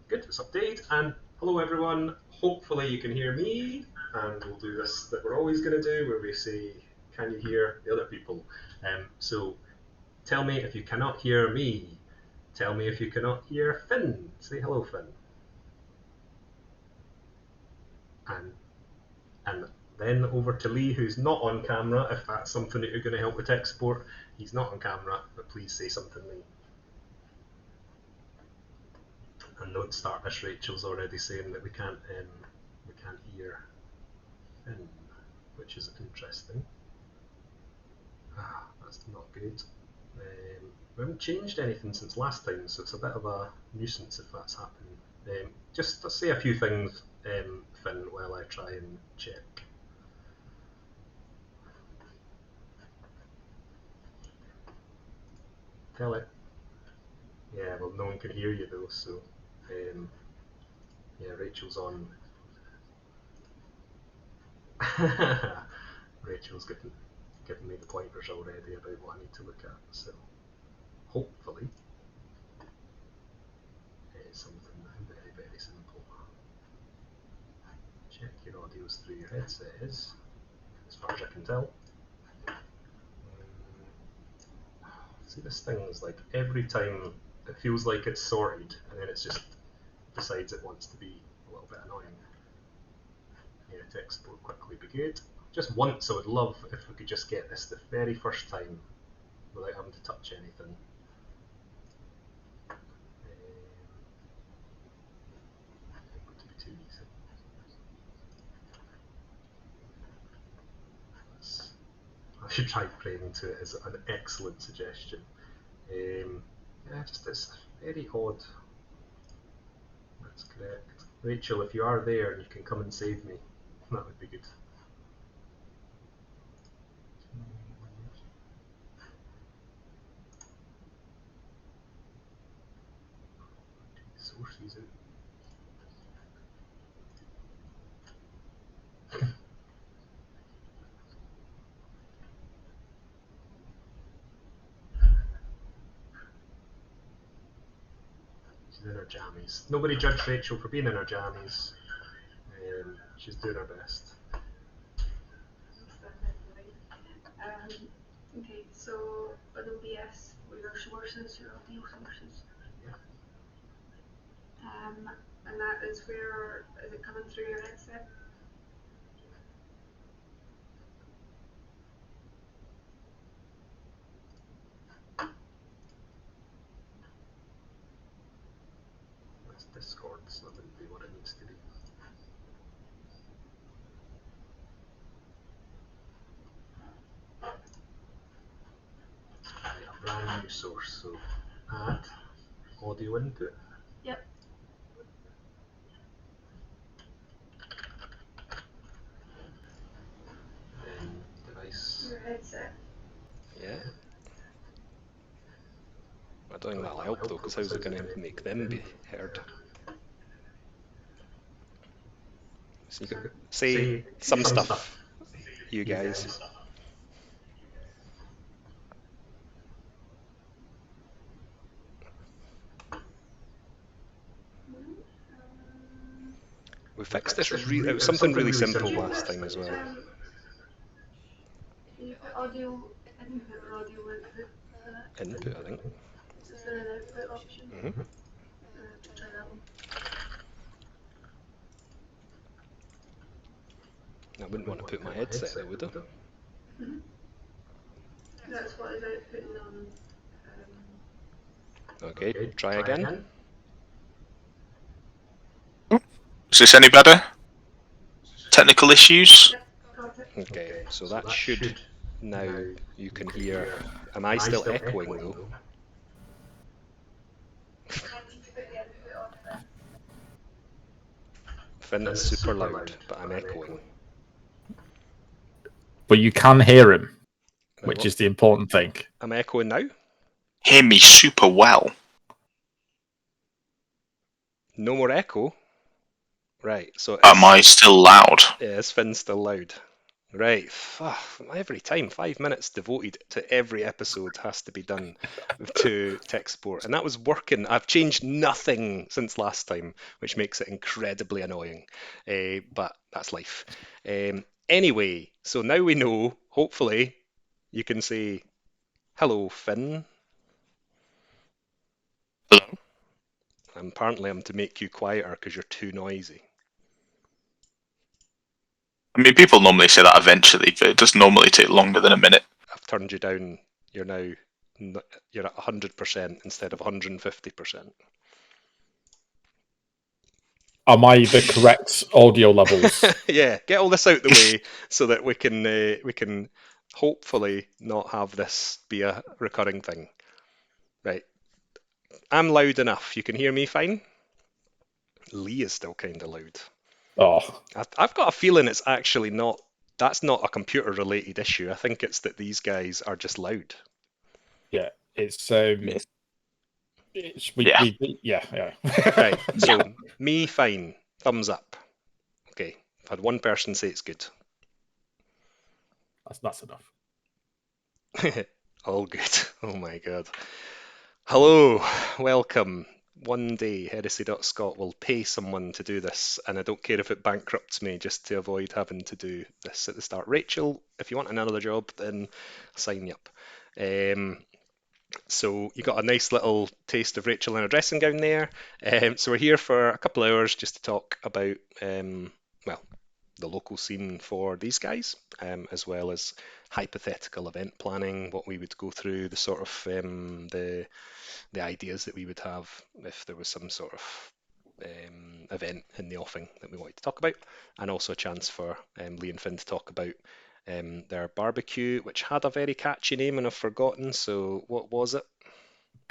Good, it's updated. And hello everyone. Hopefully you can hear me. And we'll do this that we're always going to do, where we say, "Can you hear the other people?" So tell me if you cannot hear me. Tell me if you cannot hear Finn. Say hello, Finn. And then over to Lee, who's not on camera. If that's something that you're going to help with export, he's not on camera, but please say something, Lee. And don't start this. Rachel's already saying that we can't hear Finn, which is interesting. That's not good. We haven't changed anything since last time, so it's a bit of a nuisance if that's happening. Just say a few things, Finn, while I try and check. Tell it. Yeah, well, no one can hear you though, so yeah, Rachel's on. Rachel's giving me the pointers already about what I need to look at, so hopefully it's something very, very simple. Check your audios through your headset is, as far as I can tell. See, this thing is like every time it feels like it's sorted, and then it just decides it wants to be a little bit annoying. Yeah, to export quickly be good. Just once I would love if we could just get this the very first time without having to touch anything. I should try praying to it as an excellent suggestion. Yeah, just it's very odd. That's correct. Rachel, if you are there and you can come and save me, that would be good. Sources out. She's in her jammies. Nobody judge Rachel for being in her jammies. She's doing her best. Okay, so with OBS, with your sources, your audio sources. Yeah. And that is where, is it coming through your headset? That's Discord, so that wouldn't be what it needs to be. A brand new source, so add audio input. Yep. Then device. Your headset. Yeah. I don't think that'll help though, because how's it going to make them be heard? So you could say some stuff, you guys. We fixed this. It was something really simple last time as well. Can you put audio input or audio output? Input, I think. Is there an output option? Mm-hmm. Try that one. I wouldn't want to put my headset there, would I? Mm-hmm. That's what is outputting on. Okay, try again. Is this any better? Technical issues? Okay, so that should now you can hear. Am I still echoing though? Finn is super loud, but I'm echoing. But you can hear him, which is the important thing. I'm echoing now? Hear me super well. No more echo? Right, so... Am I still loud? Yeah, is Finn still loud? Right. Every time, 5 minutes devoted to every episode has to be done to tech support. And that was working. I've changed nothing since last time, which makes it incredibly annoying. But that's life. Anyway, so now we know, hopefully, you can say, hello, Finn. Hello. And apparently I'm to make you quieter because you're too noisy. I mean, people normally say that eventually, but it does normally take longer than a minute. I've turned you down. You're at 100% instead of 150%. Am I the correct audio levels? Yeah, get all this out the way so that we can hopefully not have this be a recurring thing. Right. I'm loud enough. You can hear me fine? Lee is still kind of loud. Oh, I've got a feeling it's actually not. That's not a computer related issue. I think it's that these guys are just loud. yeah. It's Yeah. yeah. Right. So me fine. Thumbs up. Okay. I've had one person say it's good. That's enough. All good. Oh my god. Hello, welcome. One day Heresy.Scot will pay someone to do this, and I don't care if it bankrupts me just to avoid having to do this at the start. Rachel, if you want another job, then sign me up. So you got a nice little taste of Rachel in her dressing gown there. So we're here for a couple of hours just to talk about, well, the local scene for these guys, as well as hypothetical event planning, what we would go through, the sort of the ideas that we would have if there was some sort of event in the offing that we wanted to talk about, and also a chance for Lee and Finn to talk about their barbecue, which had a very catchy name and I've forgotten. So what was it?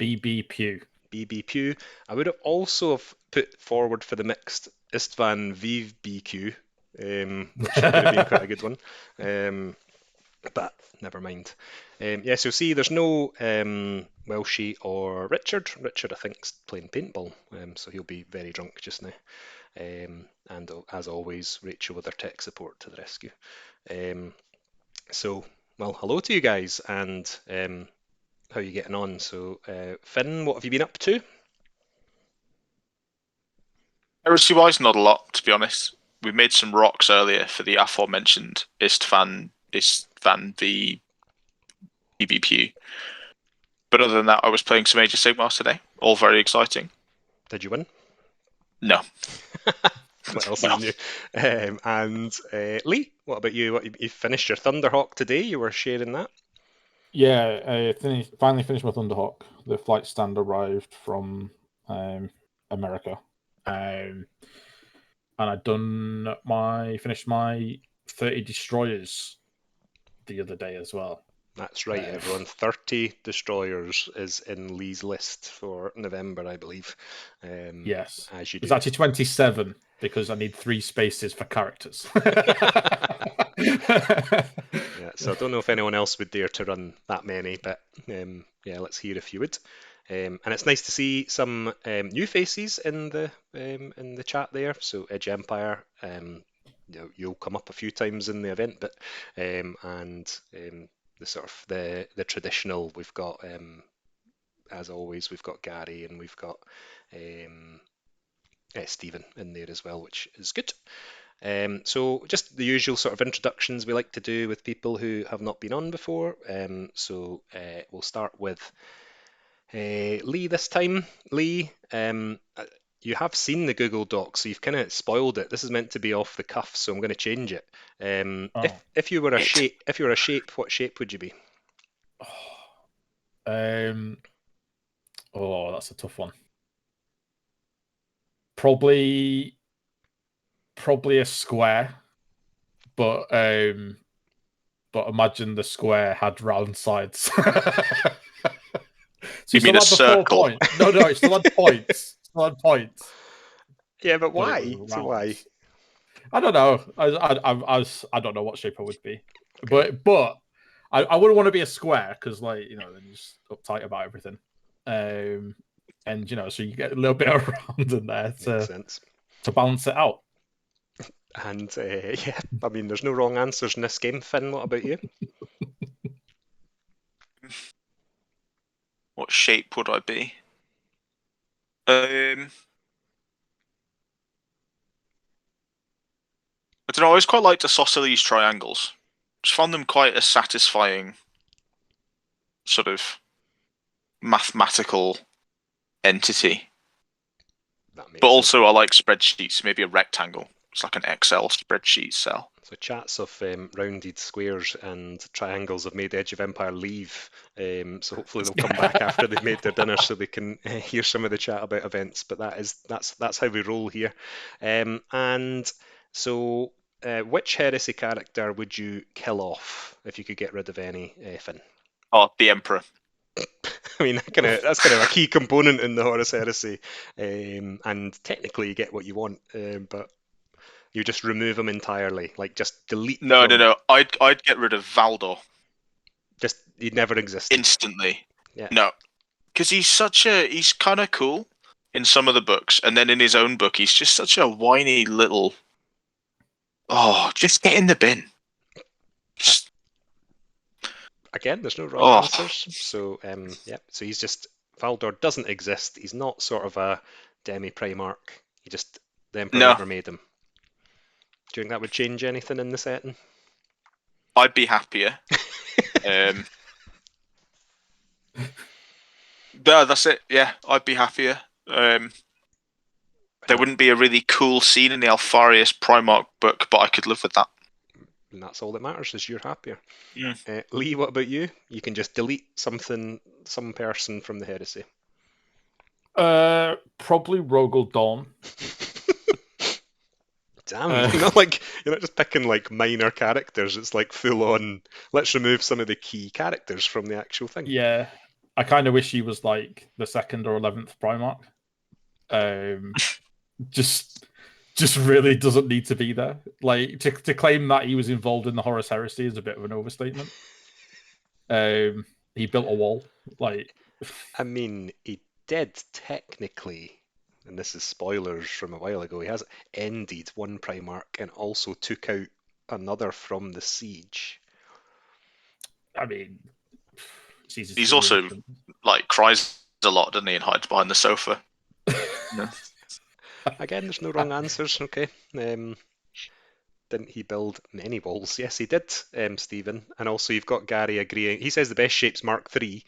BB Pew. BB Pew. I would have also have put forward for the mixed Istvan Viv BQ, which could have been quite a good one. But never mind. Yeah, so see, there's no Welshie or Richard. Richard, I think, is playing paintball, so he'll be very drunk just now. And as always, Rachel with her tech support to the rescue. So, well, hello to you guys, and how are you getting on? So, Finn, what have you been up to? Heresy-wise, not a lot, to be honest. We made some rocks earlier for the aforementioned Istvan the EBP. But other than that, I was playing some Age of Sigmar today. All very exciting. Did you win? No. What else No. is new? And Lee, what about you? You finished your Thunderhawk today? You were sharing that? Yeah, I finally finished my Thunderhawk. The flight stand arrived from America, and I'd finished my 30 destroyers the other day as well. That's right, everyone. 30 destroyers is in Lee's list for November, I believe. Yes, as you do. It's actually 27 because I need 3 spaces for characters. Yeah, so I don't know if anyone else would dare to run that many, but yeah, let's hear if you would. And it's nice to see some new faces in the chat there. So Edge Empire, you'll come up a few times in the event, but the sort of the traditional, we've got as always, we've got Gary and we've got Stephen in there as well, which is good. So just the usual sort of introductions we like to do with people who have not been on before. So we'll start with Lee this time. Lee, you have seen the Google Doc, so you've kind of spoiled it. This is meant to be off the cuff, so I'm going to change it. If you were a shape, what shape would you be? Oh, that's a tough one. Probably a square, but imagine the square had round sides. So you mean a circle? No, it still had points. Yeah, but why? So why? I don't know. I don't know what shape I would be, okay. but I wouldn't want to be a square because, like, then you're just uptight about everything. And so you get a little bit of round in there to balance it out. And yeah, I mean, there's no wrong answers in this game. Finn, what about you? What shape would I be? I don't know. I always quite liked isosceles triangles. Just found them quite a satisfying sort of mathematical entity. That makes But sense. also, I like spreadsheets. Maybe a rectangle. It's like an Excel spreadsheet cell. So chats of rounded squares and triangles have made Edge of Empire leave. So hopefully they'll come back after they've made their dinner so they can hear some of the chat about events. But that's how we roll here. And so, which heresy character would you kill off if you could get rid of any, Finn? Oh, the Emperor. I mean, that's kind of a key component in the Horus Heresy, and technically you get what you want, but you just remove him entirely, like just delete. No. I'd get rid of Valdor. Just he'd never existed. Instantly. Yeah. No, because he's kind of cool in some of the books, and then in his own book, he's just such a whiny little. Oh, just get in the bin. Just... Again, there's no wrong answers. So yeah, so he's just Valdor doesn't exist. He's not sort of a demi-Primarch. The Emperor never made him. Do you think that would change anything in the setting? I'd be happier. No, that's it. Yeah, I'd be happier. There wouldn't be a really cool scene in the Alfarius Primarch book, but I could live with that. And that's all that matters, is you're happier. Yeah. Lee, what about you? You can just delete some person from the Heresy. Probably Rogel Dawn. Damn, you're not just picking like minor characters. It's like full on. Let's remove some of the key characters from the actual thing. Yeah, I kind of wish he was like the 2nd or 11th Primarch. Just really doesn't need to be there. Like to claim that he was involved in the Horus Heresy is a bit of an overstatement. He built a wall. Like, I mean, he did technically. And this is spoilers from a while ago, he has ended one Primarch and also took out another from the siege. I mean, he's also like cries a lot, doesn't he, and hides behind the sofa. No. Again, there's no wrong answers. Okay. Didn't he build many walls? Yes, he did, Stephen. And also, you've got Gary agreeing. He says the best shape's Mark III,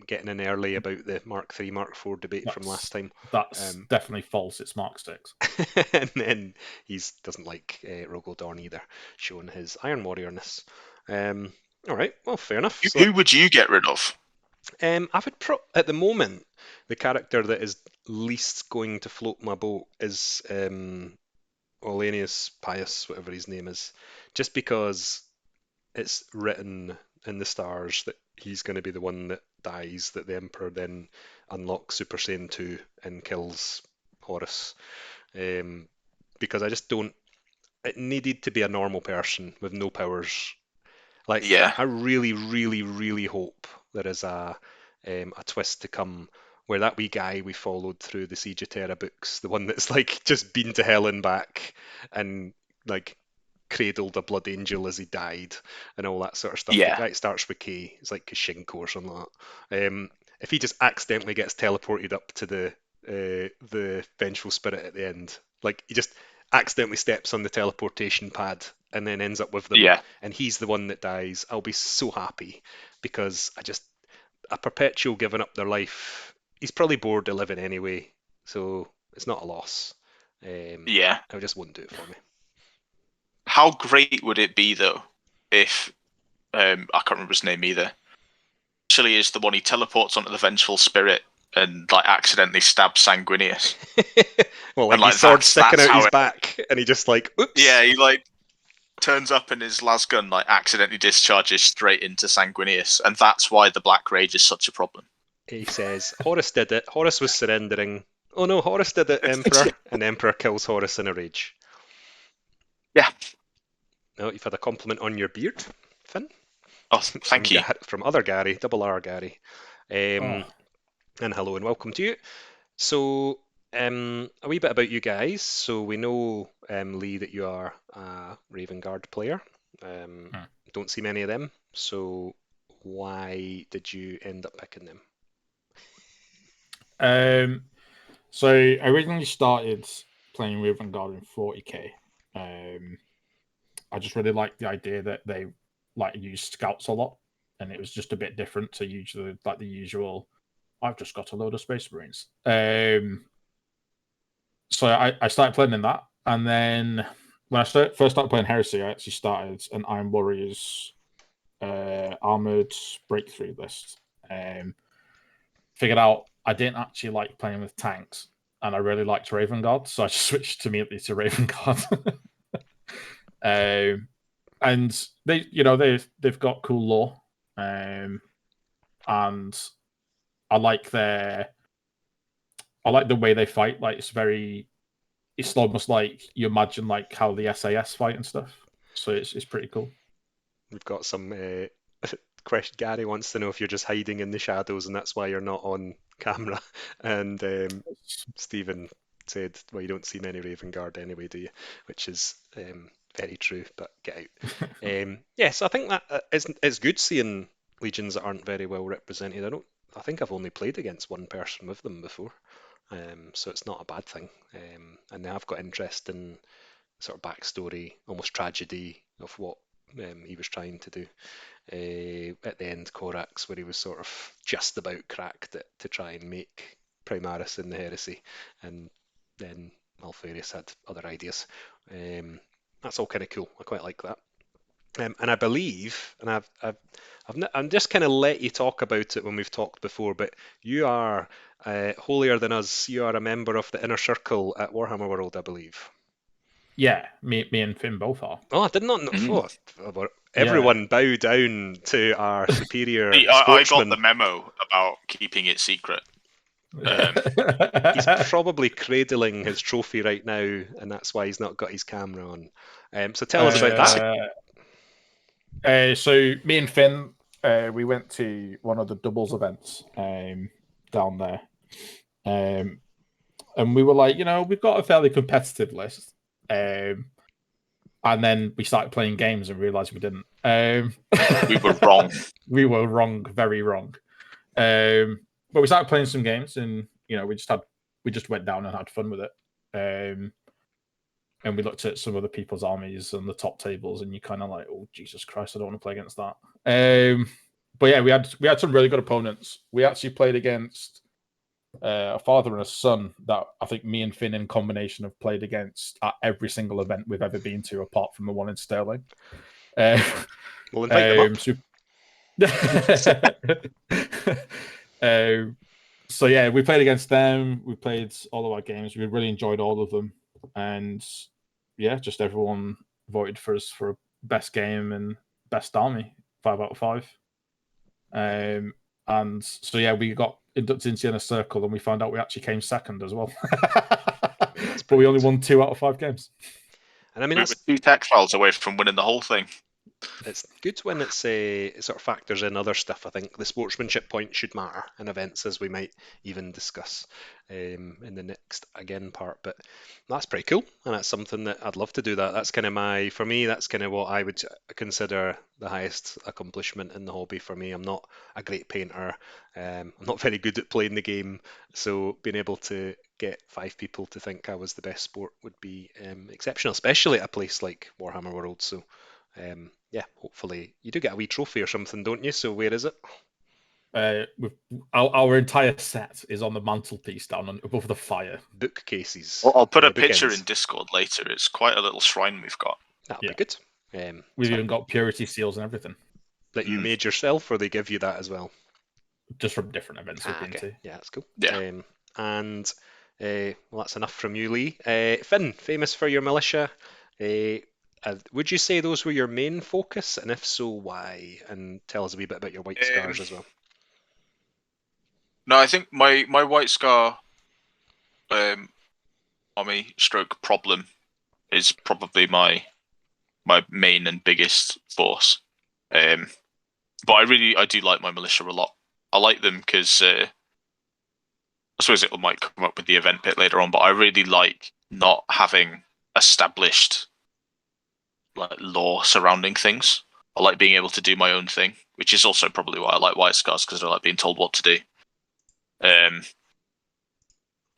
getting in early about the Mark III, Mark IV debate from last time. That's definitely false. It's Mark 6. And then he doesn't like Rogel Dawn either, showing his Iron Warrior-ness. All right, well, fair enough. Who would you get rid of? I would at the moment, the character that is least going to float my boat is Olenius Pius, whatever his name is, just because it's written in the stars that he's going to be the one that dies, that the Emperor then unlocks Super Saiyan 2 and kills Horus. Because I just don't. It needed to be a normal person with no powers. Like, yeah. I really, really, really hope there is a twist to come where that wee guy we followed through the Siege of Terra books, the one that's like just been to hell and back and like cradled a blood angel as he died and all that sort of stuff. Yeah. The guy starts with K. It's like Kashinko or something like that. If he just accidentally gets teleported up to the vengeful spirit at the end, like he just accidentally steps on the teleportation pad and then ends up with them, and he's the one that dies, I'll be so happy, because a perpetual giving up their life, he's probably bored of living anyway, so it's not a loss. I just wouldn't do it for me. How great would it be though if I can't remember his name either. Actually, is the one he teleports onto the vengeful spirit and like accidentally stabs Sanguinius. Well, like his sword sticking out his back, and he just like, oops. Yeah, he like turns up and his lasgun like accidentally discharges straight into Sanguinius, and that's why the Black Rage is such a problem. He says, Horus did it. Horus was surrendering. Oh no, Horus did it, Emperor. And Emperor kills Horus in a rage. Yeah. No, you've had a compliment on your beard, Finn. Oh, thank you. From other Gary, double R Gary. And hello and welcome to you. So, a wee bit about you guys. So we know Lee, that you are a Raven Guard player. Don't see many of them, so why did you end up picking them? So I originally started playing Raven Guard in 40k. I just really liked the idea that they use scouts a lot, and it was just a bit different to usually the usual. I've just got a load of Space Marines. So I started playing in that, and then when I first started playing Heresy, I actually started an Iron Warriors armored breakthrough list. Figured out I didn't actually like playing with tanks, and I really liked Raven Guard, so I just switched immediately to Raven Guard. And they've got cool lore, and I like the way they fight. It's almost like you imagine how the SAS fight and stuff. So it's pretty cool. We've got some question. Gary wants to know if you're just hiding in the shadows and that's why you're not on camera. And Stephen said, well, you don't see many Raven Guard anyway, do you? Which is very true, but get out. Yes, I think that it's good seeing legions that aren't very well represented. I think I've only played against one person with them before. So it's not a bad thing. And they have got interest in sort of backstory, almost tragedy of what he was trying to do. At the end, Corax, where he was sort of just about cracked it to try and make Primaris in the Heresy, and then Alfarius had other ideas. That's all kind of cool. I quite like that. And I believe, and I'm just kind of let you talk about it when we've talked before, but you are holier than us. You are a member of the inner circle at Warhammer World, I believe. Yeah, me and Finn both are. Oh, I did not know. Everyone bow down to our superior I sportsman. got the memo about keeping it secret. He's probably cradling his trophy right now, and that's why he's not got his camera on. So tell us about that. So me and Finn, we went to one of the doubles events down there, and we were like, we've got a fairly competitive list. And then we started playing games and realized we didn't. We were wrong. We were wrong, very wrong. But we started playing some games, and we just went down and had fun with it. And we looked at some other people's armies and the top tables, and you're kind of like, oh Jesus Christ, I don't want to play against that. But yeah, we had some really good opponents. We actually played against a father and a son that I think me and Finn in combination have played against at every single event we've ever been to, apart from the one in Stirling. We'll invite them up. So yeah, we played against them. We played all of our games. We really enjoyed all of them, and yeah, just everyone voted for us for best game and best army, 5 out of 5. And so yeah, we got inducted into the inner circle, and we found out we actually came second as well. But we only won 2 out of 5 games. And I mean, we were 2 tech files away from winning the whole thing. It's good when it sort of factors in other stuff. I think the sportsmanship point should matter in events, as we might even discuss in the next again part. But that's pretty cool, and that's something that I'd love to do. That's kind of for me, that's kind of what I would consider the highest accomplishment in the hobby for me. I'm not a great painter. I'm not very good at playing the game, so being able to get 5 people to think I was the best sport would be exceptional, especially at a place like Warhammer World. So yeah, hopefully you do get a wee trophy or something, don't you? So where is it? Our entire set is on the mantelpiece down above the fire. Bookcases. Well, I'll put a picture in Discord later. It's quite a little shrine we've got. That'll be good. We've even got purity seals and everything. That you made yourself, or they give you that as well? Just from different events we've been to. Yeah, that's cool. Yeah. And well, that's enough from you, Lee. Finn, famous for your militia. Would you say those were your main focus, and if so, why? And tell us a wee bit about your White Scars as well. No, I think my White Scar army stroke problem is probably my main and biggest force. But I do like my militia a lot. I like them because I suppose it might come up with the event bit later on, but I really like not having established like lore surrounding things. I like being able to do my own thing, which is also probably why I like White Scars, because I like being told what to do. And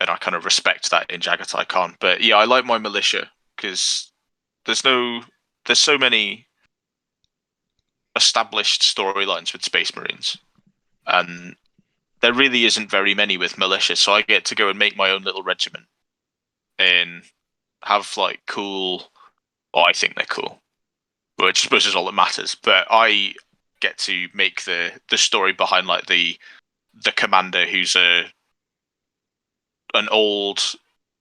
I kind of respect that in Jagatai Khan. But yeah, I like my militia because there's so many established storylines with Space Marines, and there really isn't very many with militia. So I get to go and make my own little regiment and have like cool. Well, I think they're cool, which I suppose is all that matters. But I get to make the story behind like the commander who's an old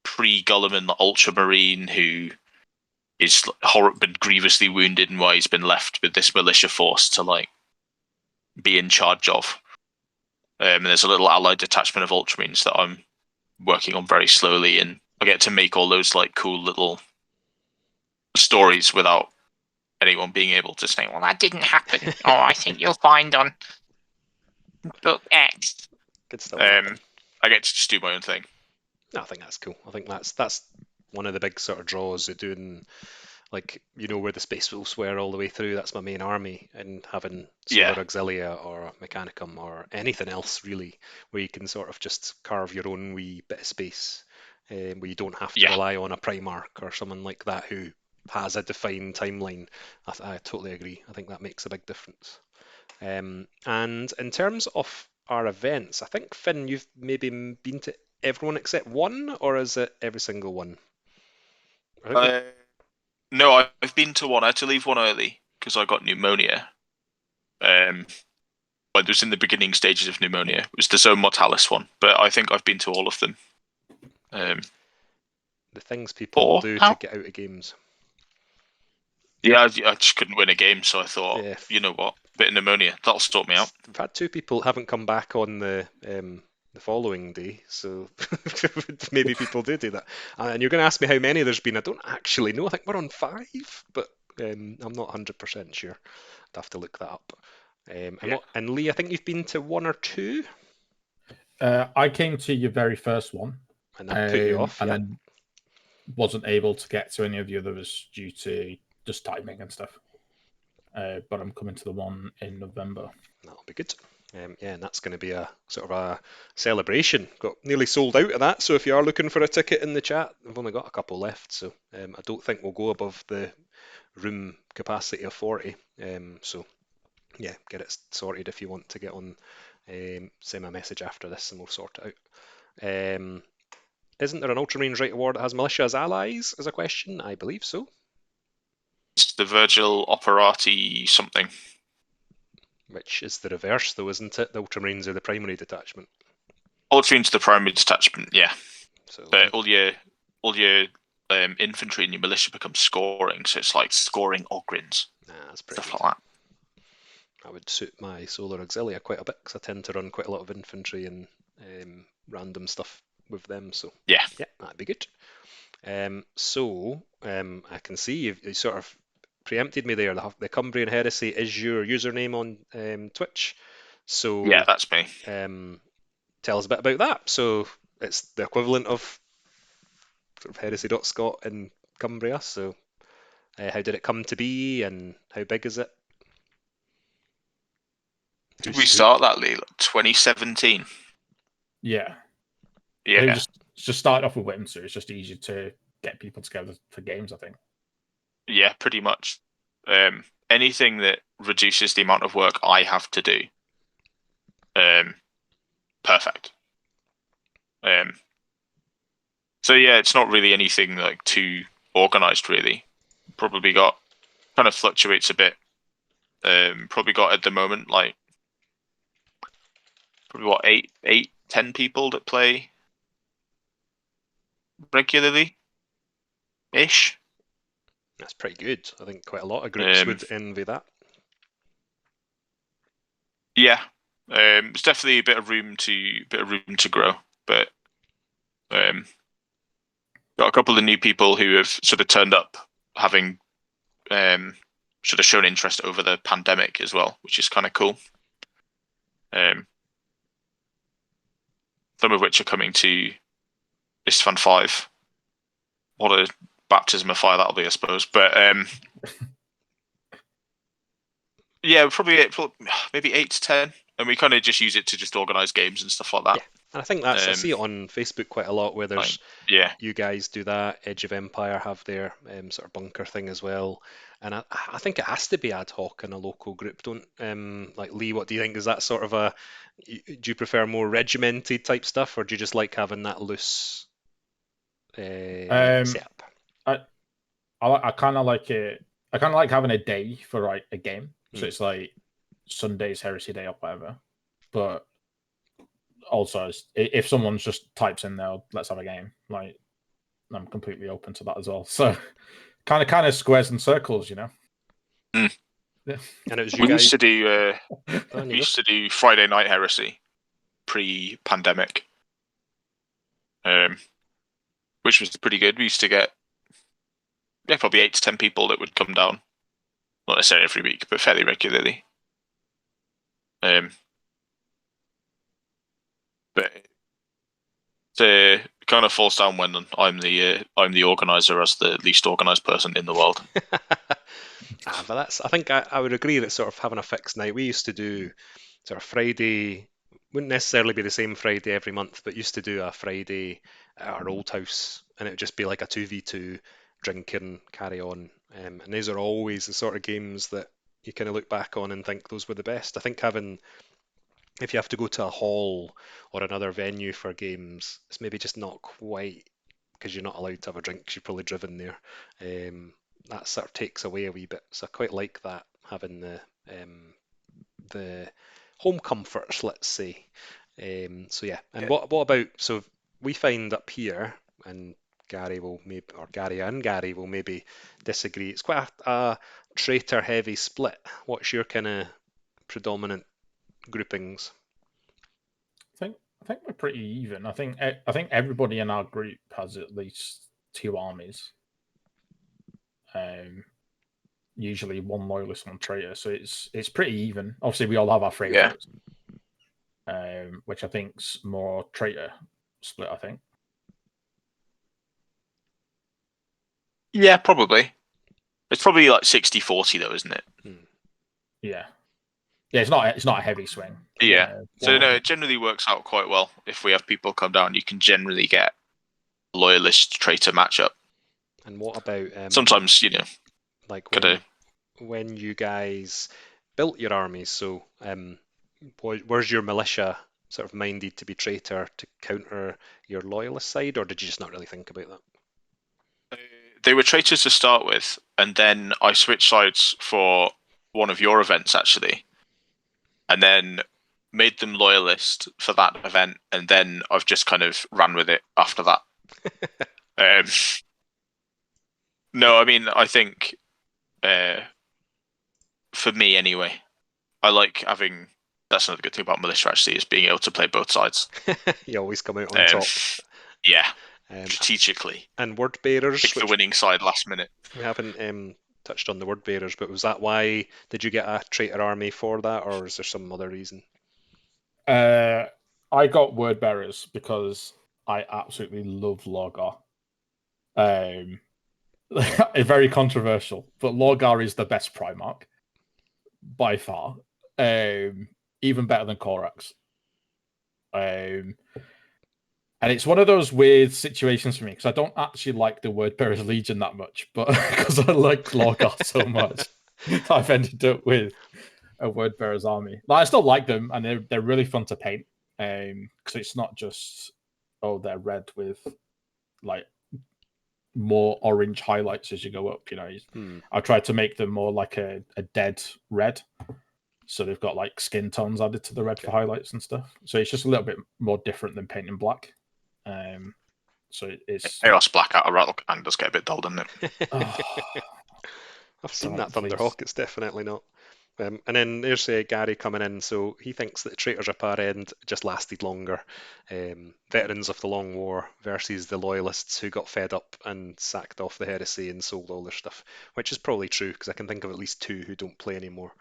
pre-Gulliman Ultramarine who is been grievously wounded and why he's been left with this militia force to like be in charge of. And there's a little allied detachment of Ultramarines that I'm working on very slowly, and I get to make all those like cool little stories without anyone being able to say, "Well, that didn't happen." Oh, I think you'll find on book X. Good stuff. I get to just do my own thing. I think that's cool. I think that's one of the big sort of draws of doing, like, where the Space Wolves were all the way through. That's my main army, and having Solar Auxilia or Mechanicum or anything else really, where you can sort of just carve your own wee bit of space, where you don't have to rely on a Primarch or someone like that who has a defined timeline. I totally agree. I think that makes a big difference. And in terms of our events, I think, Finn, you've maybe been to everyone except one, or is it every single one? No, I've been to one. I had to leave one early because I got pneumonia. It was in the beginning stages of pneumonia. It was the Zone Mortalis one, but I think I've been to all of them. The things people do to get out of games. Yeah, I just couldn't win a game, so I thought, you know what, bit of pneumonia, that'll sort me out. We've had 2 people haven't come back on the following day, so maybe people do that. And you're going to ask me how many there's been. I don't actually know. I think we're on 5, but I'm not 100% sure. I'd have to look that up. And Lee, I think you've been to 1 or 2? I came to your very first one. And that put you off, and then wasn't able to get to any of the others due to just timing and stuff. But I'm coming to the one in November. That'll be good. And that's going to be a sort of a celebration. Got nearly sold out of that, so if you are looking for a ticket in the chat, we've only got a couple left, so I don't think we'll go above the room capacity of 40. So yeah, get it sorted if you want to get on. Send me a message after this and we'll sort it out. Isn't there an Ultramarines Right Award that has militia as allies? Is a question. I believe so. It's the Virgil Operati something. Which is the reverse, though, isn't it? The Ultramarines are the primary detachment. Ultramarines are the primary detachment, yeah. So, but all your infantry and your militia become scoring, so it's like scoring Ogryns. That's pretty stuff good. like that. That would suit my Solar Auxilia quite a bit, because I tend to run quite a lot of infantry and random stuff with them. So yeah, that'd be good. So I can see you sort of preempted me there. The Cumbrian Heresy is your username on Twitch. So yeah, that's me. Tell us a bit about that. So it's the equivalent of sort of Heresy.Scot in Cumbria. So how did it come to be, and how big is it? Did we start that, Lee? 2017. Yeah. Yeah. It just started off with Winter. It's just easier to get people together for games, I think. Yeah, pretty much. Anything that reduces the amount of work I have to do, perfect. So yeah, it's not really anything like too organized, really. Probably got kind of fluctuates a bit. Probably got at the moment like probably 10 people that play regularly ish. That's pretty good. I think quite a lot of groups would envy that. Yeah, there's definitely a bit of room to grow, but got a couple of new people who have sort of turned up, having sort of shown interest over the pandemic as well, which is kind of cool. Some of which are coming to ISFAN 5. What baptism of fire that'll be, I suppose. But yeah, probably maybe 8 to 10, and we kind of just use it to just organise games and stuff like that. Yeah, and I think I see it on Facebook quite a lot where there's you guys do that. Edge of Empire have their sort of bunker thing as well, and I think it has to be ad hoc in a local group. Don't like Lee? What do you think? Is that sort of do you prefer more regimented type stuff, or do you just like having that loose setup? I kind of like it. I kind of like having a day for like a game. So it's like Sunday's Heresy Day or whatever. But also, if someone just types in there, let's have a game. Like, I'm completely open to that as well. So, kind of squares and circles, you know. Mm. Yeah. And it was we used to do Friday Night Heresy pre-pandemic, which was pretty good. We used to get probably 8 to 10 people that would come down, not necessarily every week, but fairly regularly. But it kind of falls down when I'm the organizer as the least organized person in the world. But I think I would agree that sort of having a fixed night. We used to do sort of Friday, wouldn't necessarily be the same Friday every month, but used to do a Friday at our old house, and it would just be like a 2v2 drinking, carry on. And these are always the sort of games that you kind of look back on and think those were the best. I think if you have to go to a hall or another venue for games, it's maybe just not quite, because you're not allowed to have a drink because you're probably driven there. That sort of takes away a wee bit. So I quite like that, having the home comforts, let's say. So yeah, and what about, so we find up here, and Gary and Gary will maybe disagree. It's quite a traitor heavy split. What's your kind of predominant groupings? I think we're pretty even. I think everybody in our group has at least 2 armies. Usually one loyalist, one traitor. So it's pretty even. Obviously, we all have our favorites, which I think's more traitor split. I think. Yeah, probably. It's probably like 60-40 though, isn't it? Yeah. Yeah, it's not a heavy swing. Yeah. So no, it generally works out quite well. If we have people come down, you can generally get a loyalist traitor matchup. And what about sometimes, like when you guys built your armies? So where's your militia sort of minded to be traitor to counter your loyalist side, or did you just not really think about that? They were traitors to start with, and then I switched sides for one of your events actually, and then made them loyalist for that event, and then I've just kind of ran with it after that. No, I mean, I think for me anyway, I like having. That's another good thing about militia actually, is being able to play both sides. You always come out on top. Yeah, strategically. And word bearers. Pick the winning side last minute. We haven't touched on the word bearers, but was that why? Did you get a traitor army for that, or is there some other reason? I got word bearers because I absolutely love Lorgar. Very controversial, but Lorgar is the best Primarch by far. Even better than Korax. And it's one of those weird situations for me because I don't actually like the Word Bearers Legion that much, but because I like Lorgar so much, I've ended up with a Word Bearers army. Like, I still like them, and they're really fun to paint. Because it's not just they're red with like more orange highlights as you go up. I tried to make them more like a dead red. So they've got like skin tones added to the red for highlights and stuff. So it's just a little bit more different than painting black. So it's Chaos black out of rattle and does get a bit dull, doesn't it? I've seen that Thunderhawk. It's definitely not. And then there's Gary coming in, so he thinks that Traitors Up Our End just lasted longer. Veterans of the Long War versus the Loyalists who got fed up and sacked off the Heresy and sold all their stuff, which is probably true because I can think of at least 2 who don't play anymore,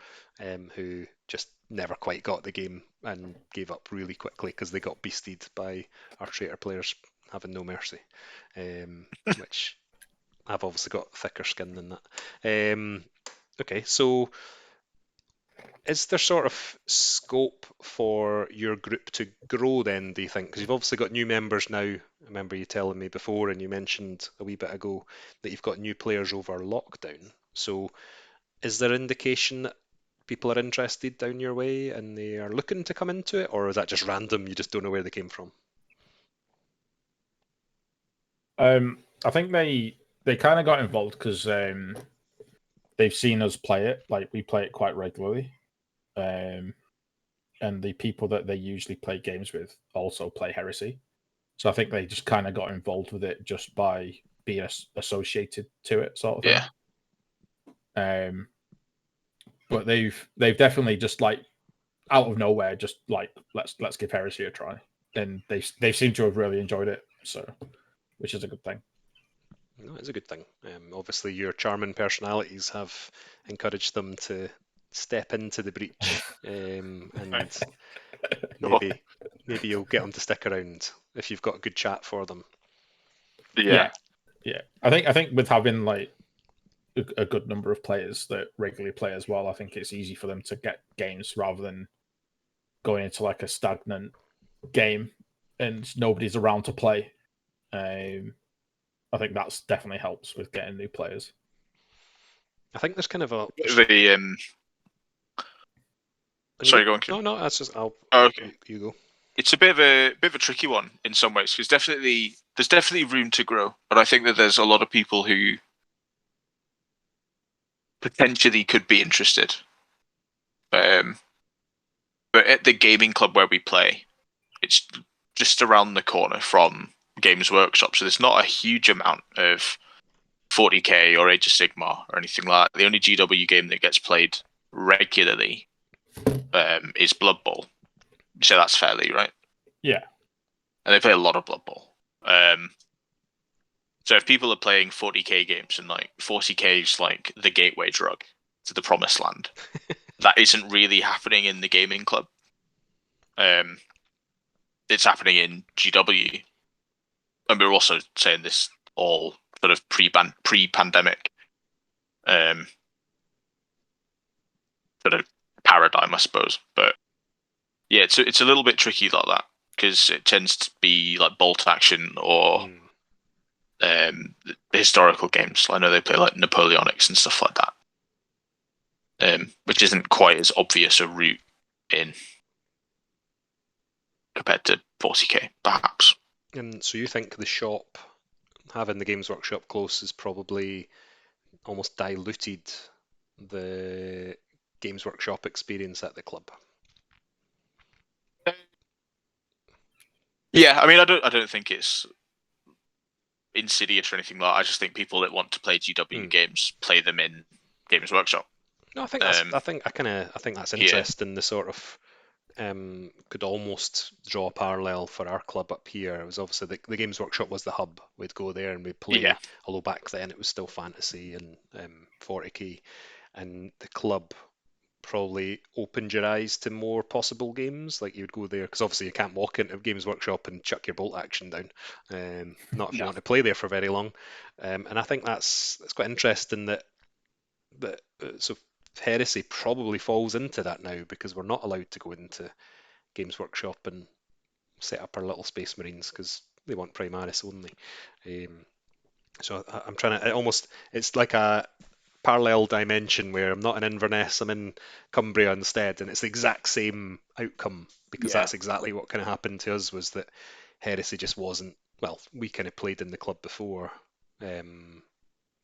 who just never quite got the game and gave up really quickly because they got beasted by our Traitor players having no mercy, which I've obviously got thicker skin than that. Okay, so is there sort of scope for your group to grow then, do you think? Because you've obviously got new members now. I remember you telling me before, and you mentioned a wee bit ago that you've got new players over lockdown. So is there indication that people are interested down your way and they are looking to come into it, or is that just random? You just don't know where they came from? I think they kind of got involved because they've seen us play it. Like we play it quite regularly, and the people that they usually play games with also play Heresy. So I think they just kind of got involved with it just by being associated to it, sort of thing. Yeah. But they've definitely just like out of nowhere, just like let's give Heresy a try, and they seem to have really enjoyed it. So, which is a good thing. No, it's a good thing. Obviously, your charming personalities have encouraged them to step into the breach, and maybe you'll get them to stick around if you've got a good chat for them. Yeah. I think with having like a good number of players that regularly play as well, I think it's easy for them to get games rather than going into like a stagnant game and nobody's around to play. I think that's definitely helps with getting new players. I think there's kind of a. Sorry, go on, Kim. No, that's just. Okay. You go. It's a bit of a tricky one in some ways because there's definitely room to grow, but I think that there's a lot of people who potentially could be interested. But at the gaming club where we play, it's just around the corner from Games Workshop, so there's not a huge amount of 40k or Age of Sigmar or anything like that. The only GW game that gets played regularly is Blood Bowl. So that's fairly right. Yeah. And they play a lot of Blood Bowl. So if people are playing 40k games and like 40k is like the gateway drug to the promised land, that isn't really happening in the gaming club. It's happening in GW. And we're also saying this all sort of pre-pandemic sort of paradigm, I suppose. But yeah, it's a little bit tricky like that because it tends to be like bolt action or historical games. I know they play like Napoleonics and stuff like that, which isn't quite as obvious a route in compared to 40k, perhaps. And so you think the shop, having the Games Workshop close, has probably almost diluted the Games Workshop experience at the club? Yeah, I mean, I don't think it's insidious or anything like that. I just think people that want to play GW games play them in Games Workshop. No, I think I think that's interesting. The sort of could almost draw a parallel for our club up here. It was obviously the Games Workshop was the hub. We'd go there and we'd play. Yeah. Although back then it was still fantasy and 40k, and the club probably opened your eyes to more possible games. Like you'd go there because obviously you can't walk into Games Workshop and chuck your bolt action down. Not if you want to play there for very long. And I think that's quite interesting that so Heresy probably falls into that now because we're not allowed to go into Games Workshop and set up our little Space Marines because they want Primaris only. So I'm trying to it's like a parallel dimension where I'm not in Inverness, I'm in Cumbria instead, and it's the exact same outcome because that's exactly what kind of happened to us was that Heresy just wasn't, well, we kind of played in the club before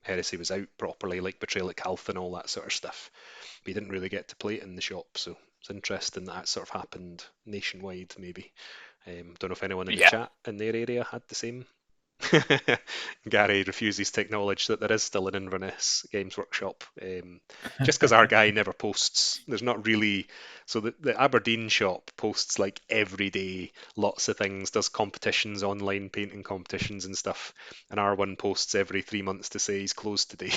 Heresy was out properly, like Betrayal at Calth and all that sort of stuff. We didn't really get to play it in the shop, so it's interesting that sort of happened nationwide maybe. Don't know if anyone in the chat in their area had the same. Gary refuses to acknowledge that there is still an Inverness Games Workshop, just because our guy never posts. There's not really, so the Aberdeen shop posts like every day, lots of things, does competitions, online painting competitions and stuff, and our one posts every 3 months to say he's closed today,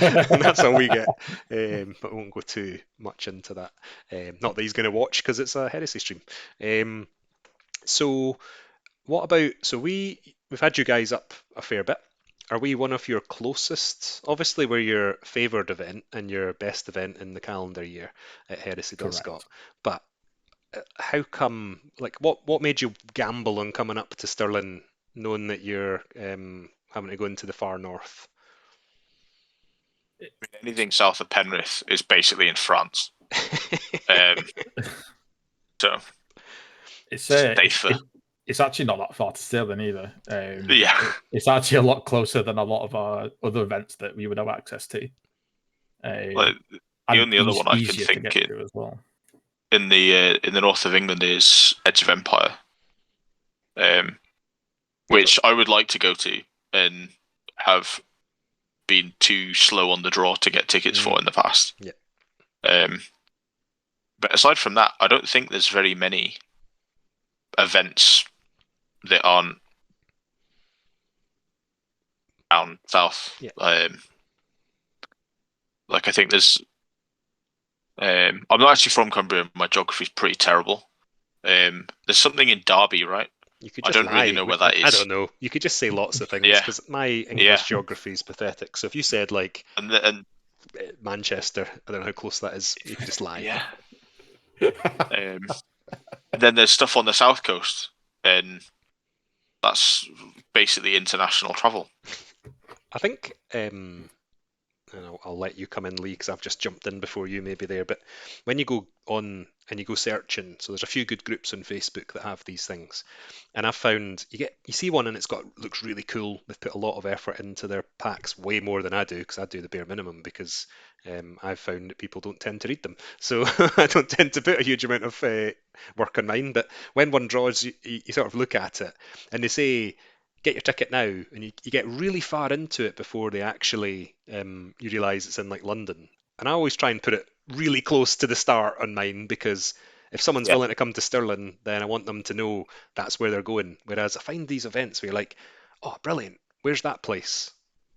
and that's all we get. But we won't go too much into that. Not that he's going to watch because it's a Heresy stream. So what about, so we've had you guys up a fair bit. are we one of your closest? Obviously, we're your favoured event and your best event in the calendar year at Heresy.Scot. Correct. But how come? Like, what made you gamble on coming up to Stirling, knowing that you're having to go into the far north? Anything south of Penrith is basically in France. Um, so It's safer. it's actually not that far to Stirling either. Yeah. It's actually a lot closer than a lot of our other events that we would have access to. Like, the And only other one I can easier to think get to as well. in the north of England is Edge of Empire, which I would like to go to and have been too slow on the draw to get tickets for in the past. Yeah. But aside from that, I don't think there's very many events that aren't down south. Yeah. Like I think there's. I'm not actually from Cumbria. My geography's pretty terrible. There's something in Derby, right? You could I just don't really know where that is. I don't know. You could just say lots of things Yeah. because my English geography is pathetic. So if you said like And Manchester, I don't know how close that is. You could just lie. yeah. And then there's stuff on the south coast, and that's basically international travel. I think, and I'll let you come in, Lee, because I've just jumped in before you maybe there. But when you go on and you go searching, so there's a few good groups on Facebook that have these things, and I've found you see one and looks really cool. They've put a lot of effort into their packs, way more than I do, because I do the bare minimum because I've found that people don't tend to read them, so I don't tend to put a huge amount of work on mine. But when one draws, you sort of look at it and they say, get your ticket now, and you get really far into it before they actually you realise it's in like London. And I always try and put it really close to the start on mine because if someone's willing to come to Stirling, then I want them to know that's where they're going. Whereas I find these events where you're like, oh, brilliant, where's that place?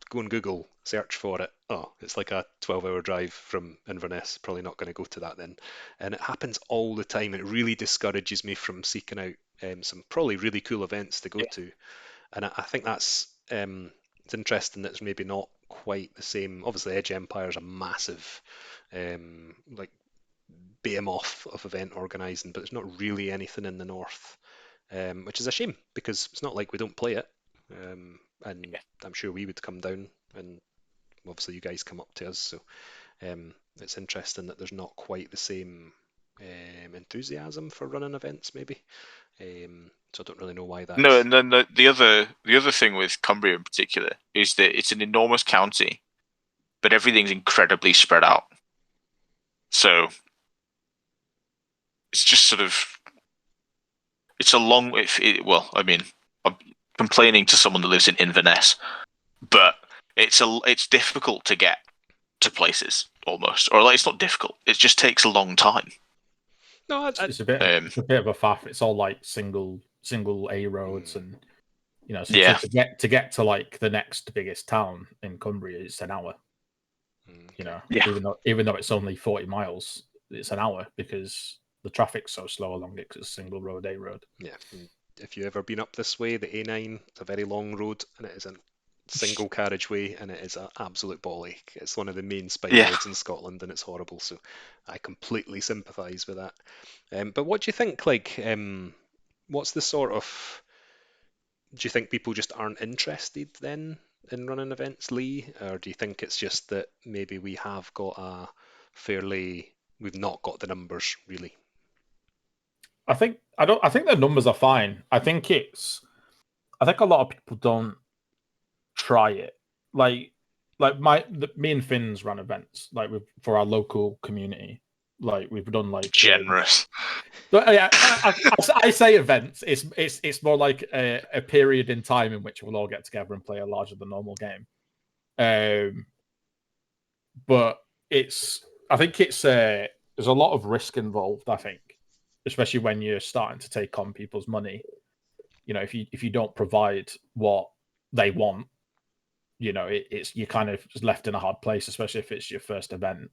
Go on Google, search for it. Oh, it's like a 12-hour drive from Inverness. Probably not going to go to that then. And it happens all the time. It really discourages me from seeking out some probably really cool events to go to. And I think that's it's interesting that it's maybe not quite the same. Obviously, Edge Empire is a massive like behemoth of event organising, but there's not really anything in the north, which is a shame because it's not like we don't play it. And I'm sure we would come down, and obviously you guys come up to us. So it's interesting that there's not quite the same enthusiasm for running events, maybe. So I don't really know why that is. No, and then the other thing with Cumbria in particular is that it's an enormous county, but everything's incredibly spread out. So it's just sort of it's a long. Well, I mean, I'm complaining to someone that lives in Inverness, but it's difficult to get to places almost, or like it's not difficult. It just takes a long time. No, it's a bit of a faff. It's all like single A roads, and so to get to like the next biggest town in Cumbria, it's an hour. Even though it's only 40 miles, it's an hour because the traffic's so slow along it because it's a single road A road. Yeah, if you've ever been up this way, the A9, it's a very long road and it is a single carriageway and it is an absolute ball ache. It's one of the main spine roads in Scotland and it's horrible. So I completely sympathise with that. But what do you think? Like, what's the sort of? Do you think people just aren't interested then in running events, Lee, or do you think it's just that maybe we have got we've not got the numbers really? I think the numbers are fine. I think a lot of people don't try it. Like me and Finn's run events for our local community. Like we've done like generous. I say events. It's more like a period in time in which we'll all get together and play a larger than normal game. But I think there's a lot of risk involved. I think, especially when you're starting to take on people's money. If you don't provide what they want, you're kind of just left in a hard place, especially if it's your first event.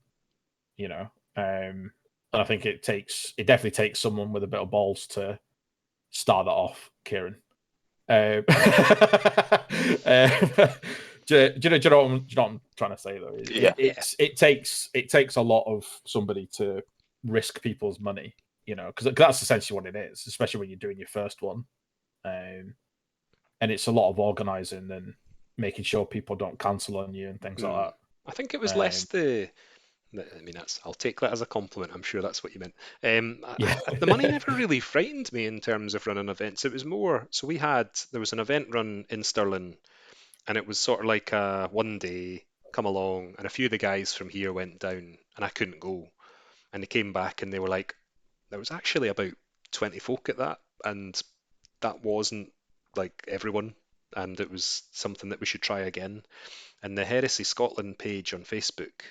And I think it definitely takes someone with a bit of balls to start that off, Kieran. Do you know what I'm trying to say though? It takes a lot of somebody to risk people's money, because that's essentially what it is, especially when you're doing your first one, and it's a lot of organising and making sure people don't cancel on you and things like that. I think it was less the. I mean, I'll take that as a compliment. I'm sure that's what you meant. The money never really frightened me in terms of running events. It was more, so there was an event run in Stirling, and it was sort of like a one day come along, and a few of the guys from here went down, and I couldn't go. And they came back and they were like, there was actually about 20 folk at that, and that wasn't like everyone, and it was something that we should try again. And the Heresy Scotland page on Facebook,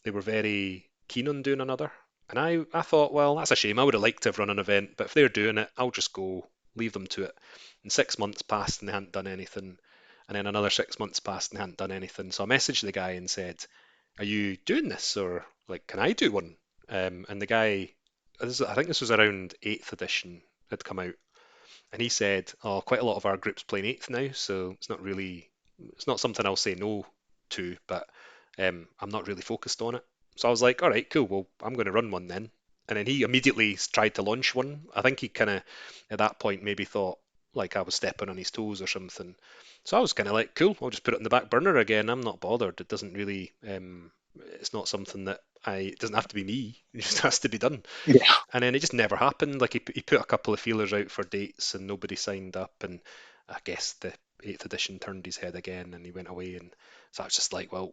they were very keen on doing another. And I thought, well, that's a shame. I would have liked to have run an event, but if they're doing it, I'll just go, leave them to it. And 6 months passed and they hadn't done anything. And then another 6 months passed and they hadn't done anything. So I messaged the guy and said, are you doing this? Or like, can I do one? And the guy, I think this was around 8th edition, had come out. And he said, oh, quite a lot of our group's playing 8th now, so it's not something I'll say no to, but I'm not really focused on it. So I was like, all right, cool, well, I'm going to run one then. And then he immediately tried to launch one. I think he kind of, at that point, maybe thought like I was stepping on his toes or something. So I was kind of like, cool, I'll just put it in the back burner again. I'm not bothered. It doesn't really, it's not something that it doesn't have to be me. It just has to be done. Yeah. And then it just never happened. Like he put a couple of feelers out for dates and nobody signed up. And I guess the 8th edition turned his head again and he went away. And so I was just like, well,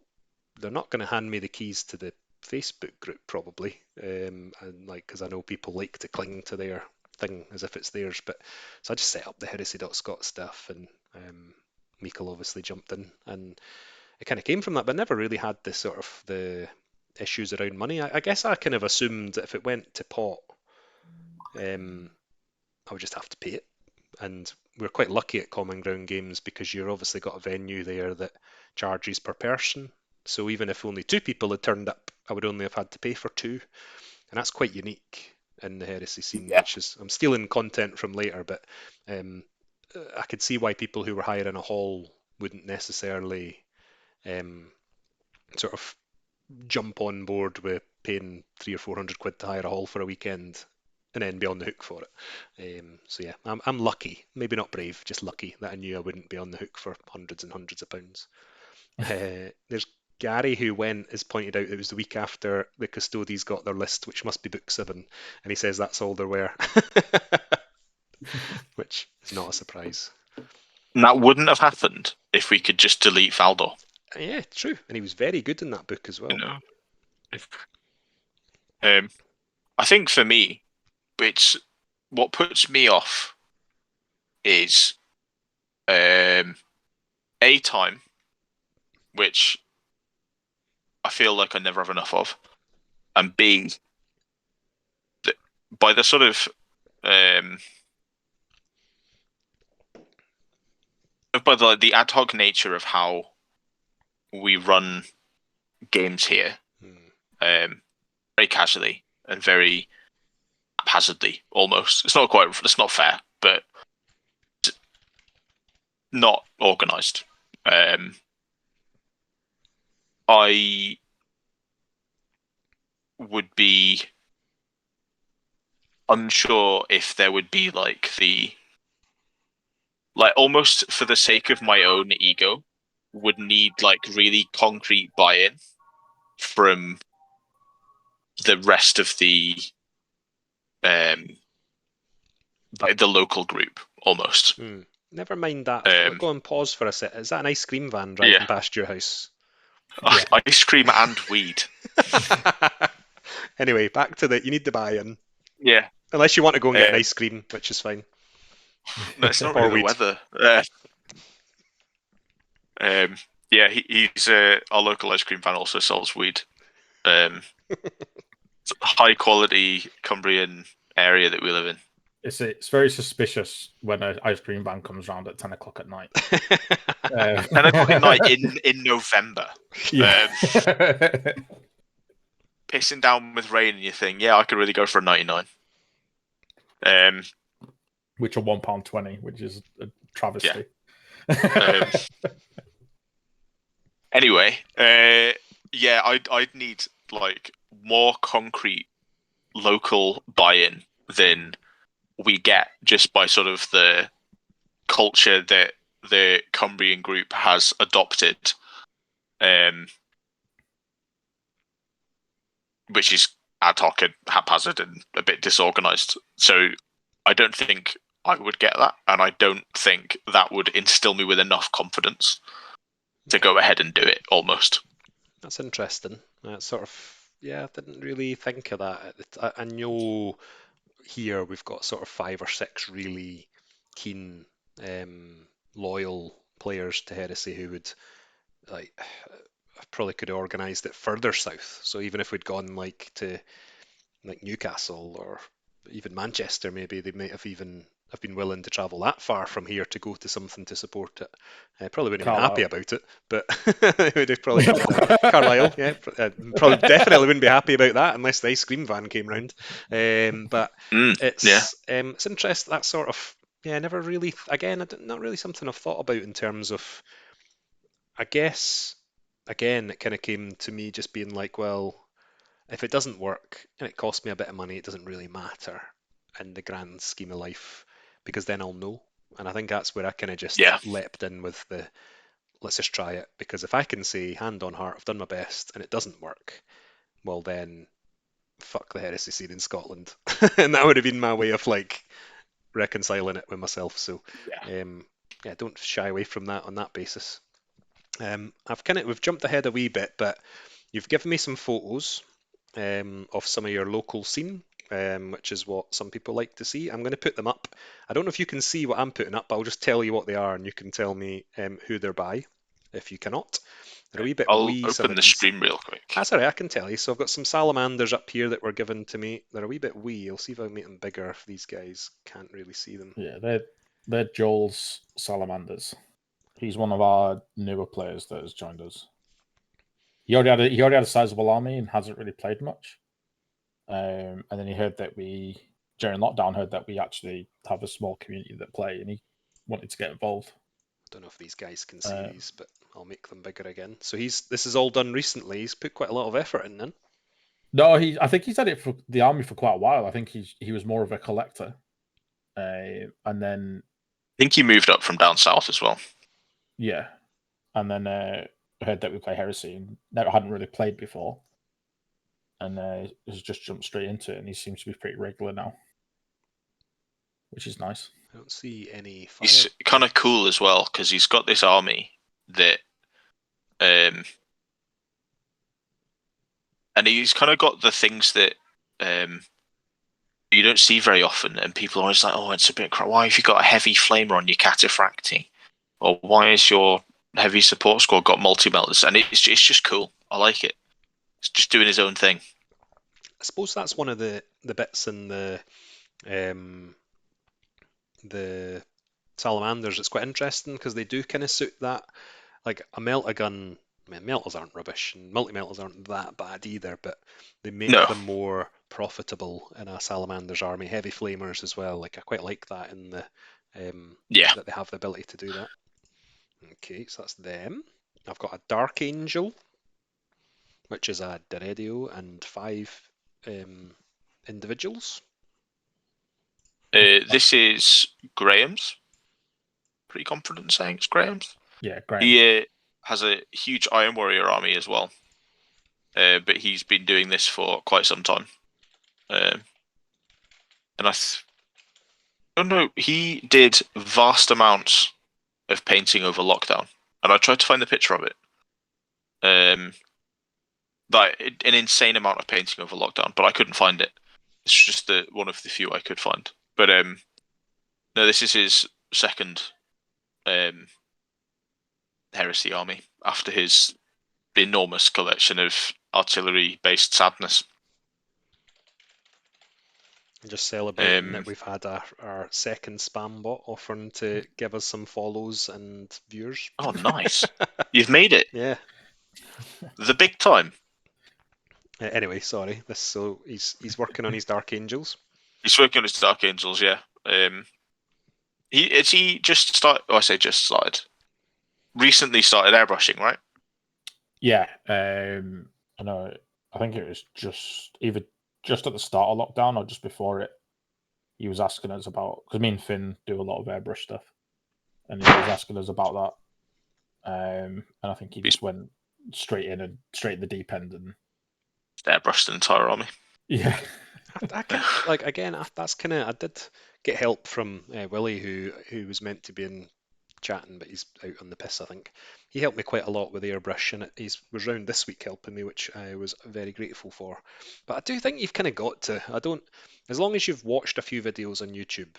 they're not going to hand me the keys to the Facebook group probably. And like, because I know people like to cling to their thing as if it's theirs. But so I just set up the Heresy.Scot stuff and Mikkel obviously jumped in and it kind of came from that, but never really had the sort of the issues around money. I guess I kind of assumed that if it went to pot, I would just have to pay it. And we're quite lucky at Common Ground Games because you've obviously got a venue there that charges per person. So even if only 2 people had turned up, I would only have had to pay for 2. And that's quite unique in the Heresy scene, which is, I'm stealing content from later, but I could see why people who were hiring a hall wouldn't necessarily sort of jump on board with paying 300 or 400 quid to hire a hall for a weekend and then be on the hook for it. So yeah, I'm lucky, maybe not brave, just lucky that I knew I wouldn't be on the hook for hundreds and hundreds of pounds. There's Gary who went has pointed out it was the week after the Custodies got their list, which must be book 7, and he says that's all there were, which is not a surprise. And that wouldn't have happened if we could just delete Valdor. Yeah, true. And he was very good in that book as well. I think for me, what puts me off is A, time, which I feel like I never have enough of, and B, by the sort of by the ad hoc nature of how we run games here, very casually and very haphazardly, almost. It's not fair, but not organised. I would be unsure if there would be almost for the sake of my own ego, would need really concrete buy-in from the rest of the the local group almost. Never mind that. Go and pause for a sec. Is that an ice cream van driving past your house? Yeah. Ice cream and weed. Anyway, back to you need the buy-in. Yeah. Unless you want to go and get an ice cream, which is fine. No, it's not really the weather. He's our local ice cream van also sells weed. It's a high quality Cumbrian area that we live in. It's very suspicious when an ice cream van comes round at 10 o'clock at night. 10 o'clock at night in November. Yeah. Pissing down with rain and you think, I could really go for a 99. Which are £1.20, which is a travesty. Anyway, yeah, I'd need like more concrete local buy-in than we get just by sort of the culture that the Cumbrian group has adopted, which is ad hoc and haphazard and a bit disorganized. So I don't think I would get that, and I don't think that would instill me with enough confidence to go ahead and do it. Almost. That's interesting. Sort of, yeah, I didn't really think of that. I know here we've got sort of 5 or 6 really keen, loyal players to Heresy who would like probably could have organised it further south. So even if we'd gone like to like Newcastle or even Manchester, maybe they might have even have been willing to travel that far from here to go to something to support it. Probably wouldn't have been happy about it, but they would have probably Carlisle, yeah, probably definitely wouldn't be happy about that unless the ice cream van came round. But it's interesting that sort of never really again not really something I've thought about in terms of. I guess again it kind of came to me just being like, well, if it doesn't work and it costs me a bit of money, it doesn't really matter in the grand scheme of life because then I'll know. And I think that's where I kind of just leapt in with the let's just try it, because if I can say hand on heart I've done my best and it doesn't work, well then fuck the heresy scene in Scotland. And that would have been my way of like reconciling it with myself. So don't shy away from that on that basis. We've jumped ahead a wee bit, but you've given me some photos of some of your local scene, which is what some people like to see. I'm going to put them up. I don't know if you can see what I'm putting up, but I'll just tell you what they are and you can tell me who they're by if you cannot. They're a wee bit I'll wee. Open the stream real quick. That's all right, I can tell you. So I've got some salamanders up here that were given to me. They're a wee bit wee. I'll see if I can make them bigger if these guys can't really see them. Yeah, they're Joel's salamanders. He's one of our newer players that has joined us. He already had a sizable army and hasn't really played much. And then he heard that during lockdown, we actually have a small community that play, and he wanted to get involved. I don't know if these guys can see these, but I'll make them bigger again. So this is all done recently. He's put quite a lot of effort in then. No, I think he's had it for the army for quite a while. I think he was more of a collector, and then I think he moved up from down south as well. Yeah, and then heard that we play Heresy and never hadn't really played before, and has just jumped straight into it, and he seems to be pretty regular now, which is nice. I don't see any fire. He's kind of cool as well because he's got this army that, and he's kind of got the things that you don't see very often, and people are always like, "Oh, it's a bit. Why have you got a heavy flamer on your cataphracti? Or why is your heavy support squad got multi-melters?" And it's just cool. I like it. It's just doing his own thing. I suppose that's one of the bits in the salamanders. It's quite interesting because they do kind of suit that. Like a melta-gun, I mean, melters aren't rubbish, and multi-melters aren't that bad either, but they make them more profitable in a salamander's army. Heavy flamers as well. Like I quite like that in the that they have the ability to do that. Okay, so that's them. I've got a Dark Angel, which is a Deredio and 5 individuals. This is Graham's. Pretty confident in saying it's Graham's. Yeah, Graham. He has a huge Iron Warrior army as well, but he's been doing this for quite some time. And I don't know, he did vast amounts of painting over lockdown, and I tried to find the picture of it. Like an insane amount of painting over lockdown, but I couldn't find it. It's just one of the few I could find. But no, this is his second Heresy army after his enormous collection of artillery-based sadness. Just celebrating that we've had our second spam bot offering to give us some follows and viewers. Oh, nice! You've made it. Yeah. The big time. Anyway, sorry. So he's working on his Dark Angels. He's working on his Dark Angels, yeah. He just started. Oh, I say just started. Recently started airbrushing, right? Yeah, I know. I think it was either just at the start of lockdown or just before it. He was asking us about, because me and Finn do a lot of airbrush stuff, and he was asking us about that. And I think he just went straight in the deep end, and Airbrushed the entire army. yeah. I can't, like, again, that's kind of, I did get help from Willie, who was meant to be in chatting, but he's out on the piss, I think. He helped me quite a lot with airbrush, and he was round this week helping me, which I was very grateful for. But I do think you've kind of got to, as long as you've watched a few videos on YouTube,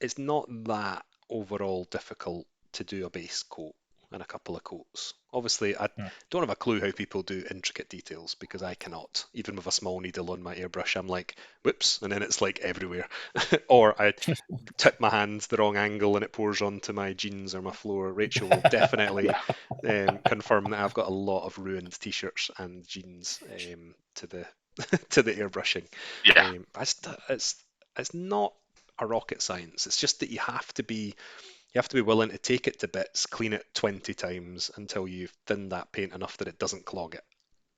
it's not that overall difficult to do a base coat and a couple of coats. Obviously, I don't have a clue how people do intricate details, because I cannot. Even with a small needle on my airbrush, I'm like, whoops, and then it's like everywhere. Or I tip my hands the wrong angle and it pours onto my jeans or my floor. Rachel will definitely confirm that I've got a lot of ruined t-shirts and jeans to the to the airbrushing. Yeah. It's not a rocket science. It's just that you have to be willing to take it to bits, clean it 20 times until you've thinned that paint enough that it doesn't clog it.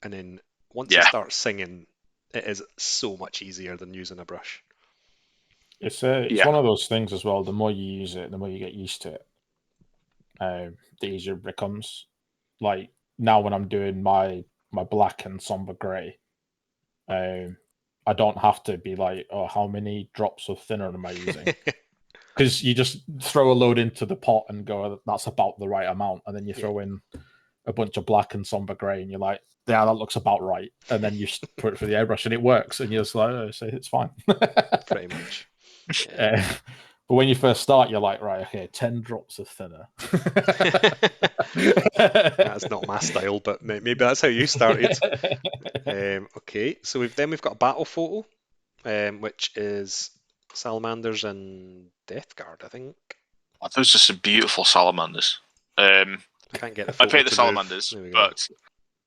And then once it starts singing, it is so much easier than using a brush. It's one of those things as well. The more you use it, the more you get used to it. The easier it becomes. Like now, when I'm doing my black and somber grey, I don't have to be like, oh, how many drops of thinner am I using? Because you just throw a load into the pot and go, that's about the right amount, and then you throw in a bunch of black and somber grey, and you're like, yeah, that looks about right, and then you put it through the airbrush, and it works, and you're just like, oh, so it's fine. Pretty much. But when you first start, you're like, right, okay, 10 drops of thinner. That's not my style, but maybe that's how you started. Okay, so we've got a battle photo, which is salamanders and Death Guard, I think. Those are some beautiful salamanders. I can't get the photo. I paint the salamanders, but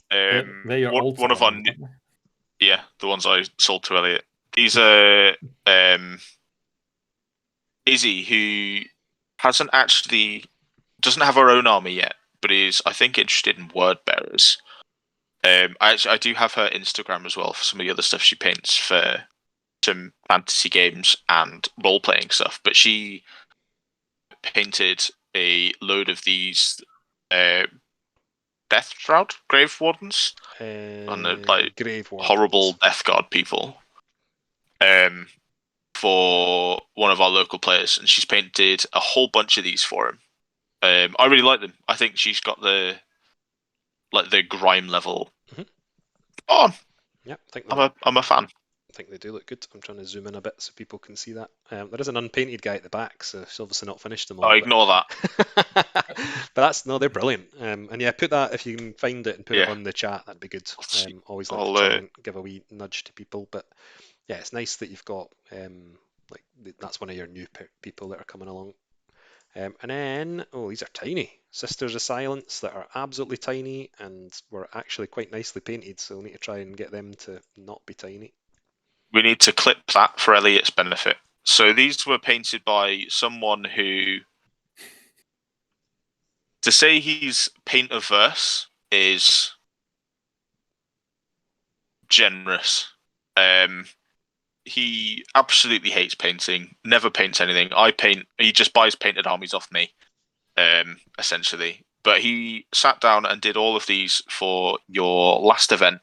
they're your old one of our the ones I sold to Elliot. These are Izzy, who doesn't have her own army yet, but is, I think, interested in word bearers. I do have her Instagram as well for some of the other stuff she paints for some fantasy games and role playing stuff. But she painted a load of these Death Shroud Grave Wardens and the Grave Wardens. Horrible Death Guard people. For one of our local players, and she's painted a whole bunch of these for him. I really like them. I think she's got the grime level on. Yeah, I'm a fan. I think they do look good. I'm trying to zoom in a bit so people can see that. There is an unpainted guy at the back, so she's obviously not finished them all. Ignore that. But they're brilliant. And yeah, put that, if you can find it and put it on the chat, that'd be good. Always like to try and give a wee nudge to people. But yeah, it's nice that you've got that's one of your new people that are coming along. And then, these are tiny. Sisters of Silence that are absolutely tiny and were actually quite nicely painted, so we'll need to try and get them to not be tiny. We need to clip that for Elliot's benefit. So these were painted by someone who, to say he's paint-averse is generous. He absolutely hates painting, never paints anything. He just buys painted armies off me, essentially. But he sat down and did all of these for your last event.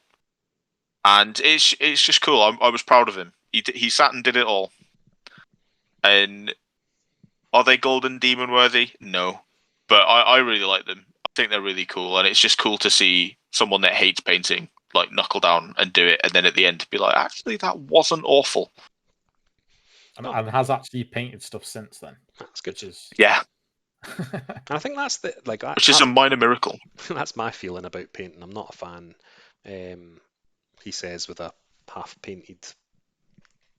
And it's just cool. I was proud of him. He sat and did it all. And are they Golden Demon worthy? No. But I really like them. I think they're really cool. And it's just cool to see someone that hates painting like knuckle down and do it, and then at the end be like, actually, that wasn't awful. And has actually painted stuff since then. That's good. Yeah. And I think that's which is a minor miracle. That's my feeling about painting. I'm not a fan. He says with a half-painted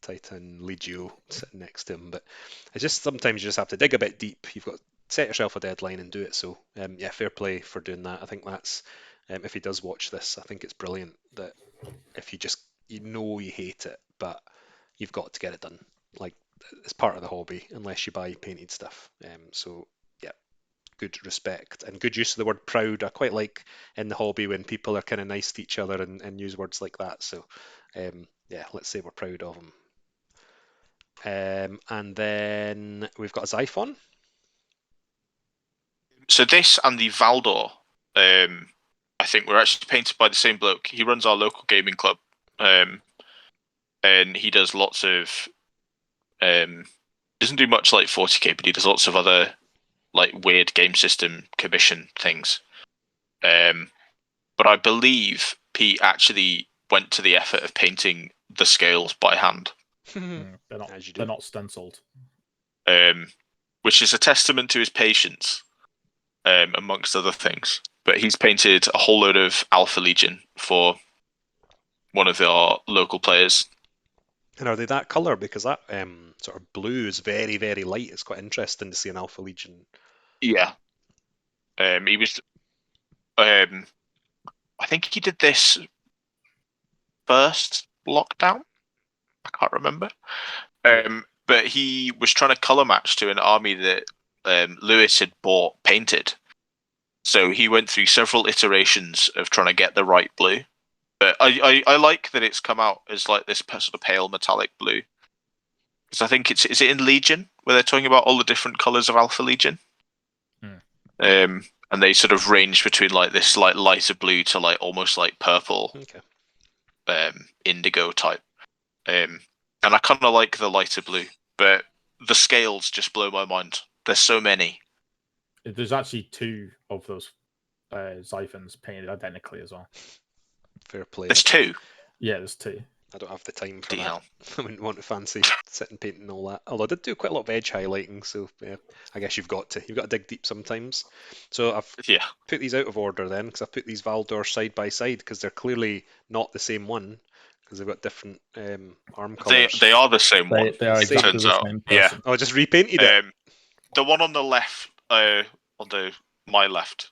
Titan Legio sitting next to him, but it's just sometimes you just have to dig a bit deep. You've got to set yourself a deadline and do it. So yeah, fair play for doing that. I think that's if he does watch this, I think it's brilliant that if you hate it, but you've got to get it done. Like, it's part of the hobby unless you buy painted stuff. So yeah, good respect and good use of the word proud. I quite like in the hobby when people are kind of nice to each other and use words like that. So yeah, let's say we're proud of them. And then we've got Xiphon. So this and the Valdor, I think were actually painted by the same bloke. He runs our local gaming club, and he does lots of. Doesn't do much like 40k, but he does lots of other like weird game system commission things. But I believe Pete actually went to the effort of painting the scales by hand. They're not stenciled. Which is a testament to his patience, amongst other things. But he's painted a whole load of Alpha Legion for one of our local players. And are they that colour? Because that sort of blue is very, very light. It's quite interesting to see an Alpha Legion. Yeah. He was. I think he did this first lockdown. I can't remember. But he was trying to colour match to an army that Lewis had bought painted. So he went through several iterations of trying to get the right blue. But I like that it's come out as like this sort of pale metallic blue. Because I think is it in Legion where they're talking about all the different colours of Alpha Legion? And they sort of range between like this like lighter blue to like almost like purple, indigo type. And I kind of like the lighter blue, but the scales just blow my mind. There's so many. There's actually 2 of those Xiphons painted identically as well. Fair play. There's 2? Yeah, there's 2. I don't have the time for that. Hell. I wouldn't want to fancy sitting painting all that. Although I did do quite a lot of edge highlighting, so yeah, I guess you've got to dig deep sometimes. So I've put these out of order then, because I've put these Valdor side by side because they're clearly not the same one, because they've got different arm colours. They are the same one. They are exactly turns the out. same Yeah. person. Oh, I just repainted it. The one on the left, my left.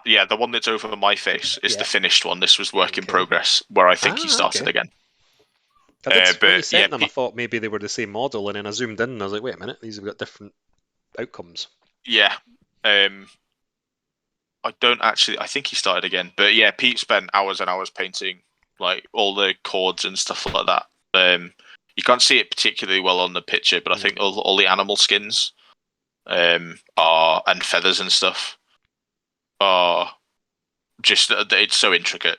The one that's over my face is the finished one. This was work in progress, where I think he started again. I did, when you sent them, I thought maybe they were the same model, and then I zoomed in and I was like, wait a minute, these have got different outcomes. Yeah. I think he started again. But yeah, Pete spent hours and hours painting like all the chords and stuff like that. You can't see it particularly well on the picture, but I think all the animal skins and feathers and stuff are just, it's so intricate.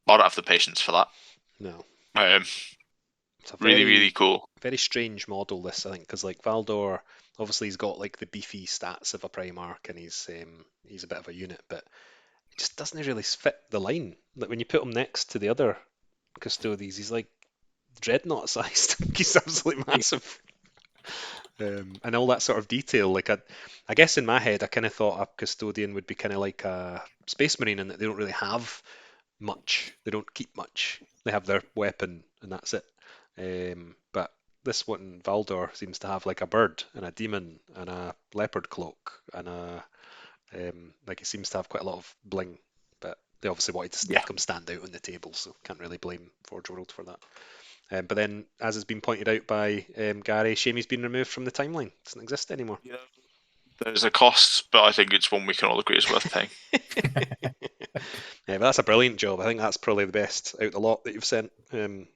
I don't have the patience for that. No. It's really, really cool. Very strange model, this, I think, because like Valdor, obviously he's got like the beefy stats of a Primarch, and he's a bit of a unit, but it just doesn't really fit the line. Like when you put him next to the other Custodes, he's like dreadnought sized. He's absolutely massive. And all that sort of detail, like I guess in my head, I kind of thought a Custodian would be kind of like a Space Marine in that they don't really have much. They don't keep much. They have their weapon and that's it. But this one, Valdor, seems to have like a bird and a demon and a leopard cloak and like it seems to have quite a lot of bling. But they obviously wanted to make him stand out on the table, so can't really blame Forge World for that. But then, as has been pointed out by Gary, shame he's been removed from the timeline. Doesn't exist anymore. Yeah. There's a cost, but I think it's one we can all agree is worth paying. Yeah, but that's a brilliant job. I think that's probably the best out of the lot that you've sent.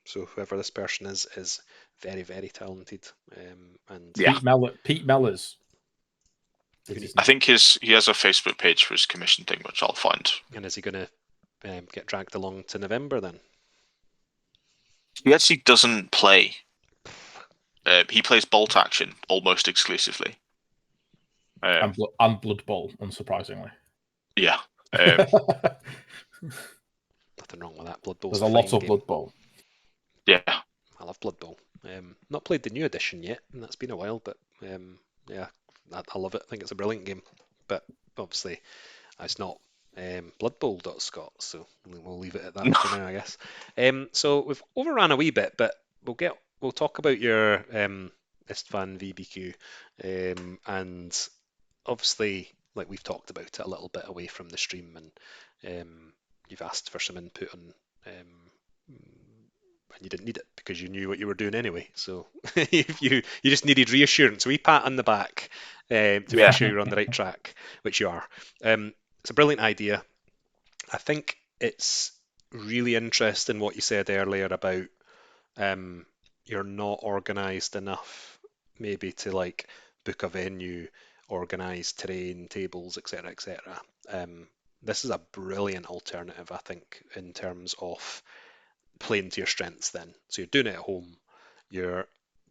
So whoever this person is very, very talented. And Pete Mellors. I think he has a Facebook page for his commission thing, which I'll find. And is he going to get dragged along to November then? He actually doesn't play. He plays Bolt Action almost exclusively. And Blood Bowl, unsurprisingly. Yeah. Nothing wrong with that. Blood Bowl. There's a lot of Blood Bowl. Yeah. I love Blood Bowl. Not played the new edition yet, and that's been a while, but yeah, I love it. I think it's a brilliant game. But obviously, it's not bloodbowl.scot, so we'll leave it at that for now, I guess. So we've overran a wee bit, but we'll talk about your Istvan VBQ, and obviously, like we've talked about it a little bit away from the stream, and you've asked for some input on, and you didn't need it because you knew what you were doing anyway. So if you just needed reassurance, a wee pat on the back, to Yeah. make sure you're on the right track, which you are. It's a brilliant idea. I think it's really interesting what you said earlier about you're not organized enough maybe to like book a venue, organize terrain, tables, etc., etc. This is a brilliant alternative, I think, in terms of playing to your strengths then. So you're doing it at home. You're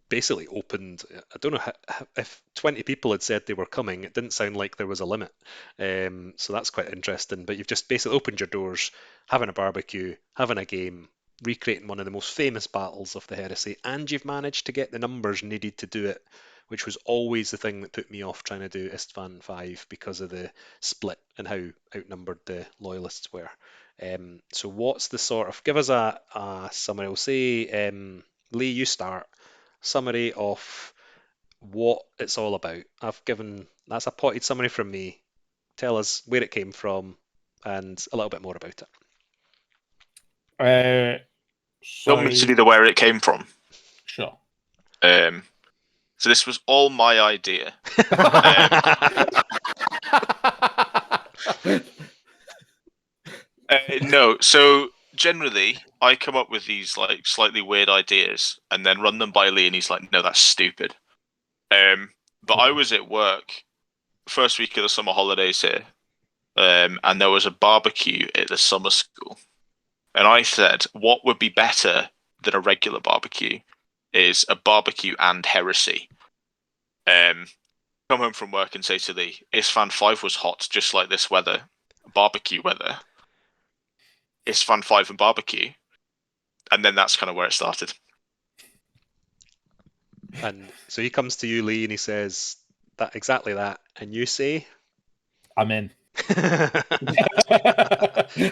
basically opened. I don't know if 20 people had said they were coming, it didn't sound like there was a limit. So that's quite interesting. But you've just basically opened your doors, having a barbecue, having a game, recreating one of the most famous battles of the Heresy, and you've managed to get the numbers needed to do it, which was always the thing that put me off trying to do Istvan 5 because of the split and how outnumbered the loyalists were. So what's the sort of, give us a summary. I'll say, Lee, you start. Summary of what it's all about. That's a potted summary from me. Tell us where it came from and a little bit more about it. You want me to do the where it came from? Sure. So this was all my idea. No, so generally I come up with these like slightly weird ideas and then run them by Lee, and he's like, "No, that's stupid." But I was at work first week of the summer holidays here, and there was a barbecue at the summer school, and I said, "What would be better than a regular barbecue is a barbecue and heresy." Come home from work and say to Lee, "Istvan 5 was hot, just like this weather, barbecue weather. Istvan 5 and barbecue." And then that's kind of where it started. And so he comes to you, Lee, and he says exactly that, and you say, I'm in.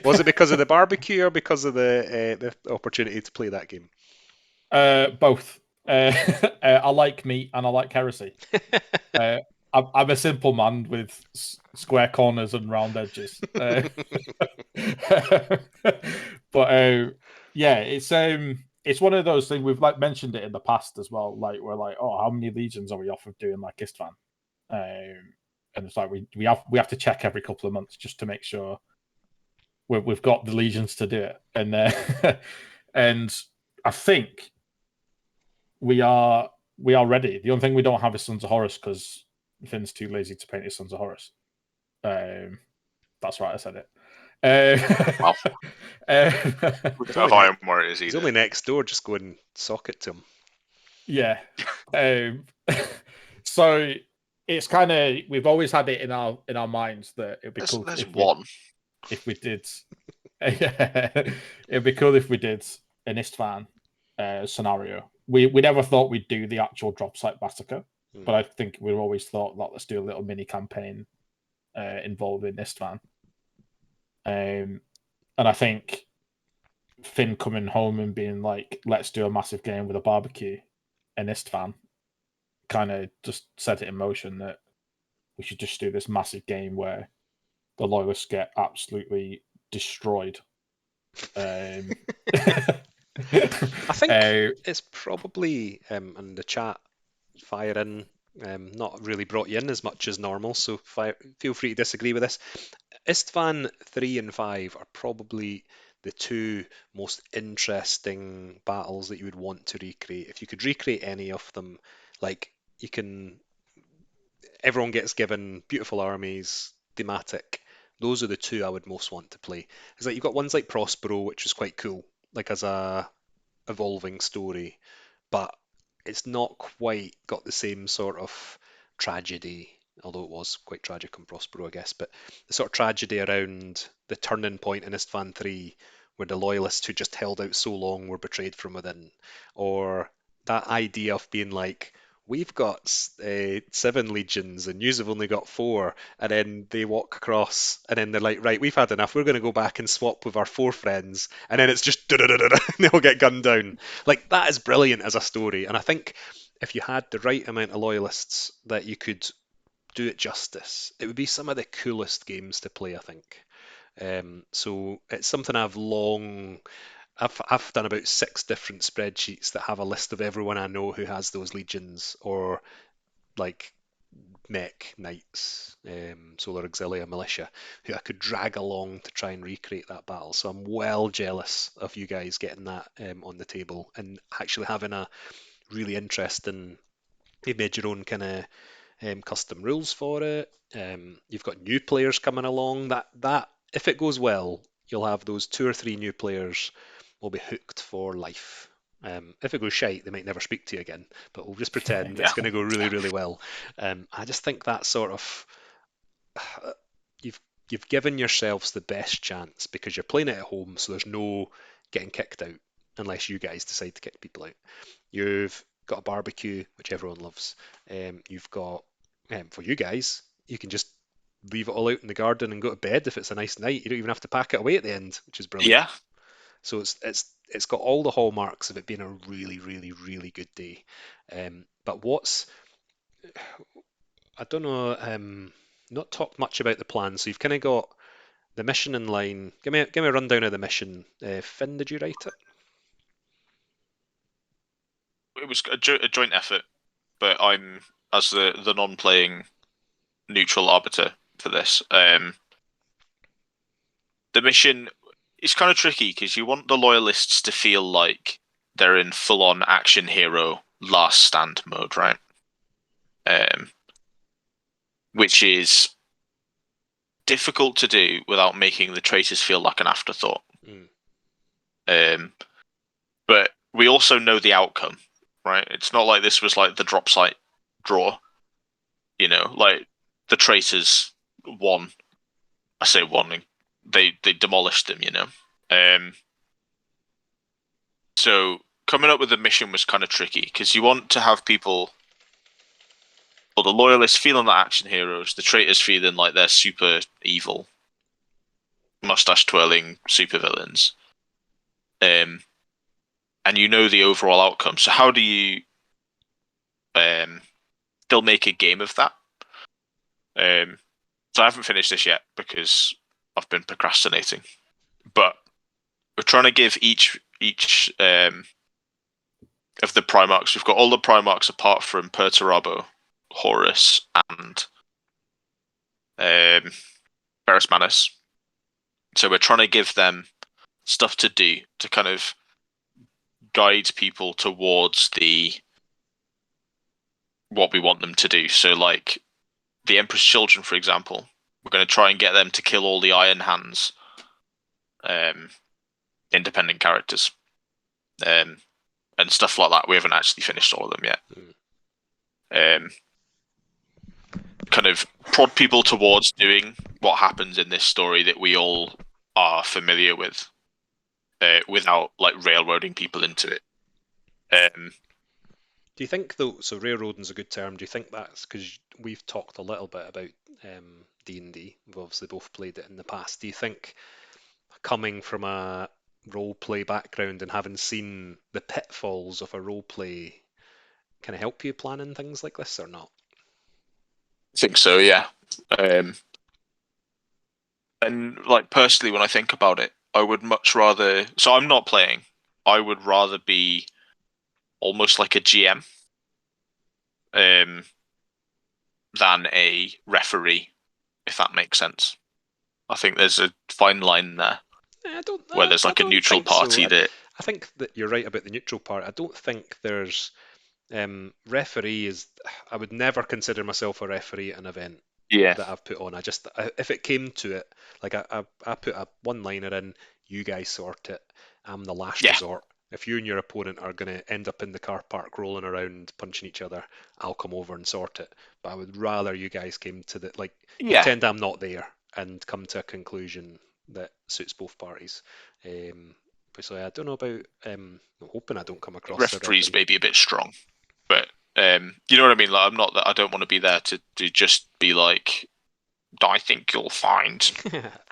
Was it because of the barbecue or because of the opportunity to play that game? Both. I like meat and I like heresy. I'm a simple man with square corners and round edges. But yeah, it's one of those things we've like mentioned it in the past as well. Like we're like, oh, how many legions are we off of doing like Istvan? And it's like we have to check every couple of months just to make sure we've got the legions to do it. And and I think we are ready. The only thing we don't have is Sons of Horus because Finn's too lazy to paint his Sons of Horus. That's right, I said it. Wow. It's only, I am where it is he's either. only next door. Just go and sock it to him. Yeah. So it's kind of we've always had it in our minds that it'd be cool There's if one. we did. It'd be cool if we did an Istvan scenario. We never thought we'd do the actual drop site massacre, but I think we always thought that let's do a little mini campaign involving Istvan. And I think Finn coming home and being like, let's do a massive game with a barbecue and Istvan kind of just set it in motion that we should just do this massive game where the loyalists get absolutely destroyed. I think it's probably in the chat, fire in, not really brought you in as much as normal, so feel free to disagree with this. Istvan 3 and 5 are probably the two most interesting battles that you would want to recreate. If you could recreate any of them, like everyone gets given beautiful armies, thematic. Those are the two I would most want to play. It's like you've got ones like Prospero, which is quite cool, like as a evolving story, but it's not quite got the same sort of tragedy, although it was quite tragic on Prospero, I guess, but the sort of tragedy around the turning point in Istvan 3 where the loyalists who just held out so long were betrayed from within, or that idea of being like, we've got 7 legions and yous have only got 4, and then they walk across and then they're like, right, we've had enough, we're going to go back and swap with our 4 friends, and then it's just and they all get gunned down. Like, that is brilliant as a story, and I think if you had the right amount of loyalists that you could do it justice, it would be some of the coolest games to play, I think. So it's something I've done about 6 different spreadsheets that have a list of everyone I know who has those legions, or like mech knights, Solar Auxilia militia, who I could drag along to try and recreate that battle. So I'm well jealous of you guys getting that on the table and actually having a really interesting. You've made your own kind of custom rules for it. You've got new players coming along. That if it goes well, you'll have those 2 or 3 new players will be hooked for life. If it goes shite, they might never speak to you again, but we'll just pretend it's going to go really, really well. I just think that sort of you've given yourselves the best chance because you're playing it at home, so there's no getting kicked out unless you guys decide to kick people out. You've got a barbecue, which everyone loves. You've got for you guys, you can just leave it all out in the garden and go to bed if it's a nice night. You don't even have to pack it away at the end, which is brilliant. Yeah. So it's got all the hallmarks of it being a really, really, really good day. But I don't know, not talked much about the plan. So you've kind of got the mission in line. Give me a rundown of the mission. Finn, did you write it? It was a joint effort, but I'm as the non-playing neutral arbiter for this. The mission is kind of tricky because you want the loyalists to feel like they're in full-on action hero last stand mode, right? Which is difficult to do without making the traitors feel like an afterthought. But we also know the outcome, right? It's not like this was like the drop site draw. You know, like the traitors won. I say won. They demolished them, you know. So coming up with the mission was kind of tricky because you want to have people, or the loyalists feeling like action heroes, the traitors feeling like they're super evil, mustache twirling supervillains. And you know the overall outcome. So how do you still make a game of that? So I haven't finished this yet because I've been procrastinating. But we're trying to give each of the Primarchs. We've got all the Primarchs apart from Perturabo, Horus, and Ferrus Manus. So we're trying to give them stuff to do to kind of guide people towards what we want them to do. So like the Emperor's Children, for example, we're going to try and get them to kill all the Iron Hands independent characters and stuff like that. We haven't actually finished all of them yet. Kind of prod people towards doing what happens in this story that we all are familiar with without like railroading people into it. Do you think though? So railroading's a good term. Do you think that's because we've talked a little bit about D&D? We've obviously both played it in the past. Do you think coming from a role play background and having seen the pitfalls of a role play can it help you planning things like this or not? I think so, yeah. And like personally, when I think about it, I would much rather. So I'm not playing. I would rather be almost like a GM than a referee, if that makes sense. I think there's a fine line there where there's like a neutral party so. that. I think that you're right about the neutral part. I don't think there's referee is. I would never consider myself a referee at an event that I've put on. If it came to it, like I put a one-liner in, you guys sort it. I'm the last resort. If you and your opponent are going to end up in the car park rolling around punching each other, I'll come over and sort it. But I would rather you guys came to pretend I'm not there and come to a conclusion that suits both parties. So I don't know about. I'm hoping I don't come across. Referees may be a bit strong, but you know what I mean. Like I'm not that. I don't want to be there to just be like. I think you'll find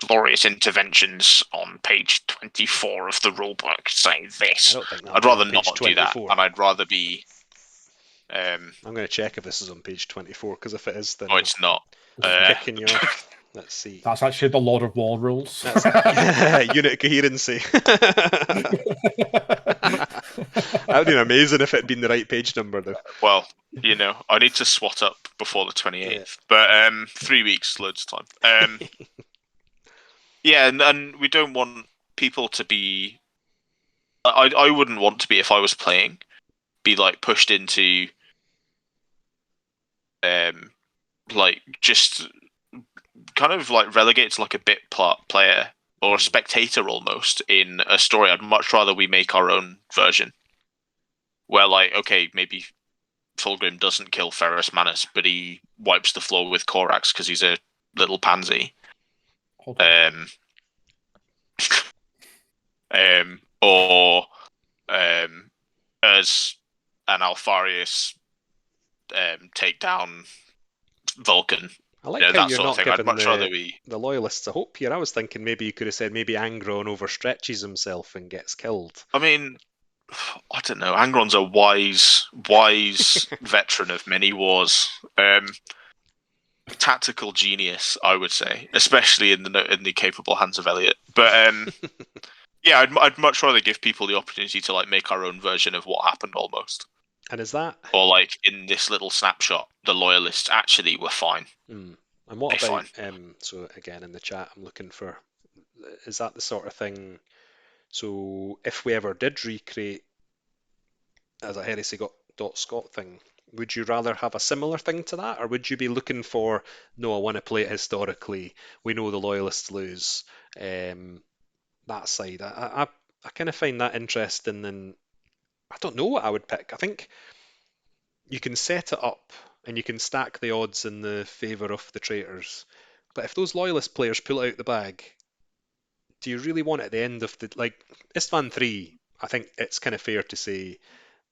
glorious interventions on page 24 of the rulebook say this. I'd rather not 24. Do that, and I'd rather be. I'm going to check if this is on page 24 because if it is, then it's not. Kicking you off. Let's see. That's actually the Lord of War rules. Unit coherency. That would have been amazing if it had been the right page number, though. Well, I need to swat up before the 28th, but 3 weeks, loads of time. Yeah, and we don't want people to be. I wouldn't want to be, if I was playing, be like pushed into like just kind of like relegated to like a bit plot player or a spectator almost in a story. I'd much rather we make our own version where, like, okay, maybe Fulgrim doesn't kill Ferrus Manus, but he wipes the floor with Korax because he's a little pansy. Hold on. Or as an Alfarius take down Vulcan. I like that how you're sort of not thing. I'd giving much rather we. the loyalists a hope here. I was thinking maybe you could have said maybe Angron overstretches himself and gets killed. I mean, I don't know. Angron's a wise veteran of many wars. Tactical genius, I would say, especially in the capable hands of Elliot. But yeah, I'd much rather give people the opportunity to like make our own version of what happened almost. And is that? Or like in this little snapshot, the loyalists actually were fine. And what They're about? fine. So again, in the chat, I'm looking for. Is that the sort of thing? So if we ever did recreate as a Heresy.Scot thing, would you rather have a similar thing to that, or would you be looking for? No, I want to play it historically. We know the loyalists lose. That side, I kind of find that interesting, and I don't know what I would pick. I think you can set it up and you can stack the odds in the favour of the traitors. But if those loyalist players pull it out the bag, do you really want at the end of the like Istvan 3? I think it's kind of fair to say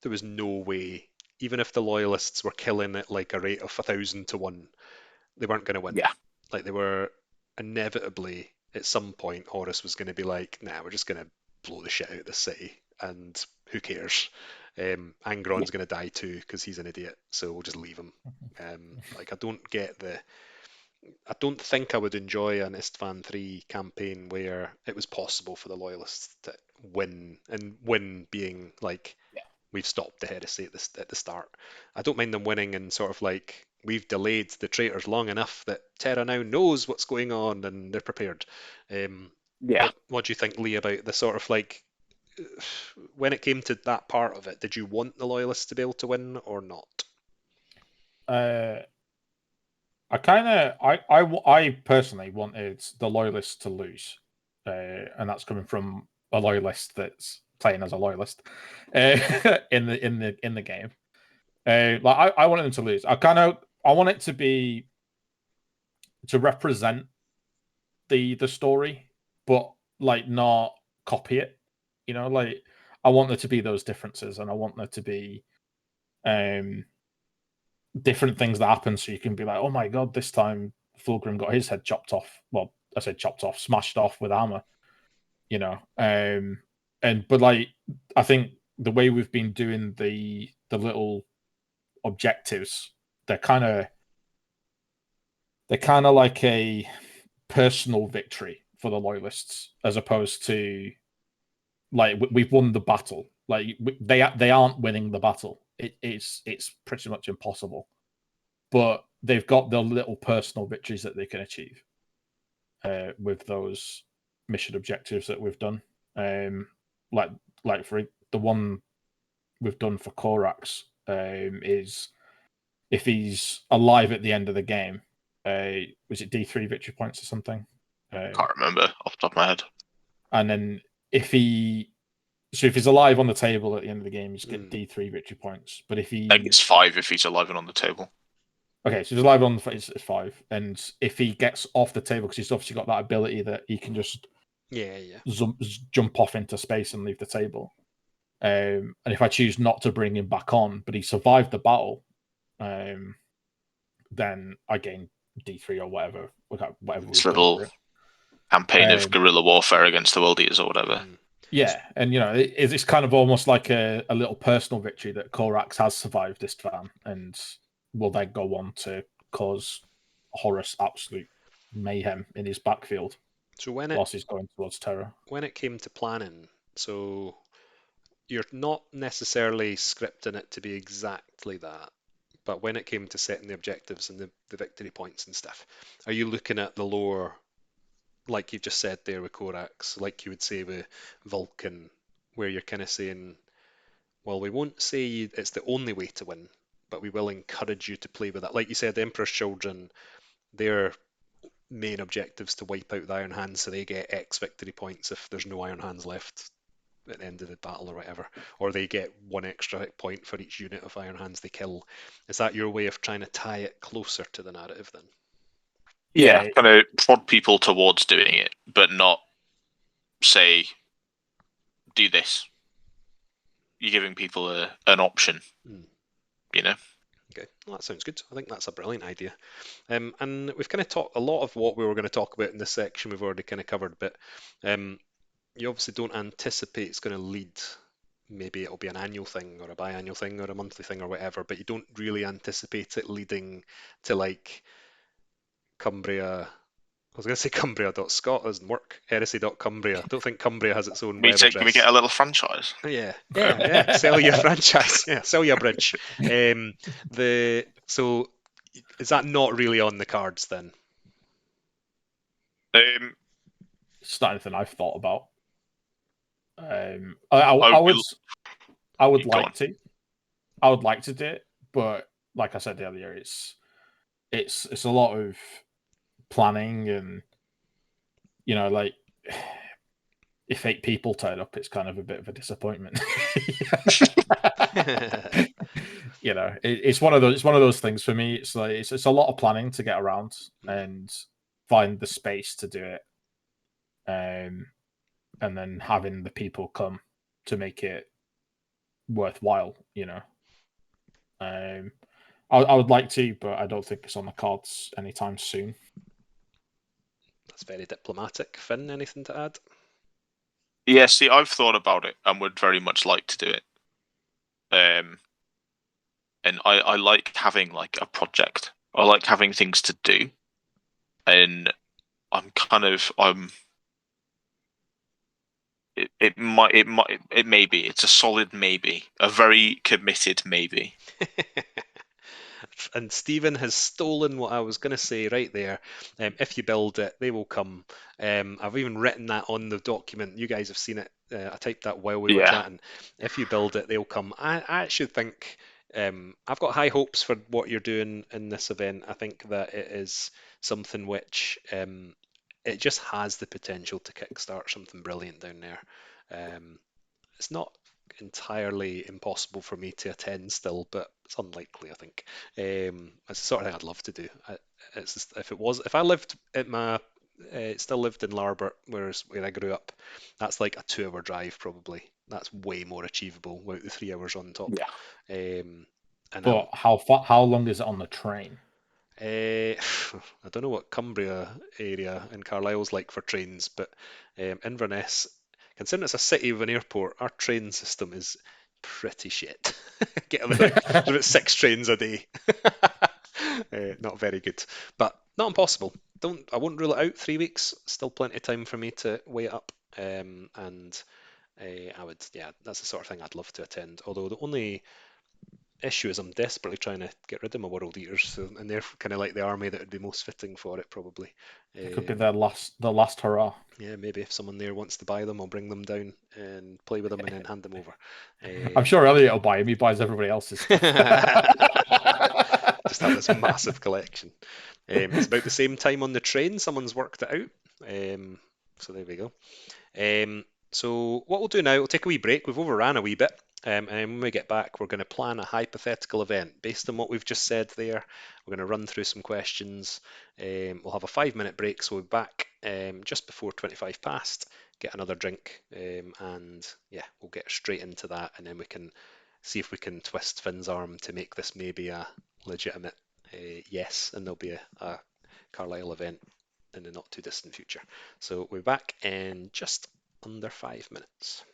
there was no way, even if the loyalists were killing at like a rate of 1,000 to 1, they weren't going to win. Yeah. Like they were inevitably at some point Horus was going to be like, nah, we're just going to blow the shit out of the city, and who cares? Angron's going to die too because he's an idiot, so we'll just leave him. Like I don't think I would enjoy an Istvan 3 campaign where it was possible for the loyalists to win, and win being like we've stopped the heresy at the start. I don't mind them winning and sort of like we've delayed the traitors long enough that Terra now knows what's going on and they're prepared. What do you think, Lee, about the sort of like when it came to that part of it? Did you want the loyalists to be able to win or not? I personally wanted the loyalists to lose, and that's coming from a loyalist that's playing as a loyalist in the game. Like I wanted them to lose. I want it to be to represent the story, but like not copy it. Like I want there to be those differences, and I want there to be different things that happen, so you can be like, oh my god, this time Fulgrim got his head chopped off. Well, I said chopped off, smashed off with hammer. But like I think the way we've been doing the little objectives, they're kind of like a personal victory for the loyalists, as opposed to like we've won the battle. Like they aren't winning the battle. It's pretty much impossible, but they've got the little personal victories that they can achieve with those mission objectives that we've done. Like for the one we've done for Korax is if he's alive at the end of the game, was it D3 victory points or something? Can't remember off the top of my head. And then if he's alive on the table at the end of the game, he's get D3 victory points. But if I think it's 5 if he's alive and on the table. Okay, so he's alive on it's 5, and if he gets off the table, because he's obviously got that ability that he can just jump off into space and leave the table. And if I choose not to bring him back on, but he survived the battle, then I gain D3 or whatever. This little campaign of guerrilla warfare against the World Eaters or whatever. Yeah, and it's kind of almost like a little personal victory that Korax has survived this time, and will then go on to cause Horus absolute mayhem in his backfield. So whilst he's going towards Terra. When it came to planning, so you're not necessarily scripting it to be exactly that. But when it came to setting the objectives and the victory points and stuff, are you looking at the lore, like you just said there with Korax, like you would say with Vulcan, where you're kind of saying, well, we won't say it's the only way to win, but we will encourage you to play with that. Like you said, the Emperor's Children, their main objectives to wipe out the Iron Hands, so they get X victory points if there's no Iron Hands left at the end of the battle or whatever, or they get 1 extra hit point for each unit of Iron Hands they kill. Is that your way of trying to tie it closer to the narrative then? Yeah, kind of prod people towards doing it, but not say, do this. You're giving people an option, you know? Okay, well, that sounds good. I think that's a brilliant idea. And we've kind of talked a lot of what we were going to talk about in this section. We've already kind of covered, but you obviously don't anticipate it's going to lead. Maybe it'll be an annual thing or a biannual thing or a monthly thing or whatever, but you don't really anticipate it leading to like Cumbria. I was going to say Cumbria.Scot doesn't work. Heresy.Cumbria. I don't think Cumbria has its own web address. Can we get a little franchise? Yeah. Sell your franchise. Yeah, sell your bridge. So is that not really on the cards then? It's not anything I've thought about. I would like to. I would like to do it, but like I said earlier, it's a lot of planning, and like if 8 people turn up, it's kind of a bit of a disappointment. It's one of those things for me. It's like it's a lot of planning to get around and find the space to do it, and then having the people come to make it worthwhile. I would like to, but I don't think it's on the cards anytime soon. That's very diplomatic. Finn, anything to add? Yeah, see, I've thought about it and would very much like to do it. And I like having like a project. I like having things to do, and it may be. It's a solid maybe, a very committed maybe. And Stephen has stolen what I was going to say right there. If you build it, they will come. I've even written that on the document. You guys have seen it. I typed that while we were chatting. If you build it, they'll come. I actually think I've got high hopes for what you're doing in this event. I think that it is something which it just has the potential to kickstart something brilliant down there. It's not entirely impossible for me to attend still, but it's unlikely, I think. It's the sort of thing I'd love to do. It's just, if I lived at still lived in Larbert, where I grew up, that's like a 2-hour drive probably. That's way more achievable without the 3 hours on top. Yeah. But how long is it on the train? I don't know what Cumbria area in Carlisle's like for trains, but Inverness, considering it's a city with an airport, our train system is pretty shit. There's about 6 trains a day. Not very good, but not impossible. I wouldn't rule it out. 3 weeks, still plenty of time for me to weigh it up. And that's the sort of thing I'd love to attend. Although the only issue is I'm desperately trying to get rid of my world eaters, and they're kind of like the army that would be most fitting for it, probably. It could be the last hurrah. Yeah, maybe if someone there wants to buy them, I'll bring them down and play with them and then hand them over. I'm sure Elliot will buy him. He buys everybody else's stuff. Just have this massive collection. It's about the same time on the train. Someone's worked it out. So there we go. So what we'll do now, we'll take a wee break. We've overran a wee bit. And when we get back, we're going to plan a hypothetical event based on what we've just said there. We're going to run through some questions. We'll have a 5-minute break, so we'll be back just before 25 past, get another drink, and yeah, we'll get straight into that, and then we can see if we can twist Finn's arm to make this maybe a legitimate yes, and there'll be a Carlisle event in the not too distant future. So we're back in just under 5 minutes.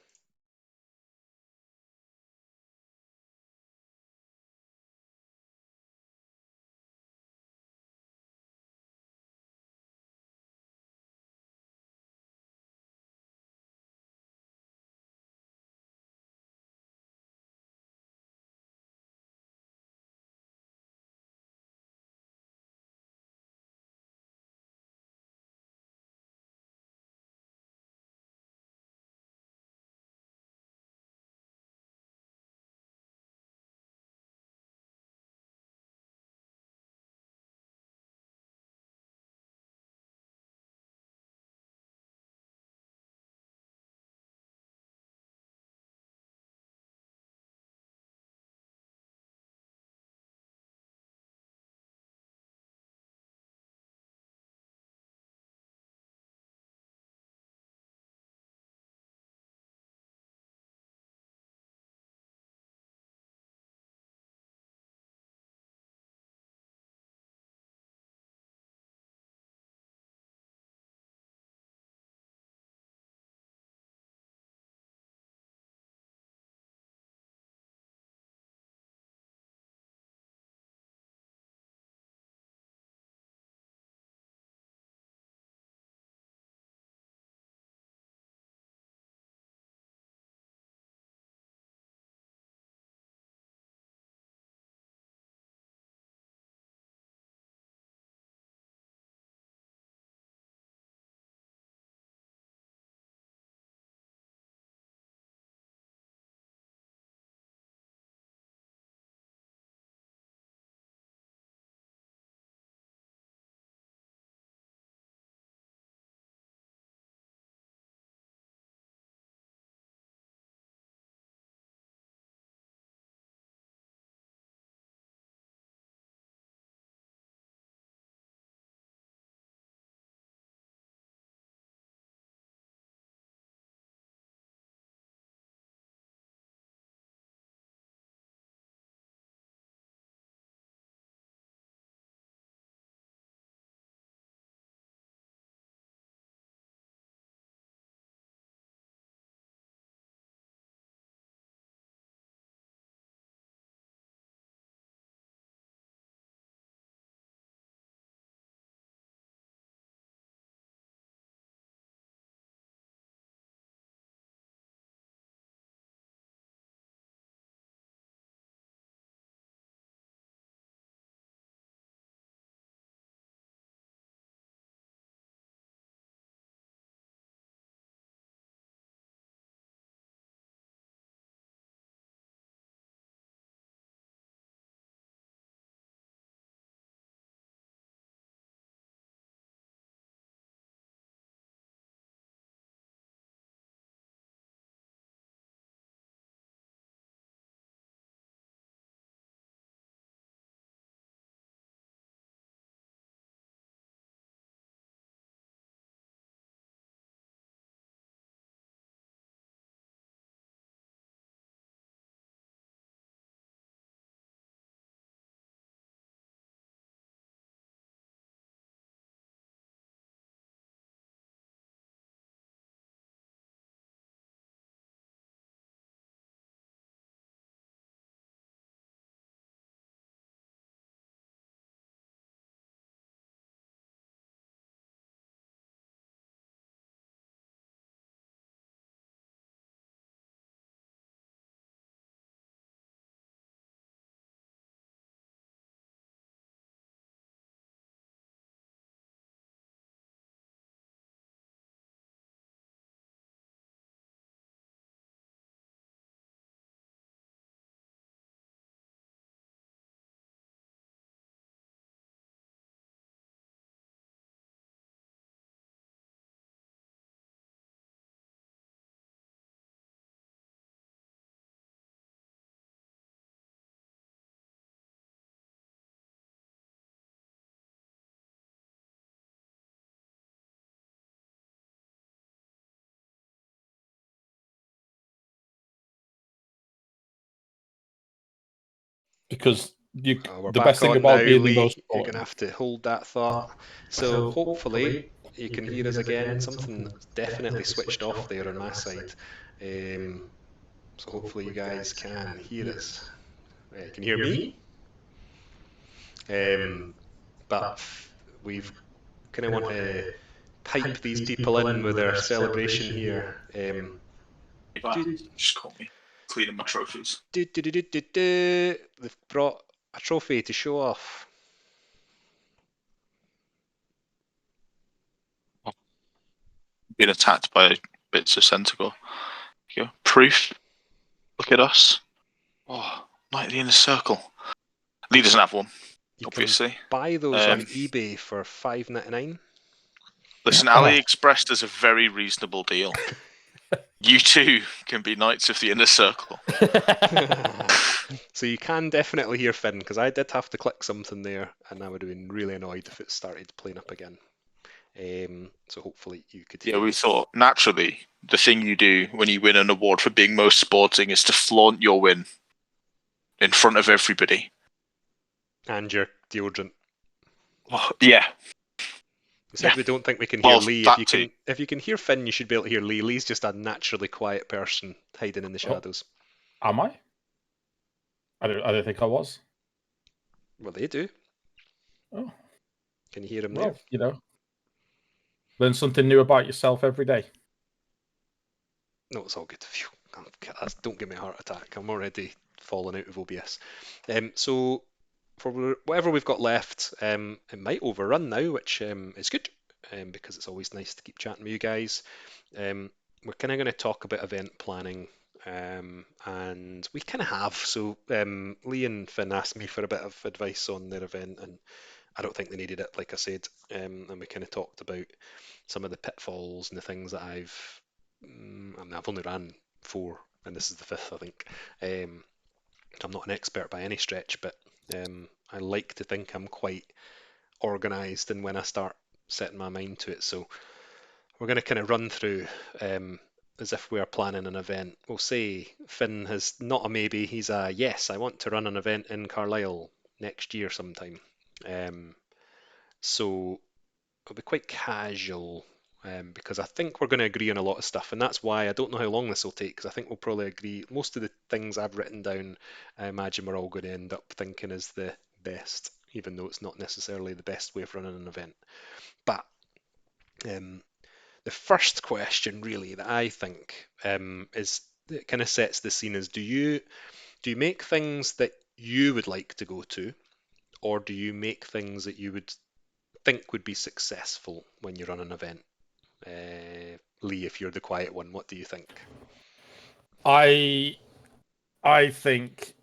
because We're the back best thing on about now, being the Lee. most You're going to have to hold that thought. So hopefully you can hear us again. Something definitely switched off there on my side. So hopefully you guys can hear us. Can you hear me? But we've kind of want to pipe these people in with our celebration here. Just call me cleaning my trophies. They've brought a trophy to show off. Being attacked by bits of Centaur. Here you go. Proof. Look at us. Oh, Knight of the Inner Circle. Lee doesn't have one, You obviously. can buy those on eBay for $5.99. Listen, AliExpress does a very reasonable deal. You too can be Knights of the Inner Circle. So you can definitely hear Finn, because I did have to click something there, and I would have been really annoyed if it started playing up again. So hopefully you could hear. Yeah, we thought, naturally, the thing you do when you win an award for being most sporting is to flaunt your win in front of everybody. And your deodorant. Oh, yeah. We said we don't think we can hear Lee. that If you can hear Finn, you should be able to hear Lee. Lee's just a naturally quiet person hiding in the shadows. Am I? I don't think I was. Well, they do. Oh. Can you hear him Well, there? you know, learn something new about yourself every day. No, it's all good. Phew. Don't give me a heart attack. I'm already falling out of OBS. So for whatever we've got left, it might overrun now, which is good, because it's always nice to keep chatting with you guys. We're kind of going to talk about event planning, and we kind of have. So Lee and Finn asked me for a bit of advice on their event, and I don't think they needed it, like I said. And we kind of talked about some of the pitfalls and the things that I've only ran 4, and this is the 5th, I think. I'm not an expert by any stretch, but I like to think I'm quite organised, and when I start setting my mind to it. So we're going to kind of run through as if we are planning an event. We'll say Finn has not a maybe, he's a yes, I want to run an event in Carlisle next year sometime. So it'll be quite casual, because I think we're going to agree on a lot of stuff, and that's why I don't know how long this will take, because I think we'll probably agree. Most of the things I've written down, I imagine we're all going to end up thinking is the best, even though it's not necessarily the best way of running an event. But the first question really that I think is, it kind of sets the scene, is do you make things that you would like to go to, or do you make things that you would think would be successful when you run an event? Lee, if you're the quiet one, what do you think? I think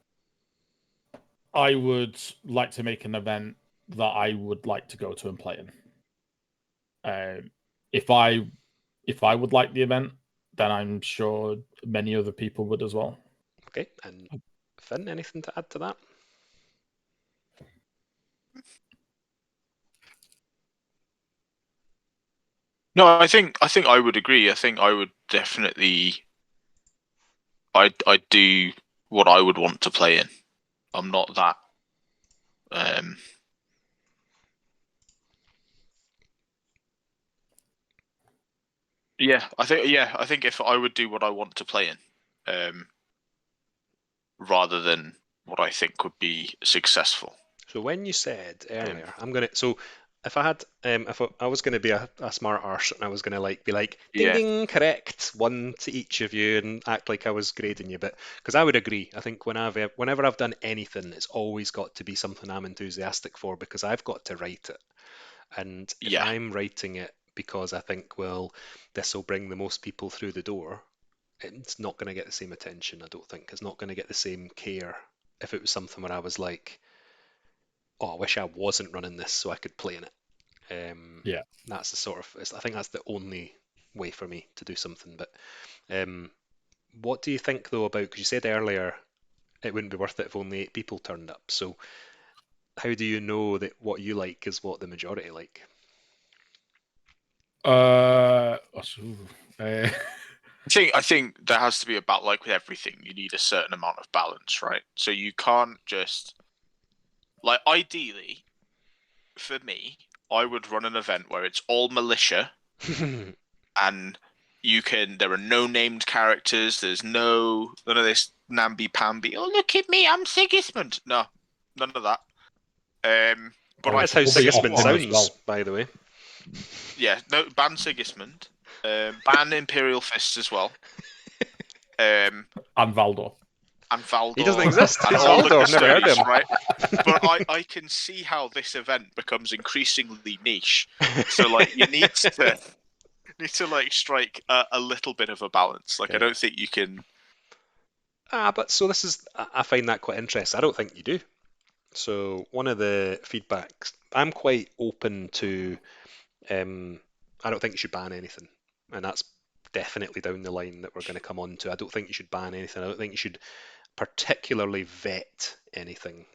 I would like to make an event that I would like to go to and play in. If I would like the event, then I'm sure many other people would as well. Okay, and Finn, anything to add to that? No, I think I would agree. I think I would definitely. I do what I would want to play in. I'm not that. I think if I would do what I want to play in, rather than what I think would be successful. So when you said earlier, if I had, if I was going to be a smart arse, and I was going to be like, ding ding, correct, 1 to each of you, and act like I was grading you, but because I would agree, I think whenever I've done anything, it's always got to be something I'm enthusiastic for, because I've got to write it, and if I'm writing it because I think, well, this will bring the most people through the door, it's not going to get the same attention. I don't think it's not going to get the same care if it was something where I was like, oh, I wish I wasn't running this so I could play in it. That's the sort of, I think that's the only way for me to do something. But what do you think though about, because you said earlier it wouldn't be worth it if only 8 people turned up. So how do you know that what you like is what the majority like? I think there has to be about, like with everything, you need a certain amount of balance, right? So you can't just, like, ideally, for me, I would run an event where it's all militia and there are no named characters, there's none of this namby-pamby, oh look at me, I'm Sigismund. No, none of that. But That's I how can see Sigismund what- sounds, well. by the way. Yeah, no, ban Sigismund. Ban Imperial Fists as well. And Valdor. And Valdor. He doesn't exist. And It's all Valdor. the I've never heard of custodians, him. right? But I can see how this event becomes increasingly niche. So like you need to like strike a little bit of a balance. Like I don't think you can. But so this is, I find that quite interesting. I don't think you do. So one of the feedbacks, I'm quite open to, I don't think you should ban anything. And that's definitely down the line that we're going to come on to. I don't think you should ban anything. I don't think you should particularly vet anything.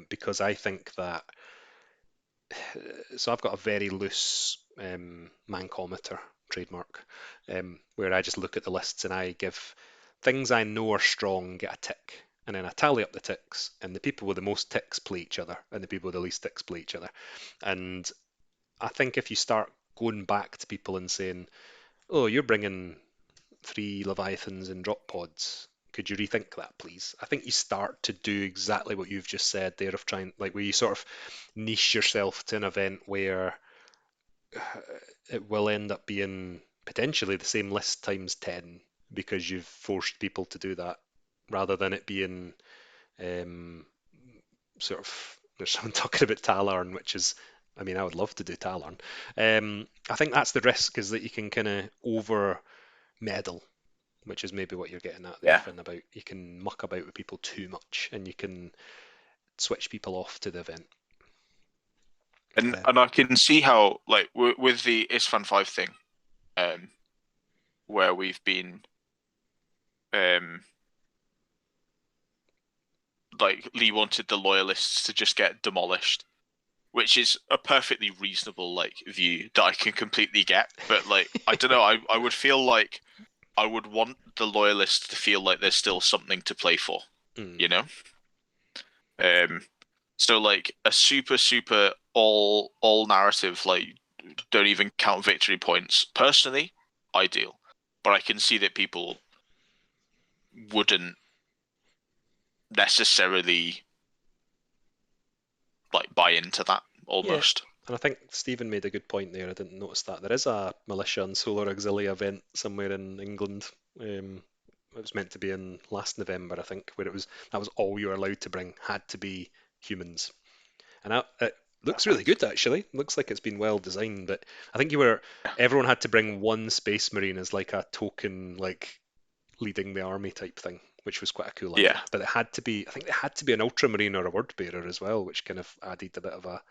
Because I think that, so I've got a very loose mancometer trademark, where I just look at the lists and I give things I know are strong get a tick, and then I tally up the ticks, and the people with the most ticks play each other, and the people with the least ticks play each other. And I think if you start going back to people and saying, "Oh, you're bringing 3 Leviathans and drop pods. Could you rethink that, please?" I think you start to do exactly what you've just said there, of trying, like, where you sort of niche yourself to an event where it will end up being potentially the same list times 10 because you've forced people to do that, rather than it being sort of, there's someone talking about Tallarn, which is, I mean, I would love to do Tallarn. I think that's the risk, is that you can kind of over meddle, which is maybe what you're getting at there, Finn, about you can muck about with people too much and you can switch people off to the event. And I can see how, like, with the Isfan 5 thing, where we've been, like, Lee wanted the loyalists to just get demolished, which is a perfectly reasonable, like, view that I can completely get. But, like, I don't know, I would feel like I would want the loyalists to feel like there's still something to play for, you know? So, like, a super all narrative, like, don't even count victory points, personally, ideal. But I can see that people wouldn't necessarily, like, buy into that, almost. Yeah. And I think Stephen made a good point there. I didn't notice that. There is a Militia and Solar Auxilia event somewhere in England. It was meant to be in last November, I think, where that was all you were allowed to bring, had to be humans. And it looks really good, actually. Looks like it's been well designed, but I think everyone had to bring one Space Marine as like a token, like leading the army type thing, which was quite a cool idea. Yeah. But I think it had to be an Ultramarine or a Word Bearer as well, which kind of added a bit of a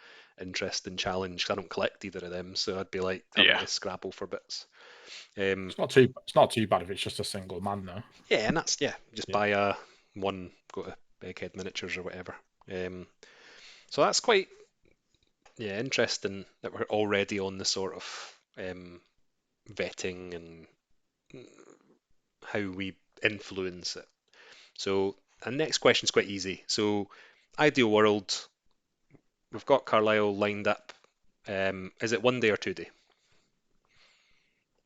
interesting challenge. I don't collect either of them, so I'd be like having to scrabble for bits. It's not too bad if it's just a single man, though. Yeah, and that's buy one, go to Egghead Miniatures or whatever. So that's quite interesting that we're already on the sort of vetting and how we influence it. So the next question is quite easy. So ideal world, we've got Carlisle lined up. Is it 1 day or 2 day?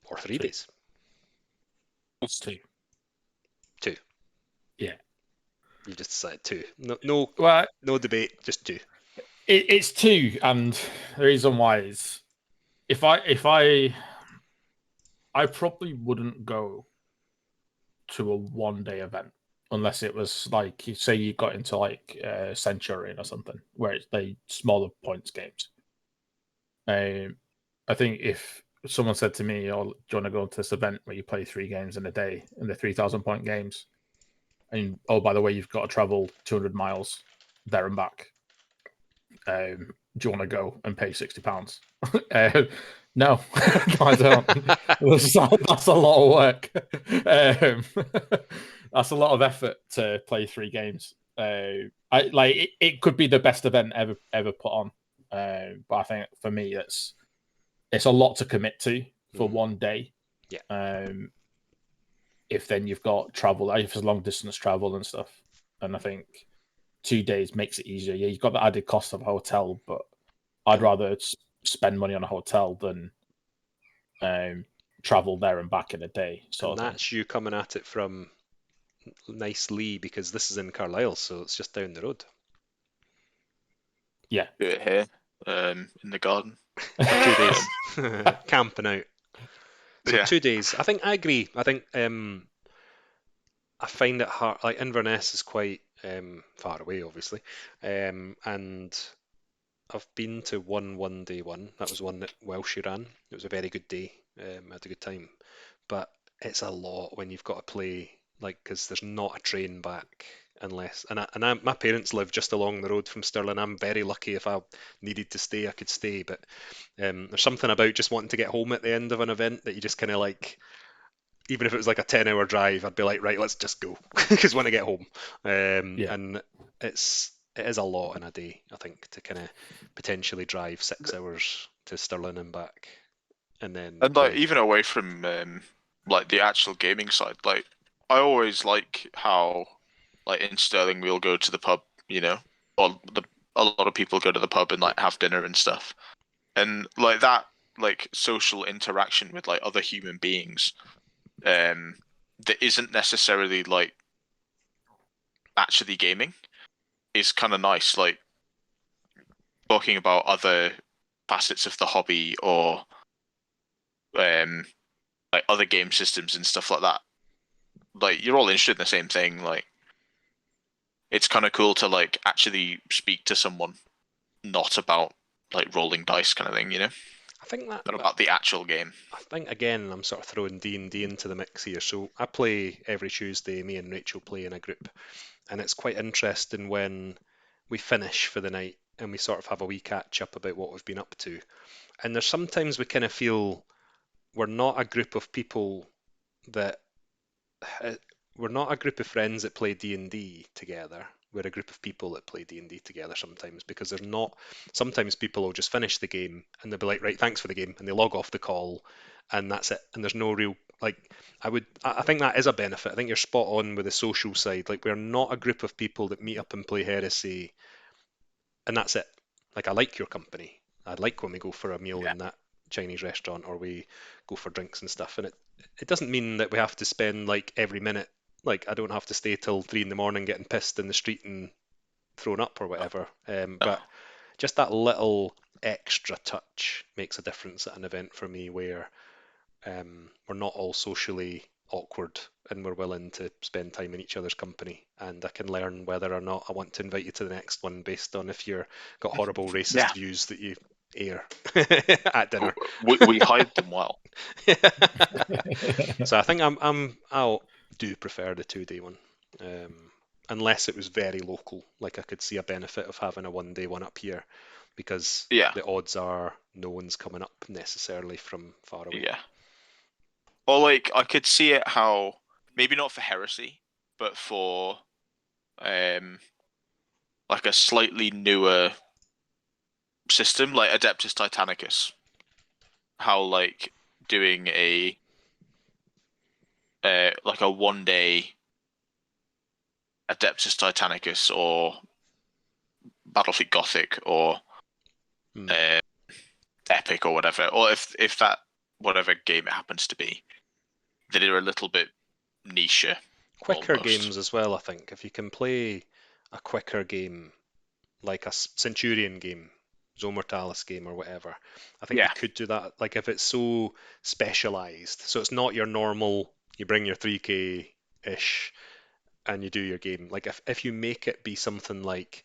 Or 3 days? It's 2. 2. Yeah. You just decided 2. No debate, just 2. It's 2, and the reason why is if I probably wouldn't go to a 1 day event unless it was like, say you got into like Centurion or something where it's the smaller points games. I think if someone said to me, "Oh, do you want to go to this event where you play 3 games in a day in the 3,000 point games?" And oh, by the way, you've got to travel 200 miles there and back. Do you want to go and pay £60? No, I don't. That's a lot of work. That's a lot of effort to play 3 games. It could be the best event ever put on, but I think for me, it's a lot to commit to for 1 day. Yeah. if then you've got travel, if it's long distance travel and stuff. And I think 2 days makes it easier. Yeah, you've got the added cost of a hotel, but I'd rather spend money on a hotel than travel there and back in a day. And that's you coming at it from nice Lee, because this is in Carlisle, so it's just down the road. Yeah. Do it here, in the garden. 2 days. Camping out. So Yeah. 2 days. I think I agree. I think I find it hard. Like Inverness is quite far away, obviously, and I've been to one day one. That was one that Welsh ran. It was a very good day. I had a good time, but it's a lot when you've got to play, like, because there's not a train back unless. My parents live just along the road from Stirling. I'm very lucky. If I needed to stay, I could stay. But there's something about just wanting to get home at the end of an event that you just kind of like. Even if it was like a 10-hour drive, I'd be like, right, let's just go because when I get home. And it is a lot in a day, I think, to kind of potentially drive 6 hours to Stirling and back, and then like even away from like the actual gaming side, like I always like how like in Stirling we'll go to the pub, you know, or a lot of people go to the pub and like have dinner and stuff, and like that like social interaction with like other human beings, that isn't necessarily like actually gaming is kind of nice. Like talking about other facets of the hobby or like other game systems and stuff like that. Like you're all interested in the same thing. Like it's kind of cool to like actually speak to someone, not about like rolling dice kind of thing, you know. I think that Not about the actual game. I think again I'm sort of throwing D&D into the mix here. So I play every Tuesday. Me and Rachel play in a group, and it's quite interesting when we finish for the night and we sort of have a wee catch up about what we've been up to. And there's sometimes we kind of feel we're not a group of people that we're not a group of friends that play D&D together. We're a group of people that play D&D together sometimes, because there's not. Sometimes people will just finish the game and they'll be like, right, thanks for the game, and they log off the call, and that's it. And there's no real like. I think that is a benefit. I think you're spot on with the social side. Like, we're not a group of people that meet up and play Heresy, and that's it. Like, I like your company. I like when we go for a meal in that Chinese restaurant or we go for drinks and stuff. And it doesn't mean that we have to spend like every minute. Like, I don't have to stay till 3 a.m. getting pissed in the street and thrown up or whatever. But just that little extra touch makes a difference at an event for me, where we're not all socially awkward and we're willing to spend time in each other's company, and I can learn whether or not I want to invite you to the next one based on if you're got horrible racist views that you air at dinner. We hide them well. So I think I'll do prefer the 2-day one, unless it was very local. Like, I could see a benefit of having a 1-day one up here, because the odds are no one's coming up necessarily from far away. Yeah. Or like I could see it how maybe not for Heresy, but for like a slightly newer system like Adeptus Titanicus. How like doing a like a 1-day Adeptus Titanicus or Battlefleet Gothic or Epic or whatever, or if that whatever game it happens to be, that are a little bit niche. Quicker almost. games as well, I think. If you can play a quicker game, like a Centurion game, Zone Mortalis game or whatever, I think you could do that. Like, if it's so specialized, so it's not your normal, you bring your 3K-ish and you do your game. Like, if you make it be something like,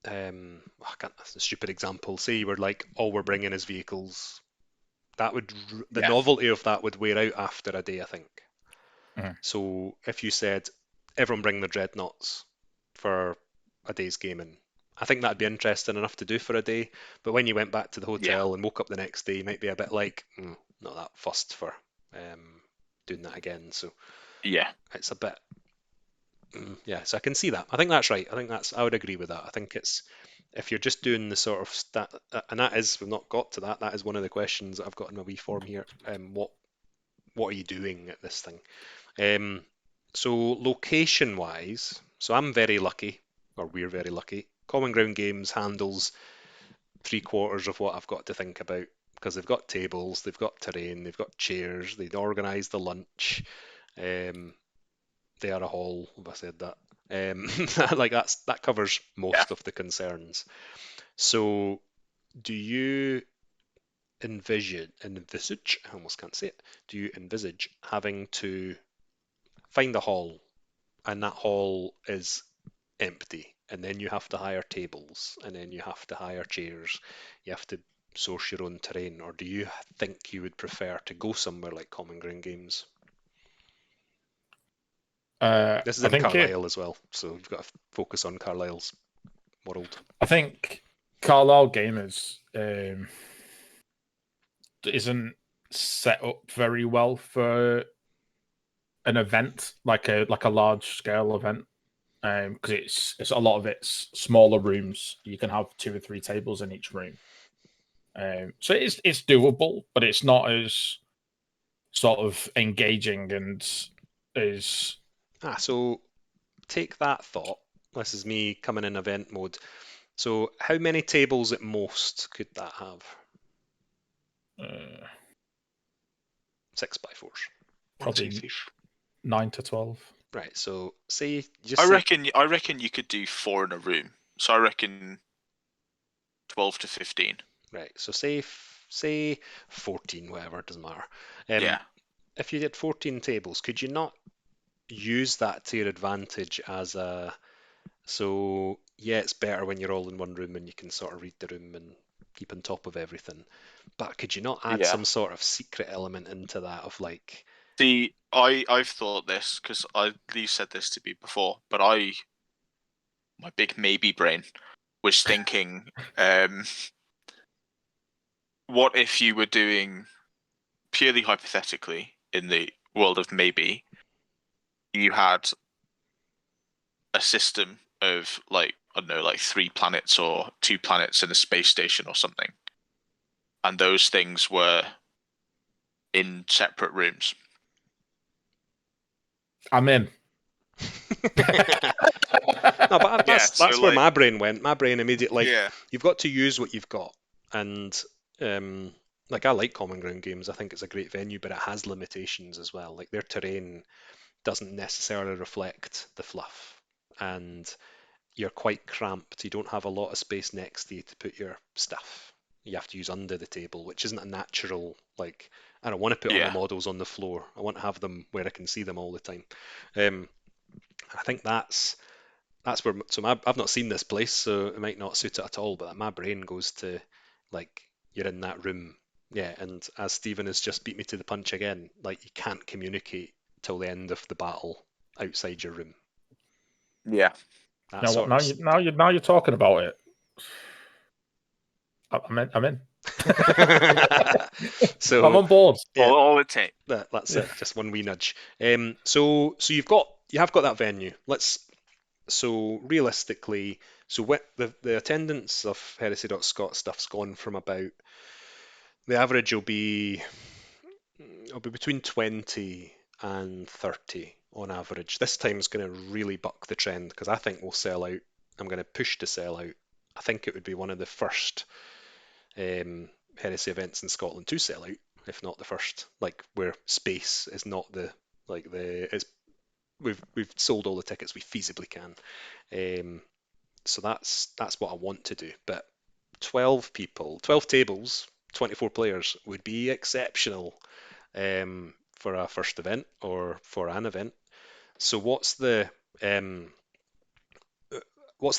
that's a stupid example. Say you were like, all we're bringing is vehicles. That would the novelty of that would wear out after a day, I think. So if you said everyone bring their dreadnoughts for a day's gaming, I think that'd be interesting enough to do for a day. But when you went back to the hotel and woke up the next day, you might be a bit like, not that fussed for doing that again. So it's a bit. So I can see that. I think that's right. I would agree with that. I think it's, if you're just doing the sort of and that is, we've not got to that. That is one of the questions that I've got in my wee form here. What are you doing at this thing? So location-wise, so I'm very lucky, or we're very lucky. Common Ground Games handles 3/4 of what I've got to think about because they've got tables, they've got terrain, they've got chairs, they organise the lunch. They are a hall, if I said that. Like that covers most of the concerns. So, do you envisage? I almost can't say it. Do you envisage having to find a hall, and that hall is empty, and then you have to hire tables, and then you have to hire chairs, you have to source your own terrain, or do you think you would prefer to go somewhere like Common Ground Games? This is I in think Carlisle as well, so we've got to focus on Carlisle's world. I think Carlisle Gamers isn't set up very well for an event like a large scale event, because it's a lot of it's smaller rooms. You can have 2 or 3 tables in each room, so it's doable, but it's not as sort of engaging and as So take that thought. This is me coming in event mode. So how many tables at most could that have? 6x4s. probably 9 to 12. Right. So say I reckon you could do 4 in a room. So I reckon 12 to 15. Right. So say 14, whatever, doesn't matter. Yeah. If you did 14 tables, could you not use that to your advantage so yeah, it's better when you're all in one room and you can sort of read the room and keep on top of everything. But could you not add Yeah. some sort of secret element into that of like, See, I've thought this because you said this to me before, but my big maybe brain was thinking, what if you were doing purely hypothetically in the world of maybe, you had a system of like, I don't know, like 3 planets or 2 planets in a space station or something, and those things were in separate rooms. I'm in. no, but that's so where like- my brain went. My brain immediately, like, Yeah. you've got to use what you've got. And like, I like Common Ground Games. I think it's a great venue, but it has limitations as well. Like, their terrain doesn't necessarily reflect the fluff. And you're quite cramped. You don't have a lot of space next to you to put your stuff. You have to use under the table, which isn't a natural, like, I don't want to put all Yeah. my models on the floor. I want to have them where I can see them all the time. I think that's where, so I've not seen this place, so it might not suit it at all, but my brain goes to, like, you're in that room. Yeah, and as Stephen has just beat me to the punch again, like, you can't communicate till the end of the battle outside your room. Yeah. That Now, sort now, of now you're talking about it. I'm in. So I'm on board. Yeah. All it takes. That's it. Just one wee nudge. So you have got that venue. So realistically, so what the attendance of Heresy.Scot stuff's gone from about, the average will be between 20 and 30 on average. This time is going to really buck the trend because I think we'll sell out. I'm going to push to sell out. I think it would be one of the first Heresy events in Scotland to sell out, if not the first. Like, where space is not we've sold all the tickets we feasibly can. So that's what I want to do. But 12 tables, 24 players would be exceptional for a first event or for an event. So what's the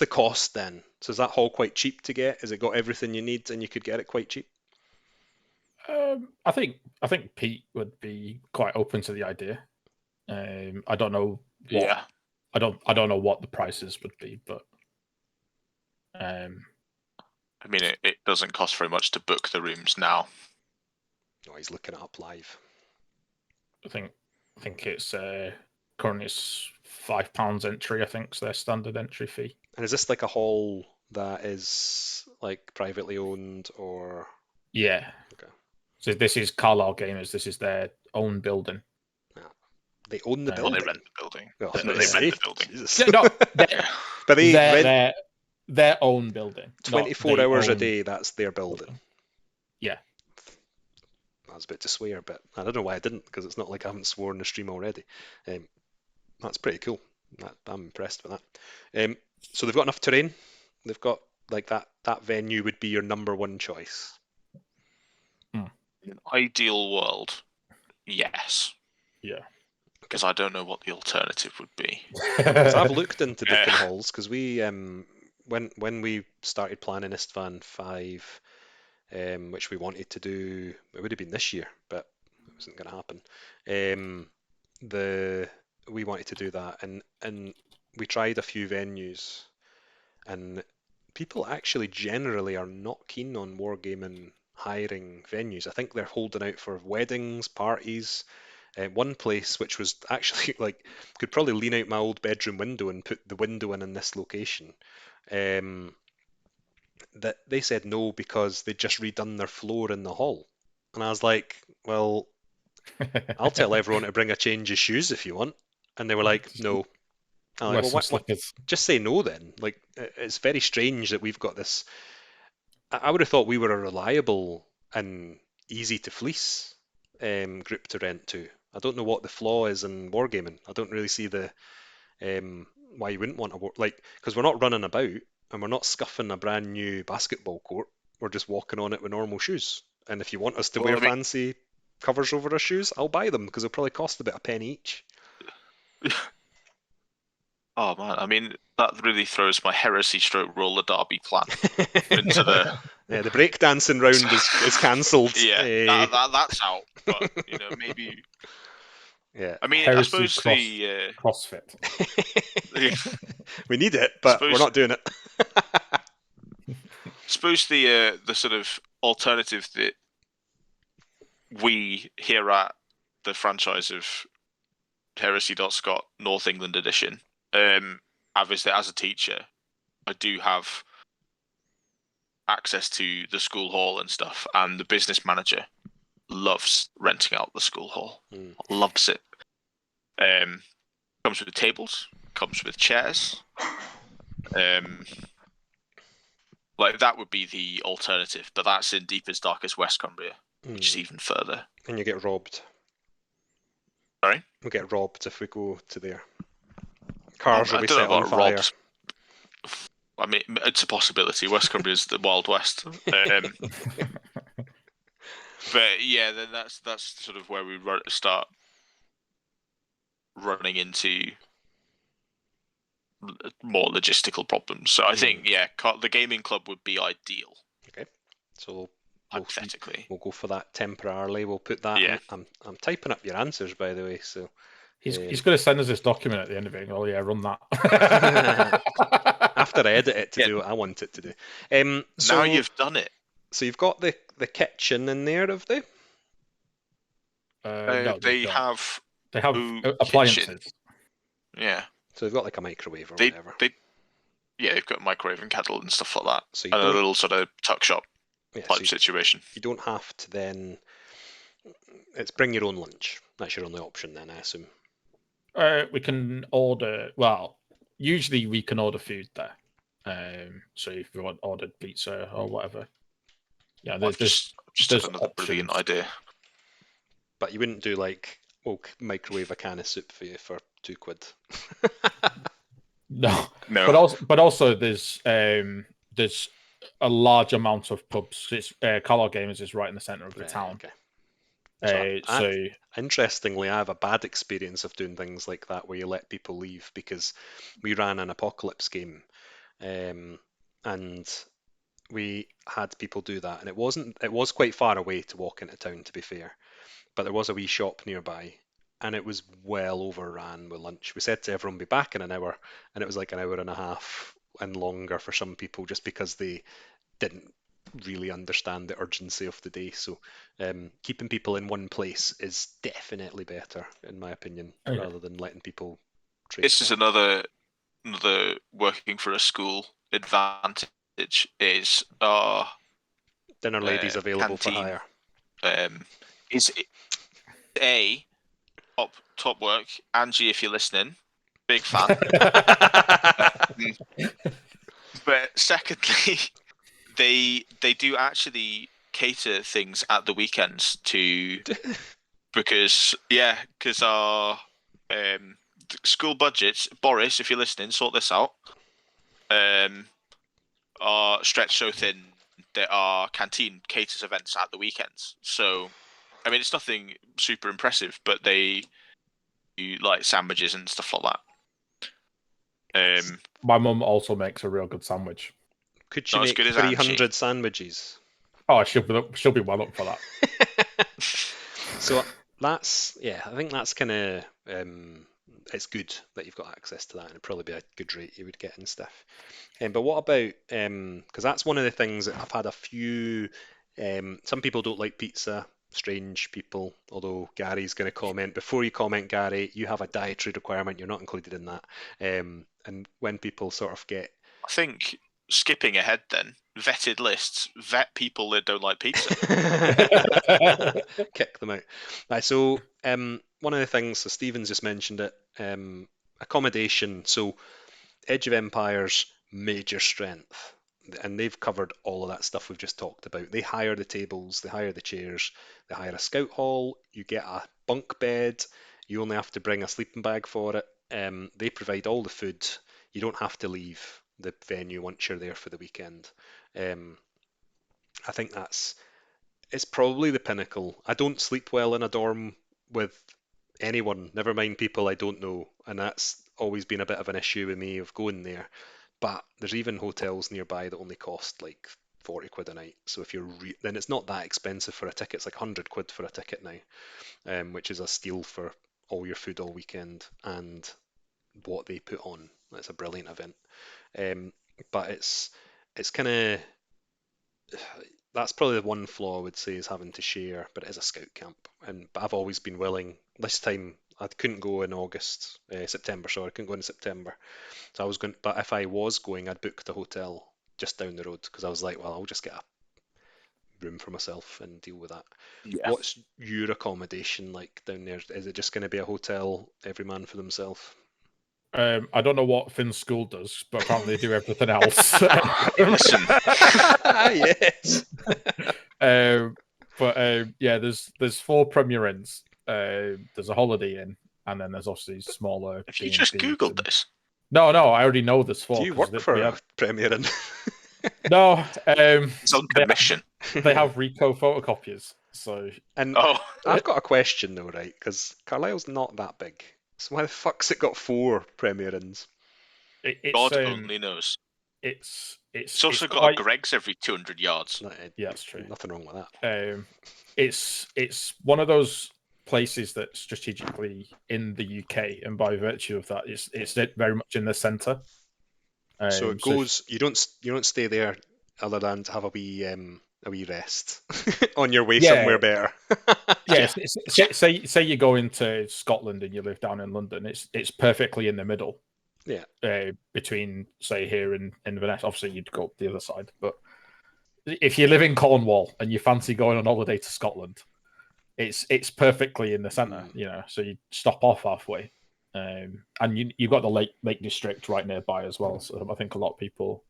cost then? So is that hall quite cheap to get? Has it got everything you need and you could get it quite cheap? I think Pete would be quite open to the idea. I don't know what Yeah. I don't know what the prices would be, but I mean, it doesn't cost very much to book the rooms now. Oh, he's looking it up live. I think it's currently it's £5 entry. I think is their standard entry fee. And is this like a hall that is like privately owned or? Yeah. Okay. So this is Carlisle Gamers. This is their own building. They own the Well, Well, building. they rent the building. Well, I was No, gonna they say, rent the building. Jesus. Yeah, no, But they rent their own building. not 24 they hours a own- day. That's their building. Yeah. I was about to swear, but I don't know why I didn't, because it's not like I haven't sworn in the stream already. That's pretty cool. I'm impressed with that. So they've got enough terrain. They've got like that venue would be your number one choice. In an ideal world, yes. Yeah. Because I don't know what the alternative would be. So I've looked into different halls because we when we started planning Istvan 5, which we wanted to do, it would have been this year, but it wasn't going to happen. We wanted to do that, and we tried a few venues, and people actually generally are not keen on wargaming hiring venues. I think they're holding out for weddings, parties. One place which was actually like could probably lean out my old bedroom window and put the window in this location. That they said no because they'd just redone their floor in the hall, and I was like, well, I'll tell everyone to bring a change of shoes if you want, and they were like, no. I'm like, Wear well, some slippers. just say no then. Like, it's very strange that we've got this. I would have thought we were a reliable and easy to fleece group to rent to. I don't know what the flaw is in wargaming. I don't really see the why you wouldn't want because we're not running about and we're not scuffing a brand new basketball court. We're just walking on it with normal shoes. And if you want us to wear fancy covers over our shoes, I'll buy them because they'll probably cost about a penny each. Oh man, I mean that really throws my Heresy / roller derby plan into the. Yeah, the breakdancing round is cancelled. Yeah, that's out. But maybe. Yeah. I mean, Heresy I suppose the CrossFit. We need it, but we're not doing it. Suppose the sort of alternative that we here at the franchise of Heresy.Scot North England edition, obviously as a teacher, I do have access to the school hall and stuff, and the business manager loves renting out the school hall. Loves it. Comes with tables, comes with chairs. Like that would be the alternative, but that's in deepest, darkest West Cumbria, which is even further. And you get robbed. Sorry? We get robbed if we go to there. Cars will be set on fire. Robbed. I mean, it's a possibility. West Cumbria is the Wild West. But yeah, then that's sort of where we start running into more logistical problems. So I think, the gaming club would be ideal. Okay, so hypothetically, we'll go for that temporarily. We'll put that. Yeah. I'm typing up your answers, by the way. So he's going to send us this document at the end of it. Oh yeah, run that. After I edit it to do what I want it to do. So now you've done it. So you've got the kitchen in there, have they? No, they have appliances. Kitchen. Yeah. So they've got like a microwave or whatever. They've got a microwave and kettle and stuff like that. So and a little sort of tuck shop type situation. You don't have to then. It's bring your own lunch. That's your only option then, I assume. We can order. Well, usually we can order food there. So if you want ordered pizza or whatever, yeah, there's just another brilliant idea. But you wouldn't do like, microwave a can of soup for you for £2. No. But also there's a large amount of pubs. It's Carlisle Gamers is right in the centre of the town. Okay. So interestingly, I have a bad experience of doing things like that where you let people leave, because we ran an apocalypse game, and we had people do that, and it was quite far away to walk into town, to be fair, but there was a wee shop nearby, and it was well overran with lunch. We said to everyone be back in an hour, and it was like an hour and a half and longer for some people, just because they didn't really understand the urgency of the day. So keeping people in one place is definitely better, in my opinion, rather than letting people trade. This is another working for a school advantage is dinner ladies available canteen, for hire. Is top work, Angie. If you're listening, big fan. But secondly, they do actually cater things at the weekends because our school budgets, Boris, if you're listening, sort this out. Are stretched so thin that our canteen caters events at the weekends. So, I mean, it's nothing super impressive, but they do like sandwiches and stuff like that. My mum also makes a real good sandwich. Could you Not as make good as 300 Angie. sandwiches? Oh, she'll be well up for that. So that's, yeah, I think that's kind of, it's good that you've got access to that, and it'd probably be a good rate you would get and stuff. But what about, because that's one of the things that I've had a few, some people don't like pizza, strange people, although Gary's going to comment. Before you comment, Gary, you have a dietary requirement, you're not included in that. And when people sort of get... I think, skipping ahead then, vetted lists, vet people that don't like pizza. Kick them out. Right, so one of the things, so Stephen's just mentioned it, accommodation. So Edge of Empire's major strength, and they've covered all of that stuff we've just talked about. They hire the tables, they hire the chairs, they hire a scout hall, you get a bunk bed, you only have to bring a sleeping bag for it. They provide all the food. You don't have to leave the venue once you're there for the weekend. I think it's probably the pinnacle. I don't sleep well in a dorm with anyone, never mind people I don't know, and that's always been a bit of an issue with me of going there. But there's even hotels nearby that only cost like 40 quid a night. So if you're then it's not that expensive for a ticket. It's like 100 quid for a ticket now, which is a steal for all your food all weekend and what they put on. It's a brilliant event. But it's kind of, that's probably the one flaw I would say is having to share, but it is a scout camp. But I've always been willing. This time I couldn't go in September, sorry, I couldn't go in September. So I was going, but if I was going, I'd booked a hotel just down the road because I was like, well, I'll just get a room for myself and deal with that. Yeah. What's your accommodation like down there? Is it just going to be a hotel, every man for themselves? I don't know what Finn's school does, but apparently they do everything else. Listen. Yes. Yeah, there's 4 Premier Inns. There's a Holiday Inn, and then there's obviously smaller. Have you just Googled this? No, I already know there's 4. Do you work for a Premier Inn? No, it's on commission. They have Ricoh photocopiers, so. And I've got a question though, right? Because Carlisle's not that big. So why the fuck's it got 4 Premier Inns? God only knows. It's also got a Greggs every 200 yards. Yeah, that's true. Nothing wrong with that. It's one of those places that's strategically in the UK, and by virtue of that, it's very much in the centre. So it goes. You don't stay there other than to have a wee rest on your way somewhere better. Say you go into Scotland and you live down in London. It's perfectly in the middle. Yeah. Between say here and Inverness, obviously you'd go up the other side. But if you live in Cornwall and you fancy going on holiday to Scotland, it's perfectly in the centre. You know, so you stop off halfway, and you've got the Lake District right nearby as well. So I think a lot of people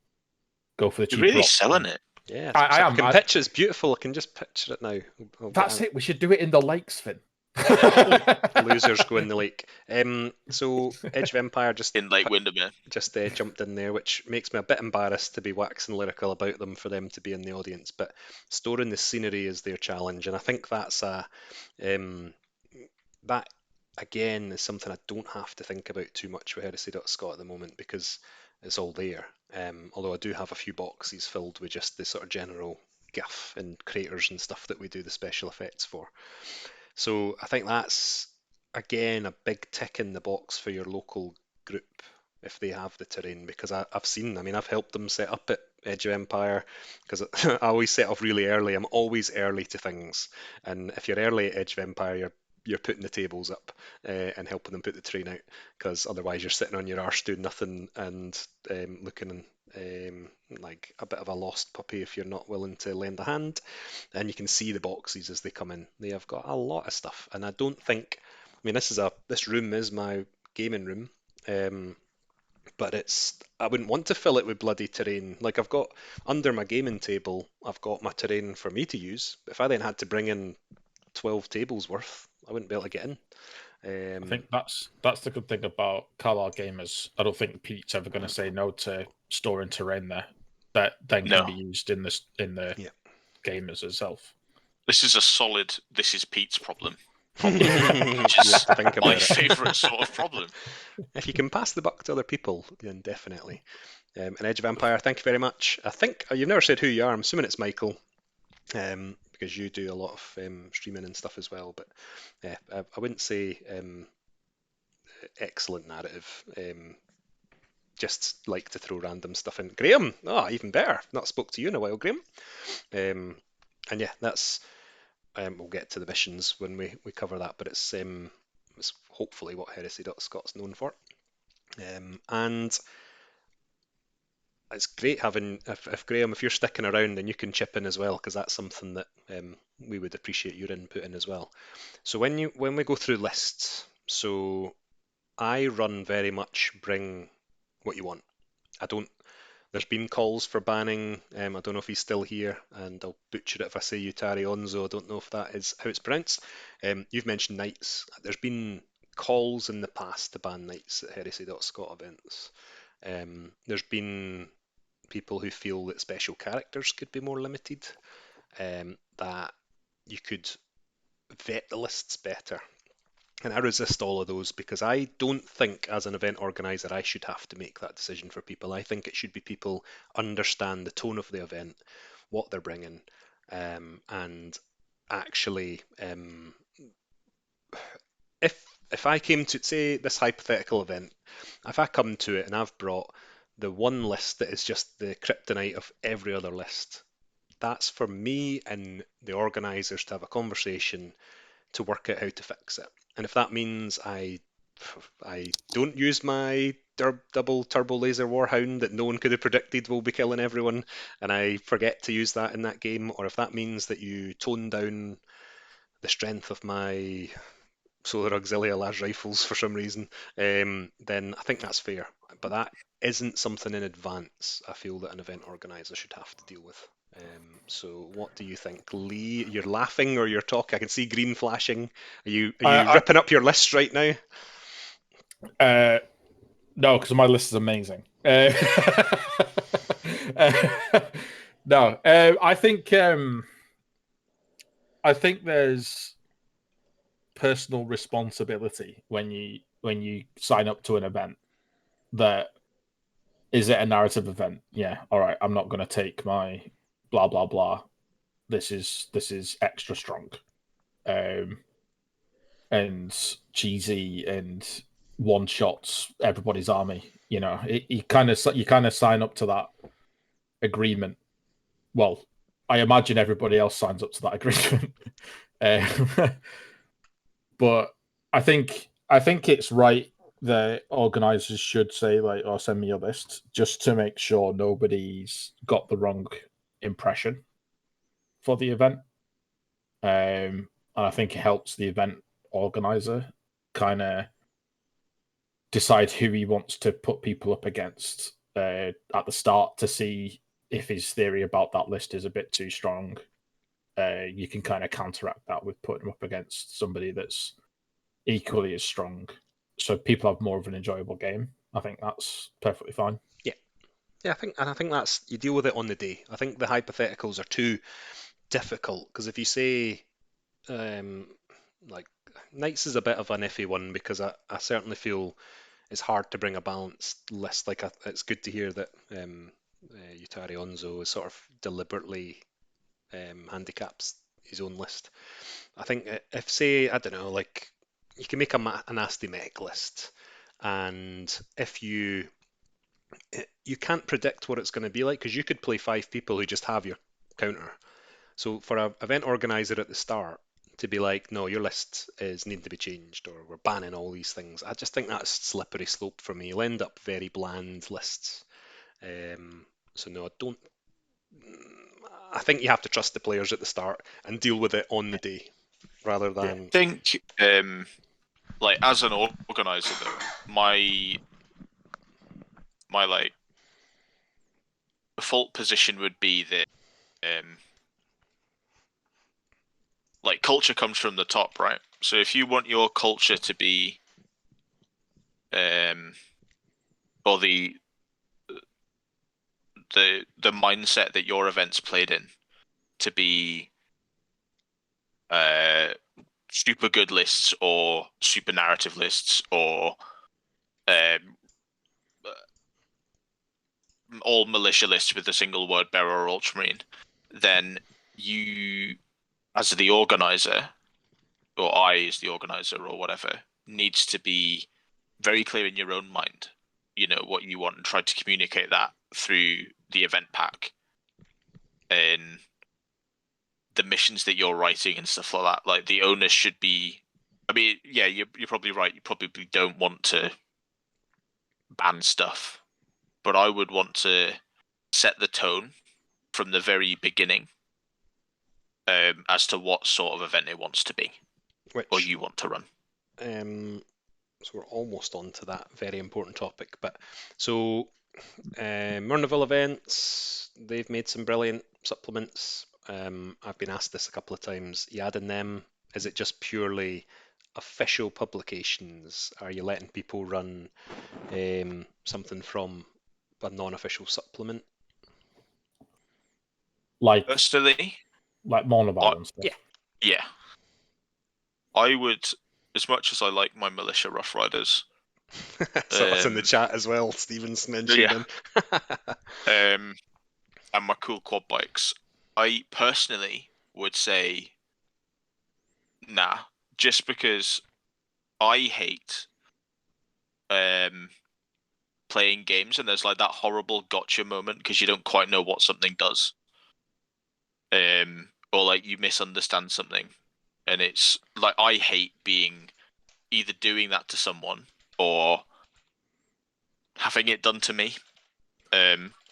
go for the cheap. You're really selling it. Yeah, I am. I can picture it's beautiful. I can just picture it now. That's it. We should do it in the lakes, Finn. Losers go in the lake. So Edge of Empire just in Lake Windermere just jumped in there, which makes me a bit embarrassed to be waxing lyrical about them for them to be in the audience. But storing the scenery is their challenge, and I think that's that again is something I don't have to think about too much with Heresy.Scot at the moment because it's all there. Although I do have a few boxes filled with just the sort of general guff and craters and stuff that we do the special effects for. So I think that's, again, a big tick in the box for your local group if they have the terrain, because I've helped them set up at Edge of Empire, because I always set off really early. I'm always early to things, and if you're early at Edge of Empire, you're putting the tables up and helping them put the terrain out, because otherwise you're sitting on your arse doing nothing and looking like a bit of a lost puppy if you're not willing to lend a hand. And you can see the boxes as they come in. They have got a lot of stuff, and I don't think mean, this room is my gaming room, but I wouldn't want to fill it with bloody terrain. Like I've got under my gaming table, I've got my terrain for me to use. But if I then had to bring in 12 tables worth, I wouldn't be able to get in. I think that's the good thing about Carlisle Gamers. I don't think Pete's ever going to say no to storing terrain there that then can be used in the Yeah. gamers itself. This is a solid. This is Pete's problem. You Which is have to think my about it. favourite sort of problem. If you can pass the buck to other people, then definitely. And Edge of Empire, thank you very much. I think you've never said who you are. I'm assuming it's Michael, because you do a lot of streaming and stuff as well. But yeah, I wouldn't say excellent narrative. Just like to throw random stuff in. Graham, even better. Not spoke to you in a while, Graham. And yeah, that's. We'll get to the missions when we cover that, but it's hopefully what Heresy.Scot's known for. And it's great having, if Graham, if you're sticking around, then you can chip in as well, because that's something that we would appreciate your input in as well. So when we go through lists, so I run very much bring what you want. There's been calls for banning, I don't know if he's still here, and I'll butcher it if I say Yutari Onzo, I don't know if that is how it's pronounced. You've mentioned Knights. There's been calls in the past to ban Knights at Heresy.Scot events. There's been people who feel that special characters could be more limited, that you could vet the lists better. And I resist all of those because I don't think, as an event organizer, I should have to make that decision for people. I think it should be people understand the tone of the event, what they're bringing, and actually, if I came to say this hypothetical event, if I come to it and I've brought the one list that is just the kryptonite of every other list, that's for me and the organisers to have a conversation to work out how to fix it. And if that means I don't use my double turbo laser warhound that no one could have predicted will be killing everyone, and I forget to use that in that game, or if that means that you tone down the strength of my solar auxilia las rifles for some reason, then I think that's fair. But that isn't something in advance I feel that an event organizer should have to deal with. So what do you think, Lee? You're laughing or you're talking? I can see green flashing. Are you ripping up your list right now? No, because my list is amazing. No, I think there's personal responsibility when you sign up to an event. That is it a narrative event? Yeah, all right. I'm not going to take my blah blah blah. This is extra strong, and cheesy and one shots everybody's army. You kind of sign up to that agreement. Well, I imagine everybody else signs up to that agreement. But I think it's right that organizers should say, like, or send me a list just to make sure nobody's got the wrong impression for the event. And I think it helps the event organizer kind of decide who he wants to put people up against at the start to see if his theory about that list is a bit too strong. You can kind of counteract that with putting him up against somebody that's equally as strong, so people have more of an enjoyable game. I think that's perfectly fine. Yeah, I think that's, you deal with it on the day. I think the hypotheticals are too difficult because if you say like Knights is a bit of an iffy one because I certainly feel it's hard to bring a balanced list. Like it's good to hear that Yutari Onzo is sort of deliberately handicaps his own list. I think if, say, I don't know, like you can make a nasty mech list, and if you can't predict what it's going to be like because you could play 5 people who just have your counter. So for an event organizer at the start to be like, no, your list is needing to be changed, or we're banning all these things, I just think that's slippery slope for me. You'll end up very bland lists. So no, I think you have to trust the players at the start and deal with it on the day rather than. I think like as an organizer though, my like default position would be that like culture comes from the top, right? So if you want your culture to be or the mindset that your events played in to be super good lists or super narrative lists or all militia lists with a single word bearer or ultramarine, then you, as the organizer, or I as the organizer or whatever, needs to be very clear in your own mind, you know, what you want, and try to communicate that through the event pack and the missions that you're writing and stuff like that. Like the onus should be, I mean, yeah, you're probably right. You probably don't want to ban stuff, but I would want to set the tone from the very beginning as to what sort of event it wants to be, or you want to run. So we're almost on to that very important topic. But so Murnaville events, they've made some brilliant supplements. I've been asked this a couple of times. You adding them? Is it just purely official publications? Are you letting people run something from a non-official supplement? Like Personally, Monoval and stuff. Yeah. I would, as much as I like my militia Rough Riders. So that's in the chat as well. Stephen's mentioned them. And my cool quad bikes. I personally would say, nah, just because I hate playing games and there's like that horrible gotcha moment because you don't quite know what something does. Or like you misunderstand something. And it's like I hate being either doing that to someone or having it done to me.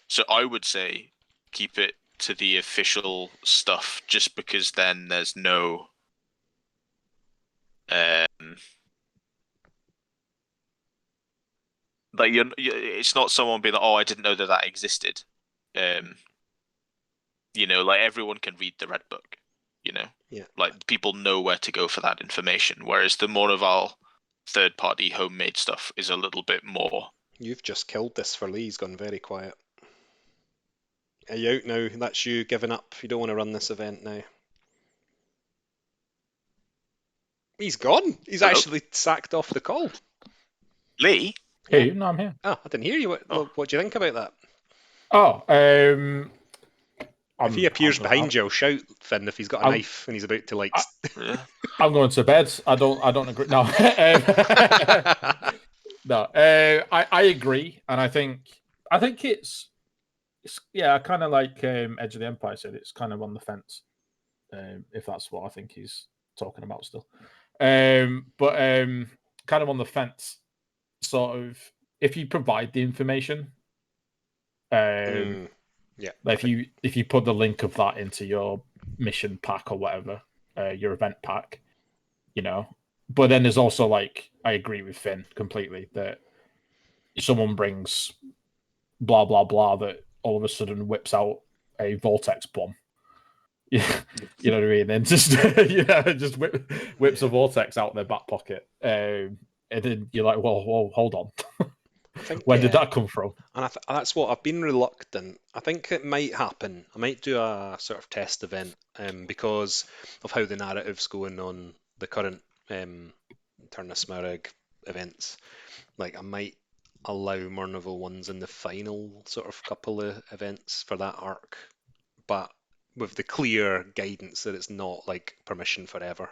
So I would say keep it to the official stuff, just because then there's no like it's not someone being like, oh, I didn't know that existed. You know, like everyone can read the red book. You know, like people know where to go for that information. Whereas the Monoval third-party homemade stuff is a little bit more. You've just killed this for Lee. He's gone very quiet. Are you out now? That's you giving up. You don't want to run this event now. He's gone. He's actually sacked off the call. Lee? Hey, no, I'm here. Oh, I didn't hear you. What do you think about that? Oh, if he appears behind you, I'll shout, Finn, if he's got a knife and he's about to like. I'm going to bed. I don't agree. No, no. I agree, and I think it's yeah, kind of like Edge of the Empire said. It's kind of on the fence, if that's what I think he's talking about still. But kind of on the fence, sort of. If you provide the information, like if you put the link of that into your mission pack or whatever, your event pack, you know. But then there's also like, I agree with Finn completely that someone brings blah blah blah that all of a sudden whips out a vortex bomb. Yeah, you know what I mean? And just just whips a vortex out their back pocket, and then you're like, whoa, hold on. Where did that come from? And that's what I've been reluctant. I think it might happen. I might do a sort of test event because of how the narrative's going on the current Turn of Smaug events. Like I might allow Murnaville ones in the final sort of couple of events for that arc, but with the clear guidance that it's not like permission forever.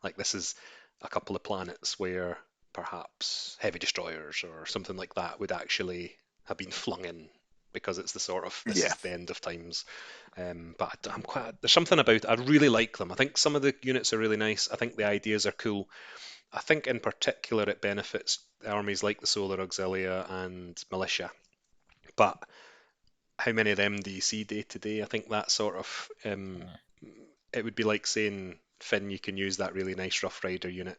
Like this is a couple of planets where perhaps heavy destroyers or something like that would actually have been flung in because it's the sort of this is the end of times. But I'm there's something about it. I really like them. I think some of the units are really nice. I think the ideas are cool. I think in particular it benefits armies like the Solar Auxilia and Militia. But how many of them do you see day to day? I think that sort of it would be like saying, Finn, you can use that really nice Rough Rider unit,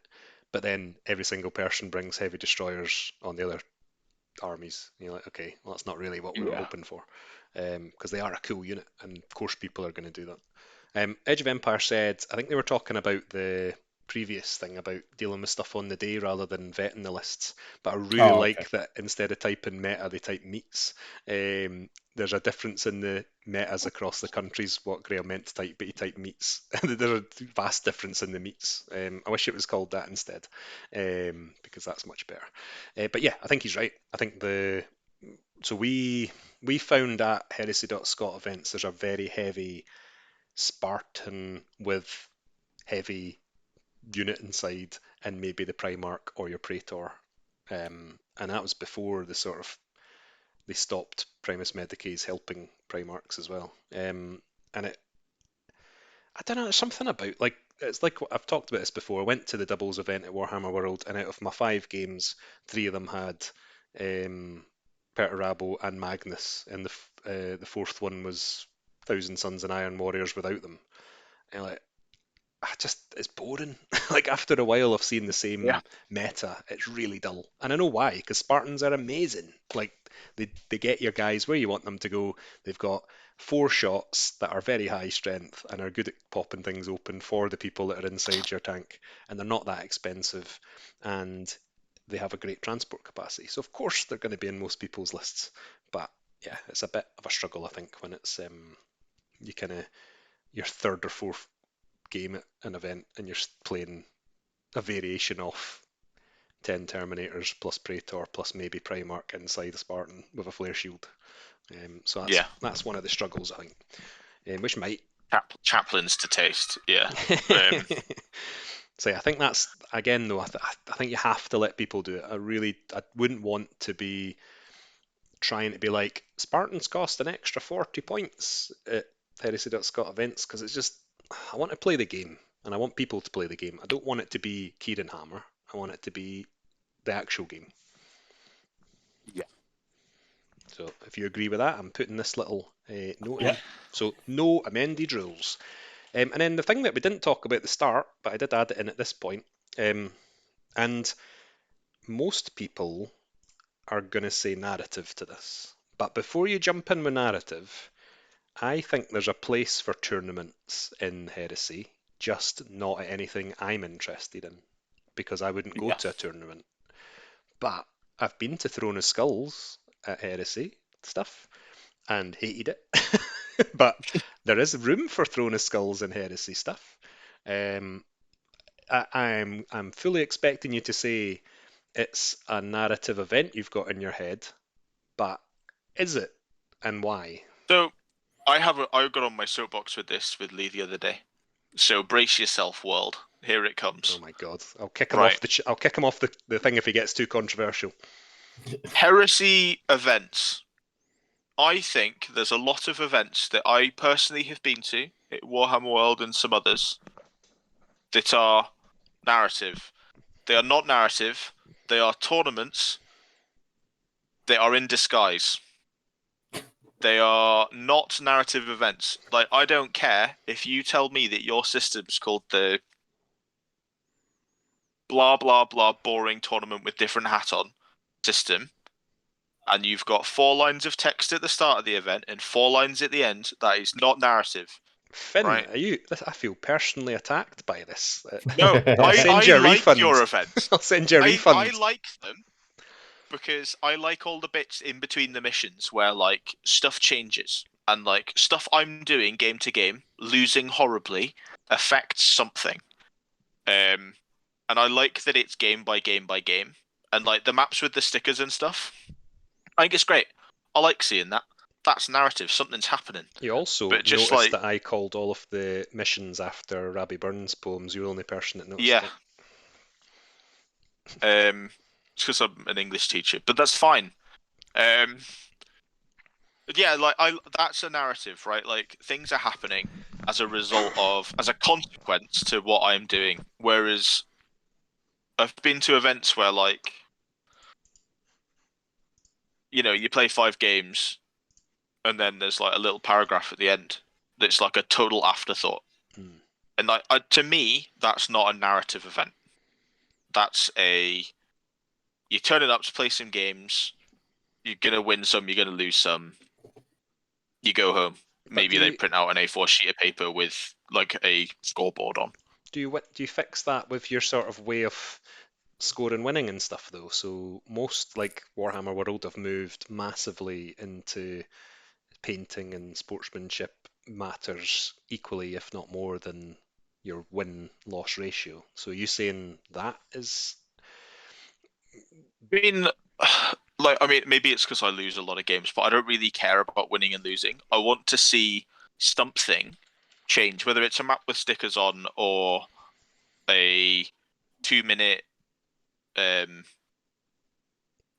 but then every single person brings heavy destroyers on the other armies. And you're like, okay, well, that's not really what we were hoping for, because they are a cool unit, and of course people are going to do that. Edge of Empire said, I think they were talking about the previous thing about dealing with stuff on the day rather than vetting the lists, but I really like that instead of typing meta, they type meets. There's a difference in the metas across the countries, what Grail meant to type, but he typed meets. There's a vast difference in the meets. I wish it was called that instead, because that's much better. But yeah, I think he's right. I think so we found at Heresy.Scot events, there's a very heavy Spartan with heavy unit inside, and maybe the Primarch or your Praetor. And that was before they stopped Primus Medicae's helping Primarchs as well. And I don't know, there's something about, like, it's like I've talked about this before. I went to the doubles event at Warhammer World, and out of my 5 games, 3 of them had Perturabo and Magnus, and the 4th one was Thousand Sons and Iron Warriors without them. And like, it's boring. Like, after a while of seeing the same meta, it's really dull. And I know why, because Spartans are amazing. Like, they get your guys where you want them to go. They've got 4 shots that are very high strength and are good at popping things open for the people that are inside your tank. And they're not that expensive. And they have a great transport capacity. So, of course, they're going to be in most people's lists. But, yeah, it's a bit of a struggle, I think, when it's your 3rd or 4th game at an event and you're playing a variation of 10 Terminators plus Praetor plus maybe Primarch inside a Spartan with a flare shield. So that's one of the struggles, I think, which might chaplains to taste. So I think that's, again though, I think you have to let people do it. I wouldn't want to be trying to be like, Spartans cost an extra 40 points at Heresy.Scot events, because it's just, I want to play the game, and I want people to play the game. I don't want it to be Kieran Hammer. I want it to be the actual game. Yeah. So if you agree with that, I'm putting this little note in. So no amended rules. And then the thing that we didn't talk about at the start, but I did add it in at this point, and most people are going to say narrative to this. But before you jump in with narrative, I think there's a place for tournaments in Heresy, just not at anything I'm interested in, because I wouldn't go to a tournament. But I've been to Throne of Skulls at Heresy stuff and hated it. But there is room for Throne of Skulls in Heresy stuff. I'm fully expecting you to say it's a narrative event you've got in your head, but is it, and why? So I got on my soapbox with Lee the other day. So brace yourself, world. Here it comes. Oh my god! I'll kick him off I'll kick him off the thing if he gets too controversial. Heresy events. I think there's a lot of events that I personally have been to at Warhammer World and some others that are narrative. They are not narrative. They are tournaments. They are in disguise. They are not narrative events. Like, I don't care if you tell me that your system's called the blah blah blah boring tournament with different hat on system, and you've got 4 lines of text at the start of the event and 4 lines at the end. That is not narrative. Finn, right? I feel personally attacked by this. No, I like your events. I'll send you a refund. I like them because I like all the bits in between the missions where, like, stuff changes and, like, stuff I'm doing game to game, losing horribly, affects something. And I like that it's game by game by game. And, like, the maps with the stickers and stuff, I think it's great. I like seeing that. That's narrative. Something's happening. You also noticed that I called all of the missions after Rabbie Burns' poems. You're the only person that noticed it. It's because I'm an English teacher, but that's fine. Yeah, like, that's a narrative, right? Like, things are happening as a consequence to what I'm doing. Whereas I've been to events where, like, you know, you play 5 games and then there's, like, a little paragraph at the end that's like a total afterthought. And to me, that's not a narrative event. you turn it up to play some games. You're gonna win some, you're gonna lose some. You go home. Maybe they print out an A4 sheet of paper with like a scoreboard on. Do you fix that with your sort of way of scoring winning and stuff though? So most like Warhammer World have moved massively into painting and sportsmanship matters equally, if not more, than your win-loss ratio. So are you saying that is? Maybe it's because I lose a lot of games, but I don't really care about winning and losing. I want to see something change, whether it's a map with stickers on or a 2-minute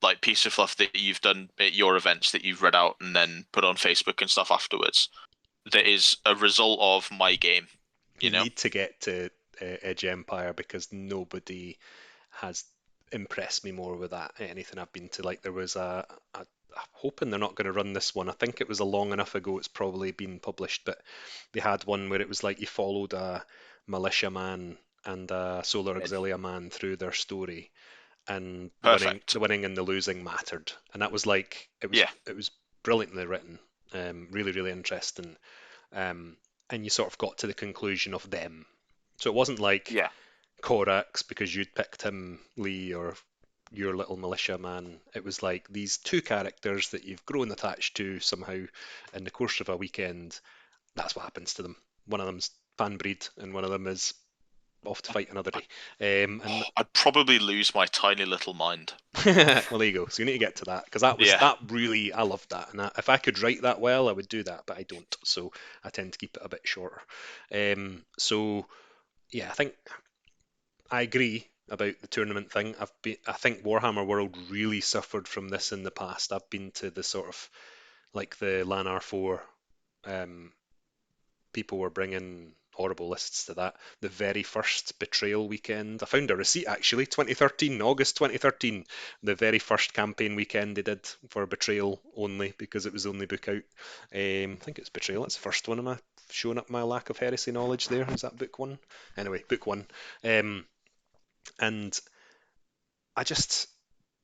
like piece of fluff that you've done at your events that you've read out and then put on Facebook and stuff afterwards. That is a result of my game. You know? Need to get to Edge Empire because nobody has impressed me more with that anything I've been to. Like there was I'm hoping they're not going to run this one. I think it was a long enough ago it's probably been published, but they had one where it was like you followed a militia man and a solar auxilia man through their story, and the winning and the losing mattered, and that was like it was brilliantly written, really really interesting, and you sort of got to the conclusion of them. So it wasn't like Korax because you'd picked him, Lee, or your little militia man. It was like these two characters that you've grown attached to somehow in the course of a weekend. That's what happens to them. One of them's fan breed and one of them is off to fight another day. I'd probably lose my tiny little mind. Well, there you go. So you need to get to that because that really, I loved that. And if I could write that well, I would do that, but I don't. So I tend to keep it a bit shorter. So yeah, I think I agree about the tournament thing. I think Warhammer World really suffered from this in the past. I've been to the sort of like the LAN R4. People were bringing horrible lists to that. The very first Betrayal weekend, I found a receipt actually, 2013, August 2013, the very first campaign weekend they did for Betrayal only because it was the only book out. I think it's Betrayal, that's the first one. Am I showing up my lack of heresy knowledge there? Is that book one? Anyway, book one. And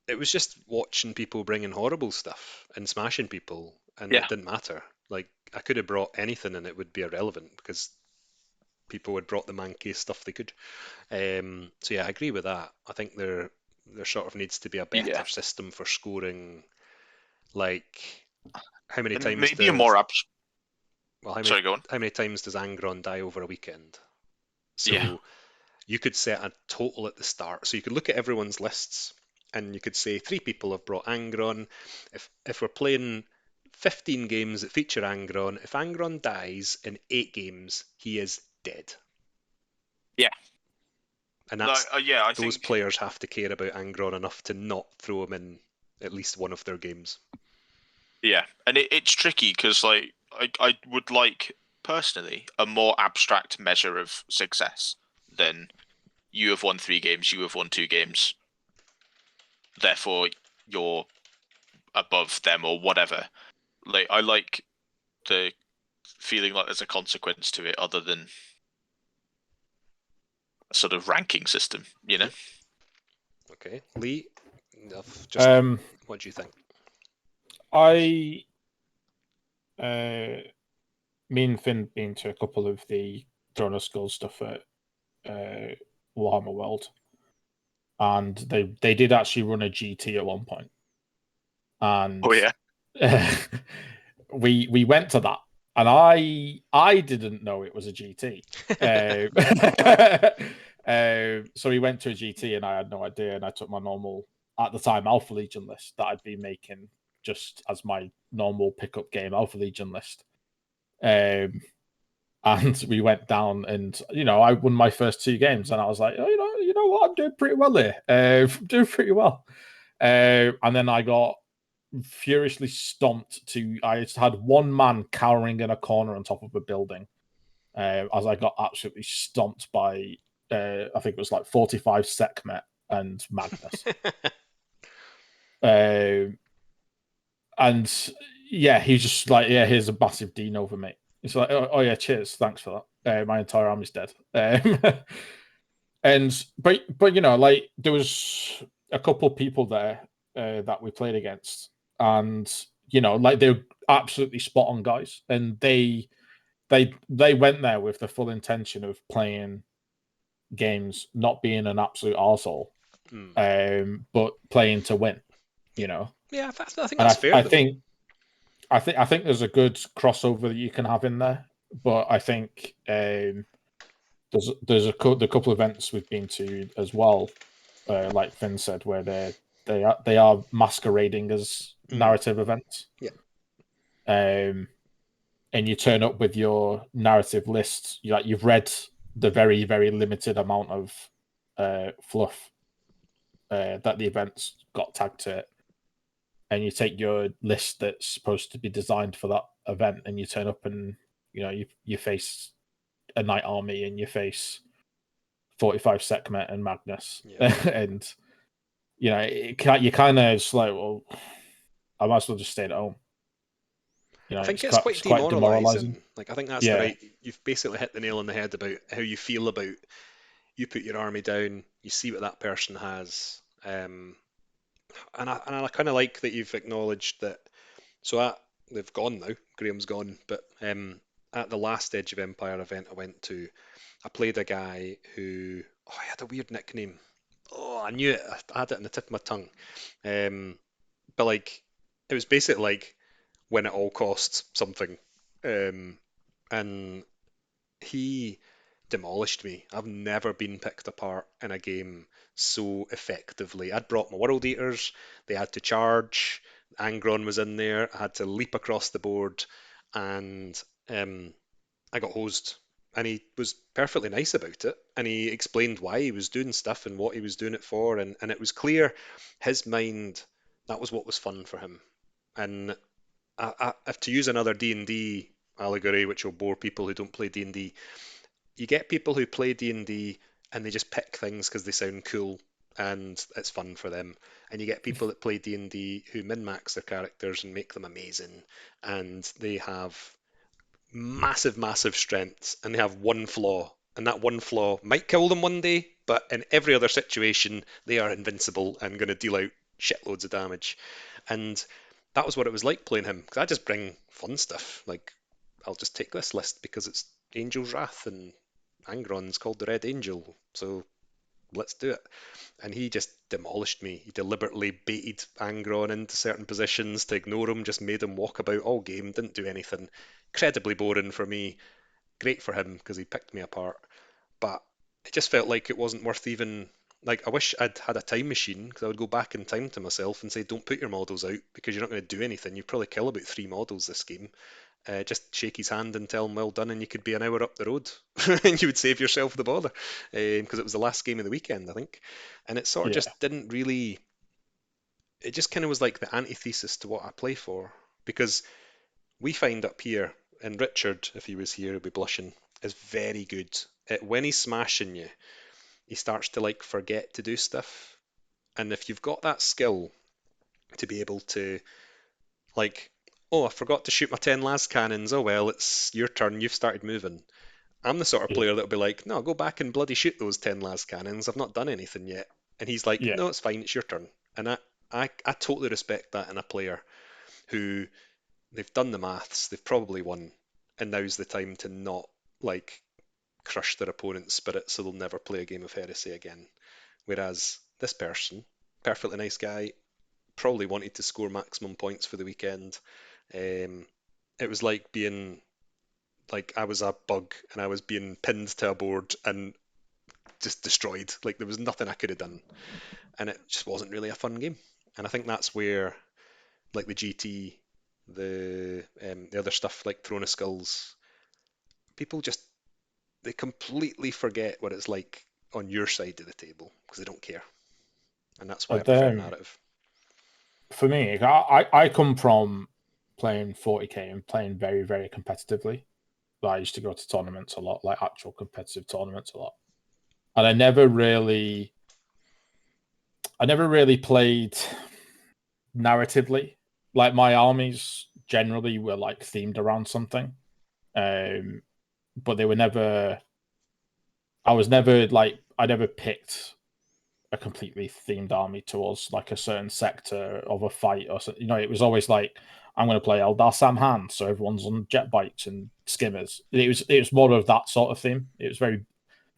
it was just watching people bringing horrible stuff and smashing people, and it didn't matter. Like, I could have brought anything and it would be irrelevant because people had brought the mankiest stuff they could. So yeah, I agree with that. I think there sort of needs to be a better system for scoring. Like, how many times? Maybe a more abstract. Well, go on. How many times does Angron die over a weekend? So you could set a total at the start. So you could look at everyone's lists and you could say 3 people have brought Angron. If we're playing 15 games that feature Angron, if Angron dies in 8 games, he is dead. Yeah. And that's those players have to care about Angron enough to not throw him in at least one of their games. Yeah, and it's tricky because like I would like personally a more abstract measure of success than you have won 3 games, you have won 2 games, therefore you're above them or whatever. Like, I like the feeling like there's a consequence to it other than a sort of ranking system, you know? Okay. Lee, what do you think? Me and Finn been to a couple of the Throne of Skulls stuff at Warhammer World, and they did actually run a GT at one point. And we went to that, and I didn't know it was a GT. So we went to a GT, and I had no idea, and I took my normal, at the time, Alpha Legion list that I'd been making just as my normal pickup game Alpha Legion list. And we went down, and I won my first 2 games, and I was like, oh, you know what, I'm doing pretty well here. Doing pretty well. And then I got furiously stomped I just had one man cowering in a corner on top of a building, as I got absolutely stomped by I think it was like 45 Sekhmet and Magnus. And yeah, he's just like, here's a massive Dino for me. It's like, oh yeah, cheers, thanks for that. My entire army's dead. But you know, like there was a couple people there that we played against, and you know, like they were absolutely spot on guys, and they went there with the full intention of playing games, not being an absolute arsehole, but playing to win. You know, Yeah, I think and that's fair. I think there's a good crossover that you can have in there, but I think there's the couple of events we've been to as well, like Finn said, where they are masquerading as narrative events. Yeah. And you turn up with your narrative list. You've read the very, very limited amount of fluff that the events got tagged to it, and you take your list that's supposed to be designed for that event, and you turn up and you face a knight army, and you face 45 Sekhmet and Magnus, and you kind of just like, well, I might as well just stay at home. I think it's quite demoralizing. Like, I think that's the right. You've basically hit the nail on the head about how you feel about. You put your army down, you see what that person has, and I kind of like that you've acknowledged that. So they've gone now. Graham's gone, but at the last Edge of Empire event I went to, I played a guy who he had a weird nickname. I knew it. I had it on the tip of my tongue. But like, it was basically like win at all costs something. And he demolished me. I've never been picked apart in a game so effectively. I'd brought my World Eaters. They had to charge. Angron was in there. I had to leap across the board, and I got hosed. And he was perfectly nice about it, and he explained why he was doing stuff and what he was doing it for, and it was clear his mind, that was what was fun for him. And if to use another D&D allegory, which will bore people who don't play D&D, you get people who play D&D and they just pick things because they sound cool and it's fun for them. And you get people that play D&D who min-max their characters and make them amazing, and they have massive, massive strengths, and they have one flaw, and that one flaw might kill them one day, but in every other situation, they are invincible and going to deal out shitloads of damage. And that was what it was like playing him, because I just bring fun stuff. Like, I'll just take this list because it's Angel's Wrath, and Angron's called the Red Angel, so let's do it. And he just demolished me. He deliberately baited Angron into certain positions to ignore him, just made him walk about all game, didn't do anything. Incredibly boring for me. Great for him because he picked me apart. But it just felt like it wasn't worth even. Like, I wish I'd had a time machine, because I would go back in time to myself and say, don't put your models out because you're not going to do anything. You probably kill about 3 models this game. Just shake his hand and tell him well done, and you could be an hour up the road and you would save yourself the bother, because it was the last game of the weekend, I think. And it sort of just didn't really. It just kind of was like the antithesis to what I play for, because we find up here, and Richard, if he was here, would be blushing, is very good at when he's smashing you, he starts to like forget to do stuff. And if you've got that skill to be able to, like, oh, I forgot to shoot my 10 las cannons. Oh well, it's your turn. You've started moving. I'm the sort of player that'll be like, no, go back and bloody shoot those 10 las cannons. I've not done anything yet. And he's like, no, it's fine. It's your turn. And I totally respect that in a player who, they've done the maths. They've probably won. And now's the time to not, like, crush their opponent's spirit so they'll never play a game of Heresy again. Whereas this person, perfectly nice guy, probably wanted to score maximum points for the weekend. It was like being, like, I was a bug and I was being pinned to a board and just destroyed. Like, there was nothing I could have done, and it just wasn't really a fun game. And I think that's where, like, the GT, the other stuff like Throne of Skulls, people just, they completely forget what it's like on your side of the table because they don't care, and that's why I prefer narrative. For me, I come from playing 40k and playing very, very competitively. I used to go to tournaments a lot, like actual competitive tournaments a lot, and I never really played narratively. Like, my armies generally were like themed around something, but they were never I was never like I never picked a completely themed army towards like a certain sector of a fight or something. It was always like I'm going to play Eldar Samhan, so everyone's on jet bikes and skimmers. It was more of that sort of theme. It was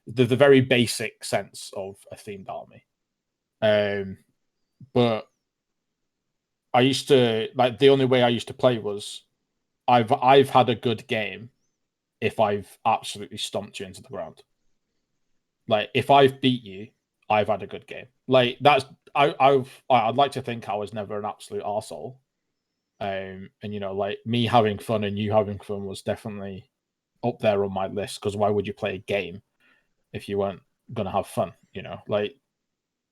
the very basic sense of a themed army. But I used to like the only way I used to play was I've had a good game if I've absolutely stomped you into the ground. Like if I've beat you, I've had a good game. Like that's I'd like to think I was never an absolute arsehole. And like me having fun and you having fun was definitely up there on my list, because why would you play a game if you weren't gonna have fun? Like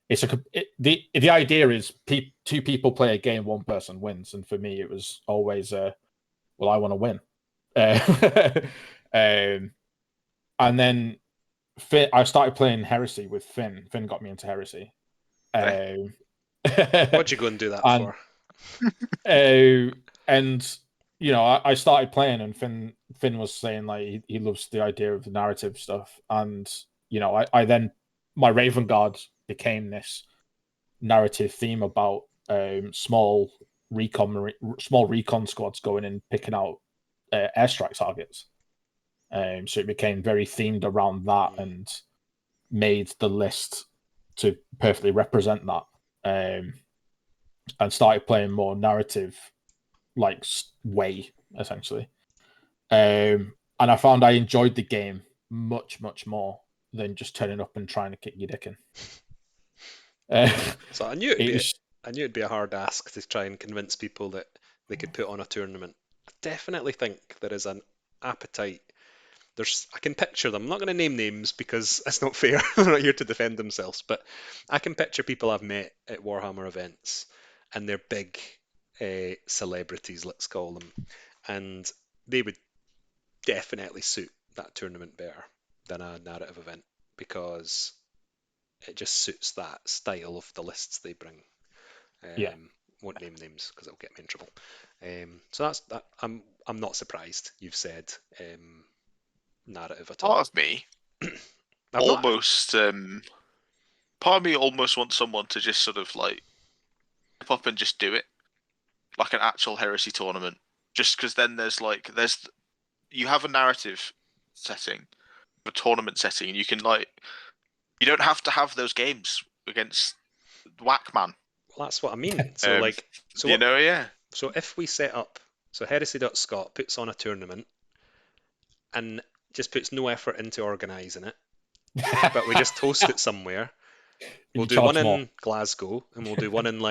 the idea is two people play a game, one person wins, and for me it was always well, I want to win. And then I started playing Heresy with Finn. Finn got me into Heresy. What'd you go and do that for? And I started playing, and Finn was saying like he loves the idea of the narrative stuff, and I then my Raven Guard became this narrative theme about small recon squads going and picking out airstrike targets. So it became very themed around that and made the list to perfectly represent that. And started playing more narrative like way, essentially. And I found I enjoyed the game much, much more than just turning up and trying to kick your dick in. So I knew it'd be a hard ask to try and convince people that they could put on a tournament. I definitely think there is an appetite. I can picture them. I'm not going to name names because it's not fair. They're not here to defend themselves. But I can picture people I've met at Warhammer events, and they're big celebrities, let's call them, and they would definitely suit that tournament better than a narrative event, because it just suits that style of the lists they bring. Won't name names because it'll get me in trouble. So that's that. I'm not surprised you've said narrative at all. Part of me almost part of me almost wants someone to just sort of like step up and just do it, like an actual Heresy tournament, just because then there's you have a narrative setting, a tournament setting, and you can you don't have to have those games against Whackman. Well, that's what I mean. So So if we set up, so Heresy.Scot puts on a tournament and just puts no effort into organising it, but we just host it somewhere. We'll do one in Glasgow, and we'll do one in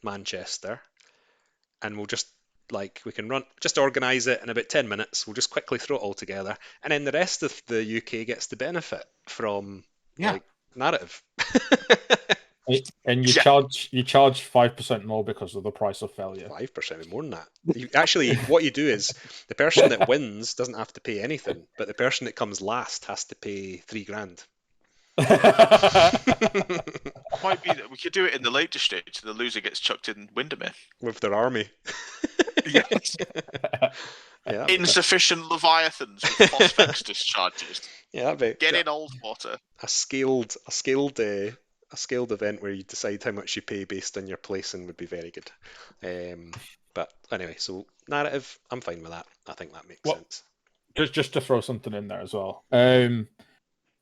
Manchester, and we'll just we can organise it in about 10 minutes. We'll just quickly throw it all together, and then the rest of the UK gets the benefit from narrative. And you charge 5% more because of the price of failure. 5% more than that. Actually, what you do is the person that wins doesn't have to pay anything, but the person that comes last has to pay $3,000. Might be that we could do it in the later stage. The loser gets chucked in Windermere with their army. Yes. Yeah, insufficient Leviathans with phosphex discharges. Yeah, get in old water. A scaled event where you decide how much you pay based on your placing would be very good. But anyway, so narrative, I'm fine with that. I think that makes sense. Just to throw something in there as well.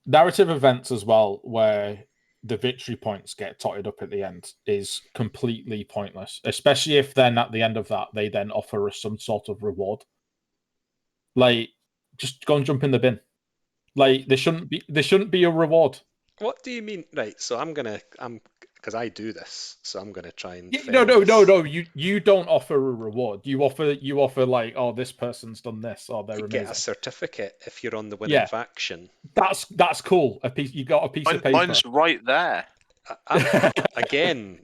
Narrative events as well, where the victory points get totted up at the end, is completely pointless. Especially if then at the end of that they then offer us some sort of reward. Just go and jump in the bin. There shouldn't be a reward. What do you mean? Right, so because I do this, so I'm gonna try and no. You don't offer a reward. You offer this person's done this, or they're amazing. Get a certificate if you're on the winning faction. That's cool. You got a piece of paper. Mine's right there. Again,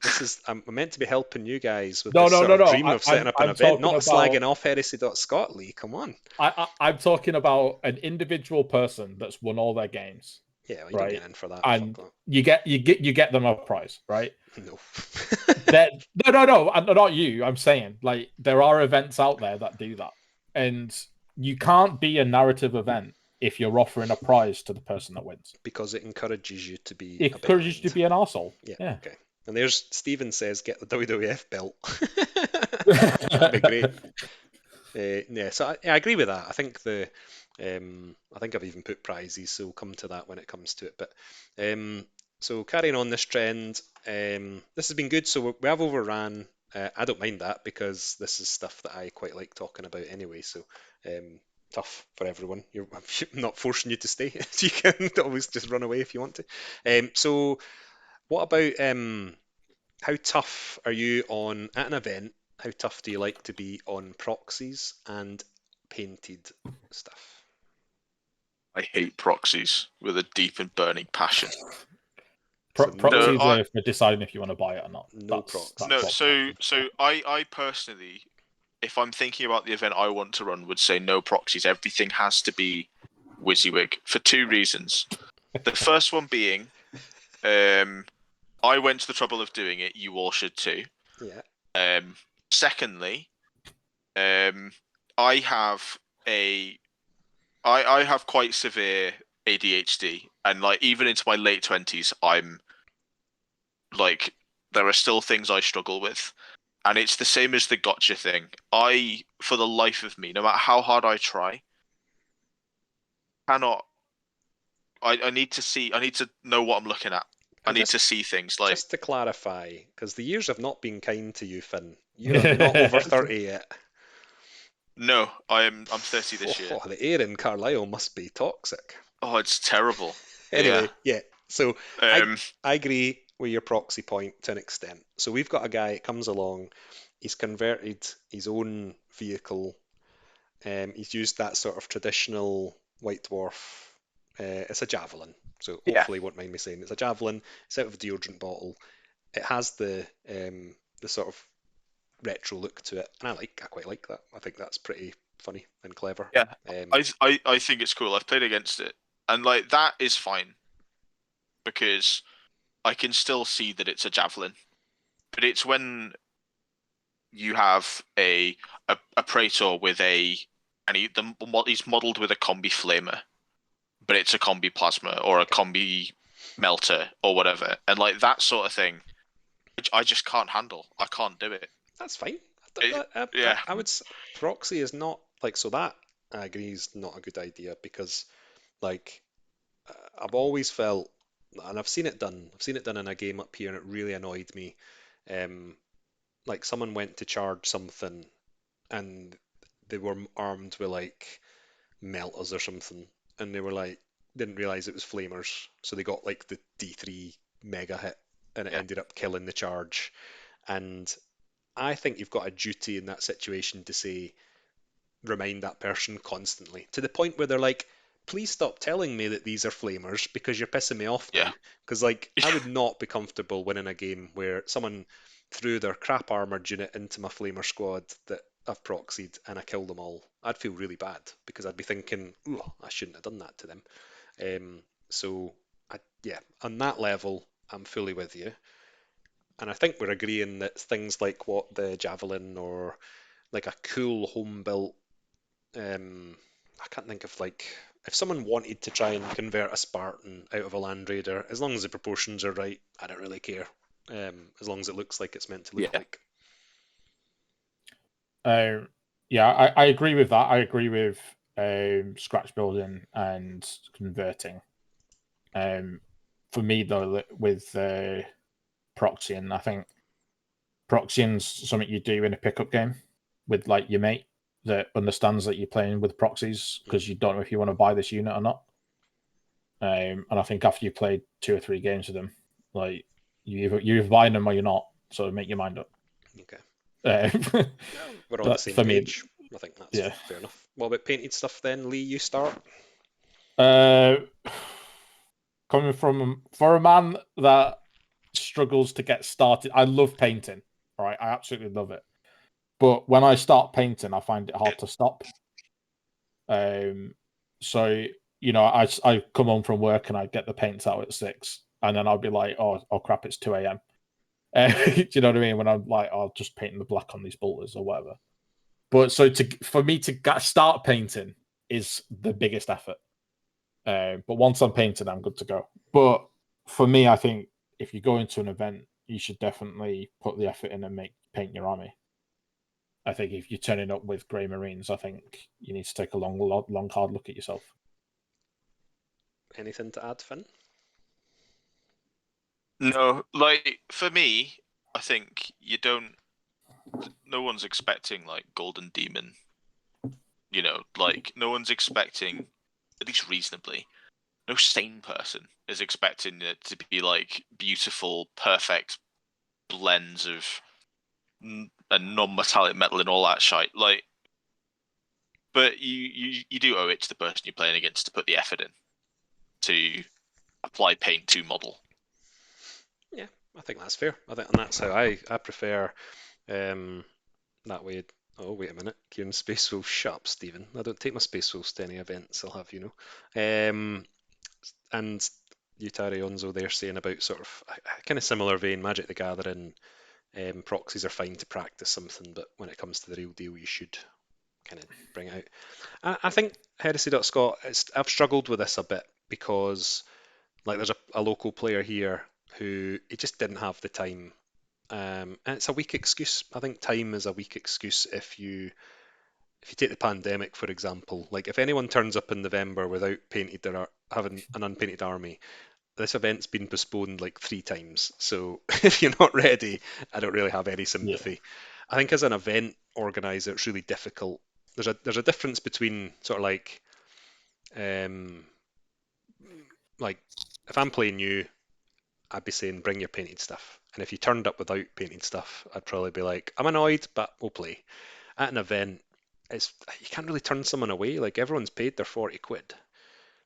I'm meant to be helping you guys with this dream of setting up an event, not slagging off Heresy.Scot, Lee. Come on. I'm talking about an individual person that's won all their games. Yeah, well, you don't get in for that. And you get them a prize, right? No. No, not you. I'm saying there are events out there that do that, and you can't be a narrative event if you're offering a prize to the person that wins. Because it encourages you to be It encourages you to be an arsehole. Yeah. Okay. And there's Stephen says, get the WWF belt. That'd be great. Yeah, so I agree with that. I think I think I've even put prizes, so we'll come to that when it comes to it. But so carrying on this trend, this has been good. So we have overran. I don't mind that because this is stuff that I quite like talking about anyway. So tough for everyone. I'm not forcing you to stay. You can always just run away if you want to. So what about how tough are you on at an event? How tough do you like to be on proxies and painted stuff? I hate proxies with a deep and burning passion. Proxies are for deciding if you want to buy it or not. No proxies. No, so I personally, if I'm thinking about the event I want to run, would say no proxies. Everything has to be WYSIWYG for 2 reasons. The first one being, I went to the trouble of doing it. You all should too. Yeah. Secondly, I have quite severe ADHD, and like even into my late 20s, I'm like there are still things I struggle with, and it's the same as the gotcha thing. For the life of me, no matter how hard I try, cannot. I need to know what I'm looking at. I need to see things like. Just to clarify, because the years have not been kind to you, Finn. You are not over 30 yet. No, I'm 30 this year. The air in Carlisle must be toxic. Oh, it's terrible. Anyway, yeah. So I agree with your proxy point to an extent. So we've got a guy that comes along. He's converted his own vehicle. He's used that sort of traditional White Dwarf. It's a javelin. So hopefully you won't mind me saying it's a javelin. It's out of a deodorant bottle. It has the sort of retro look to it, and I quite like that. I think that's pretty funny and clever. Yeah, I think it's cool. I've played against it, and like that is fine because I can still see that it's a javelin. But it's when you have a Praetor with he's modelled with a combi flamer, but it's a combi plasma or a combi melter or whatever, and like that sort of thing, which I just can't handle. I can't do it. That's fine. Yeah. I would. Proxy is not like so. That I agree is not a good idea because, like, I've always felt, and I've seen it done. I've seen it done in a game up here, and it really annoyed me. Like someone went to charge something, and they were armed with like melters or something, and they were like didn't realize it was flamers, so they got like the D3 mega hit, and it ended up killing the charge. And I think you've got a duty in that situation to say, remind that person constantly to the point where they're like, please stop telling me that these are flamers because you're pissing me off now. Because like I would not be comfortable winning a game where someone threw their crap armored unit into my flamer squad that I've proxied and I killed them all. I'd feel really bad because I'd be thinking, oh, I shouldn't have done that to them. So on that level, I'm fully with you. And I think we're agreeing that things like what the Javelin or like a cool home built, I can't think of like, if someone wanted to try and convert a Spartan out of a Land Raider, as long as the proportions are right, I don't really care. As long as it looks like it's meant to look like. I agree with that. I agree with scratch building and converting. For me though, with proxying, I think proxying's something you do in a pickup game with like your mate that understands that you're playing with proxies because you don't know if you want to buy this unit or not. And I think after you played 2 or 3 games with them, like you're either buying them or you're not. So make your mind up. Okay. We're on the same page. I think that's fair enough. What about painted stuff then, Lee? You start. Coming from for a man that struggles to get started, I love painting. Right, I absolutely love it. But when I start painting, I find it hard to stop. So you know, I come home from work and I get the paints out at 6, and then I'll be like, oh crap, it's 2 a.m. Do you know what I mean? When I'm like, I'll just paint the black on these bolters or whatever. But so for me to start painting is the biggest effort. But once I'm painted, I'm good to go. But for me, I think if you go into an event, you should definitely put the effort in and paint your army. I think if you're turning up with Grey Marines, I think you need to take a long, hard look at yourself. Anything to add, Finn? No, like for me, I think you don't. No one's expecting like Golden Demon. You know, like no one's expecting, at least reasonably, no sane person is expecting it to be like beautiful, perfect blends of a non-metallic metal and all that shite. Like, but you do owe it to the person you're playing against to put the effort in to apply paint to model. Yeah, I think that's fair. And that's how I prefer that way. Oh, wait a minute. Kieran Space Wolf, shut up, Stephen. I don't take my Space Wolves to any events, I'll have you know. And Yutari Onzo there saying about sort of a kind of similar vein, Magic the Gathering proxies are fine to practice something, but when it comes to the real deal, you should kind of bring it out. I think Heresy.Scot, I've struggled with this a bit because like there's a local player here who he just didn't have the time. And it's a weak excuse. I think time is a weak excuse if you take the pandemic, for example. Like if anyone turns up in November without painted having an unpainted army, this event's been postponed like 3 times. So if you're not ready, I don't really have any sympathy. Yeah. I think as an event organizer, it's really difficult. There's a difference between sort of like if I'm playing you, I'd be saying bring your painted stuff. And if you turned up without painted stuff, I'd probably be like, I'm annoyed, but we'll play. At an event, you can't really turn someone away. Like everyone's paid their 40 quid.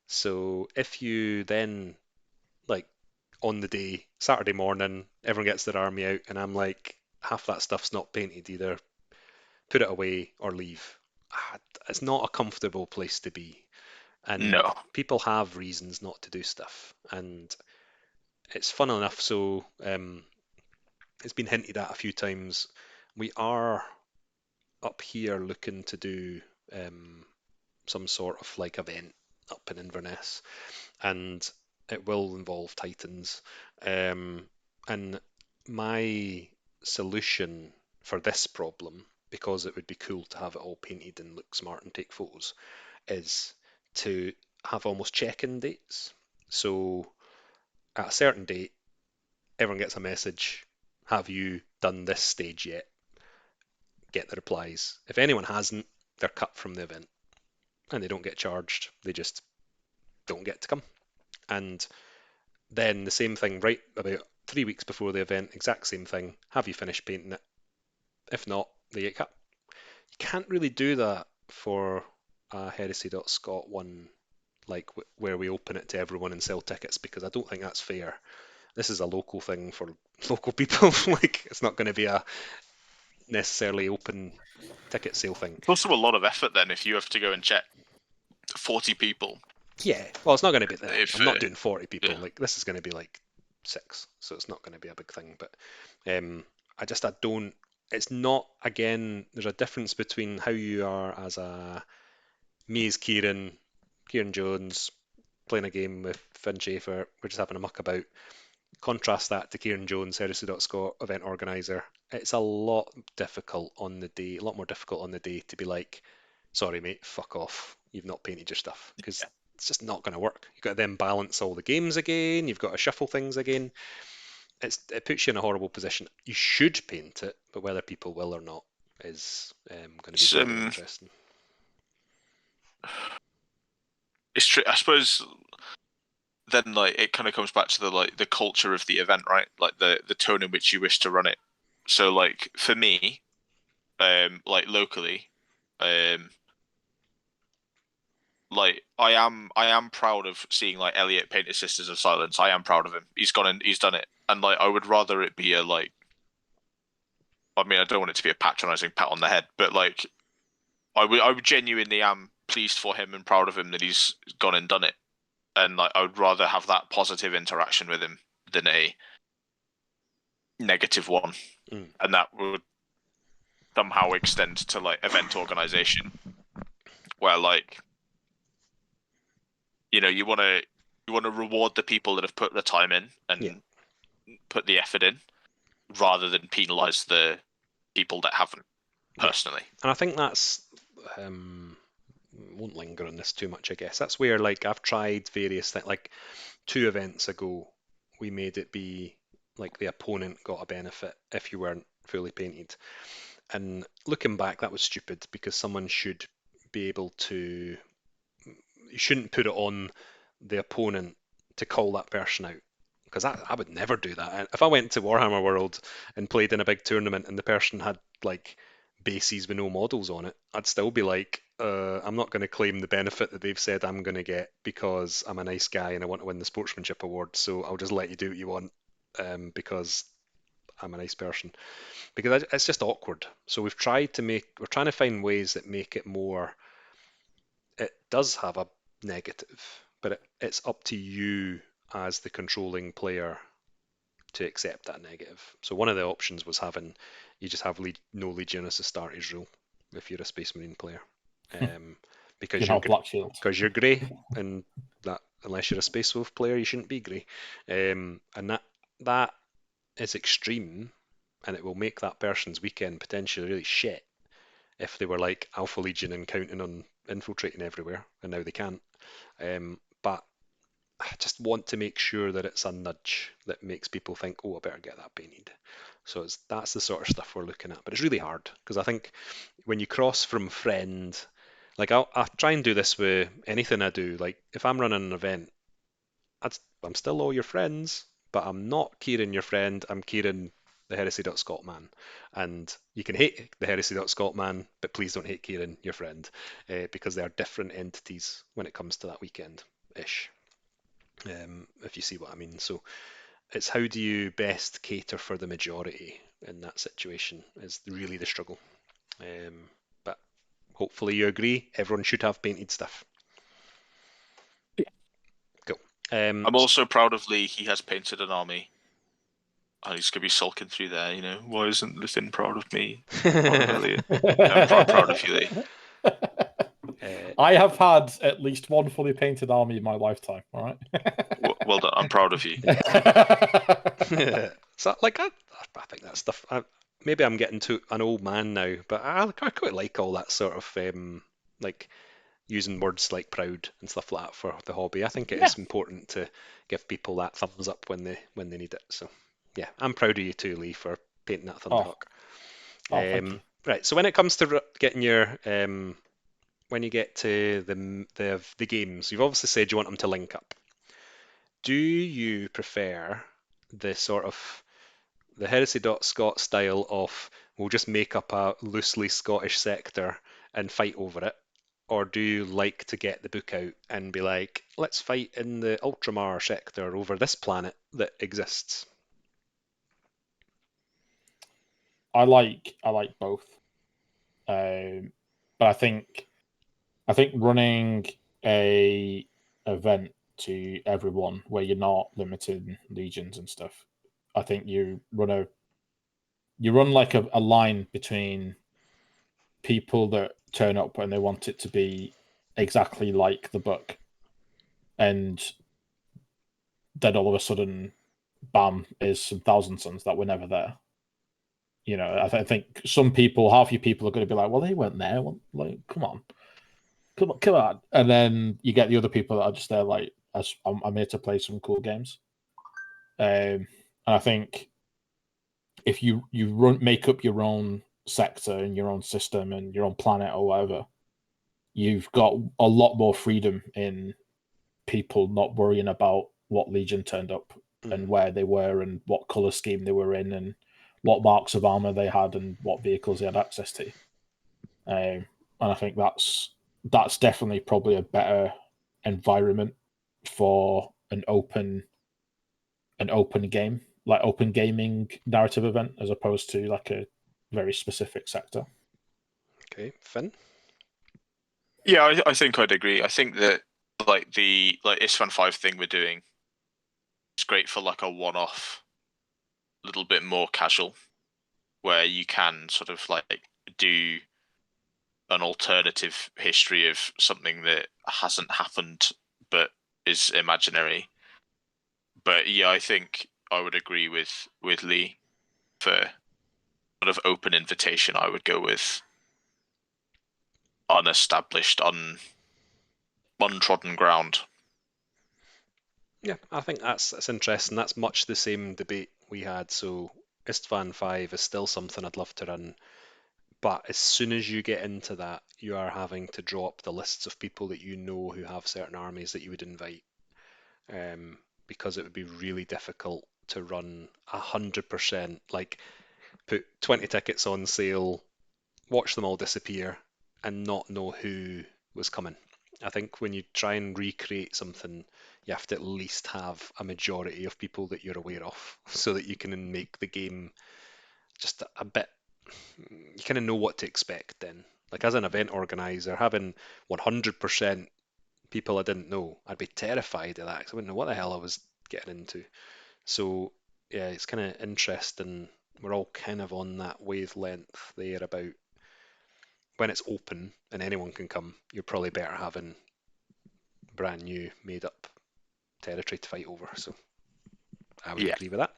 So if you then like on the day, Saturday morning, everyone gets their army out, and I'm like, half that stuff's not painted either. Put it away or leave. It's not a comfortable place to be. And no. People have reasons not to do stuff. And it's fun enough. So it's been hinted at a few times. We are up here looking to do some sort of like event up in Inverness, and it will involve Titans. And my solution for this problem, because it would be cool to have it all painted and look smart and take photos, is to have almost check-in dates. So at a certain date, everyone gets a message, have you done this stage yet? Get the replies. If anyone hasn't, they're cut from the event and they don't get charged. They just don't get to come. And then the same thing right about 3 weeks before the event, exact same thing. Have you finished painting it? If not, they get cut. You can't really do that for a Heresy.Scot one, like where we open it to everyone and sell tickets, because I don't think that's fair. This is a local thing for local people. Like it's not going to be a necessarily open ticket sale thing. It's also a lot of effort then if you have to go and check 40 people. Yeah, well, it's not going to be that. I'm not doing 40 people. Yeah. Like this is going to be like 6, so it's not going to be a big thing. But I don't. It's not. Again, there's a difference between how you are as me as Kieran Jones playing a game with Finn Schaefer. We're just having a muck about. Contrast that to Kieran Jones, Heresy.Scot event organizer. It's a lot more difficult on the day to be like, sorry mate, fuck off. You've not painted your stuff, because it's just not going to work. You've got to then balance all the games again. You've got to shuffle things again. It puts you in a horrible position. You should paint it, but whether people will or not is going to be very interesting. It's true. I suppose then like it kind of comes back to the culture of the event, right? Like the tone in which you wish to run it. So like for me, like locally, like I am proud of seeing like Elliot paint his Sisters of Silence. I am proud of him. He's gone and he's done it. And like I would rather it be a like, I mean I don't want it to be a patronizing pat on the head, but like I would genuinely am pleased for him and proud of him that he's gone and done it. And like I would rather have that positive interaction with him than a negative one. And that would somehow extend to like event organization, where like you want to reward the people that have put the time in and put the effort in, rather than penalise the people that haven't personally. And I think that's won't linger on this too much, I guess. That's where, like, I've tried various things. Like 2 events ago, we made it be like the opponent got a benefit if you weren't fully painted. And looking back, that was stupid, because someone should be able to. You shouldn't put it on the opponent to call that person out, because I would never do that. If I went to Warhammer World and played in a big tournament and the person had like bases with no models on it, I'd still be like, I'm not going to claim the benefit that they've said I'm going to get because I'm a nice guy and I want to win the sportsmanship award, so I'll just let you do what you want because I'm a nice person. Because it's just awkward. So we're trying to find ways that make it more. It does have a negative, but it's up to you as the controlling player to accept that negative. So one of the options was having you just have no Legion as a Astartes rule if you're a Space Marine player, because you're grey, and that unless you're a Space Wolf player, you shouldn't be grey, and that is extreme, and it will make that person's weekend potentially really shit if they were like Alpha Legion and counting on infiltrating everywhere, and now they can't. But I just want to make sure that it's a nudge that makes people think, oh, I better get that painted. So that's the sort of stuff we're looking at. But it's really hard, because I think when you cross from friend, like I'll try and do this with anything I do. Like if I'm running an event, I'm still all your friends, but I'm not Kieran your friend. I'm Kieran the Heresy.Scot man. And you can hate the Heresy.Scot man, but please don't hate Kieran your friend, because they are different entities when it comes to that weekend-ish. If you see what I mean. So it's how do you best cater for the majority in that situation is really the struggle. But hopefully you agree, everyone should have painted stuff. Cool. I'm also proud of Lee. He has painted an army. And he's going to be sulking through there, why isn't Lithin proud of me? I'm proud of you, Lee. I have had at least one fully painted army in my lifetime. All right. Well done. I'm proud of you. So, like, I think that stuff. Maybe I'm getting to an old man now, but I quite like all that sort of like using words like proud and stuff like that for the hobby. I think it is important to give people that thumbs up when they need it. So, yeah, I'm proud of you too, Lee, for painting that Thunderhawk. Thank you. Right. So when it comes to getting your when you get to the games, you've obviously said you want them to link up. Do you prefer the sort of the Heresy.Scot style of we'll just make up a loosely Scottish sector and fight over it? Or do you like to get the book out and be like, let's fight in the Ultramar sector over this planet that exists? I like both. But I think running a event to everyone where you're not limiting legions and stuff, I think you run like a line between people that turn up and they want it to be exactly like the book, and then all of a sudden, bam, is some Thousand Sons that were never there. I think half your people are going to be like, well, they weren't there. Well, like, come on. And then you get the other people that are just there like, I'm here to play some cool games. And I think if you make up your own sector and your own system and your own planet or whatever, you've got a lot more freedom in people not worrying about what Legion turned up and where they were and what color scheme they were in and what marks of armor they had and what vehicles they had access to. And I think that's definitely probably a better environment for an open game, like open gaming narrative event, as opposed to like a very specific sector. Okay, Finn? Yeah, I think I'd agree. I think that the ISFAN 5 thing we're doing is great for like a one-off, little bit more casual, where you can sort of like do an alternative history of something that hasn't happened but is imaginary. But yeah, I think I would agree with Lee. For sort of open invitation, I would go with unestablished, untrodden ground. Yeah, I think that's interesting. That's much the same debate we had. So Istvan 5 is still something I'd love to run. But as soon as you get into that, you are having to drop the lists of people that you know who have certain armies that you would invite. Because it would be really difficult to run 100%, like put 20 tickets on sale, watch them all disappear, and not know who was coming. I think when you try and recreate something, you have to at least have a majority of people that you're aware of, so that you can make the game just a bit. You kind of know what to expect then. Like as an event organizer, having 100% people I didn't know, I'd be terrified of that because I wouldn't know what the hell I was getting into. So yeah, it's kind of interesting. We're all kind of on that wavelength there about when it's open and anyone can come, you're probably better having brand new made up territory to fight over. So I would agree with that.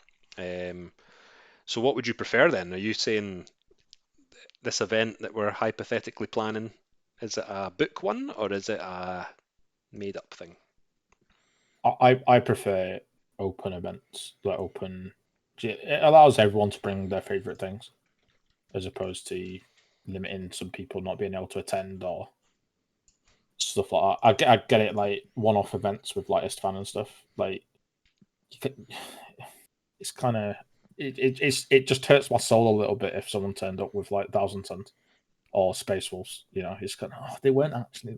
So what would you prefer then? Are you saying this event that we're hypothetically planning, is it a book one or is it a made up thing? I prefer open events, like open. It allows everyone to bring their favorite things, as opposed to limiting some people not being able to attend or stuff like that. I get it, like one-off events with like Istvan and stuff. Like, it's kind of it just hurts my soul a little bit if someone turned up with like Thousand Suns or Space Wolves. You know, it's kind of they weren't actually.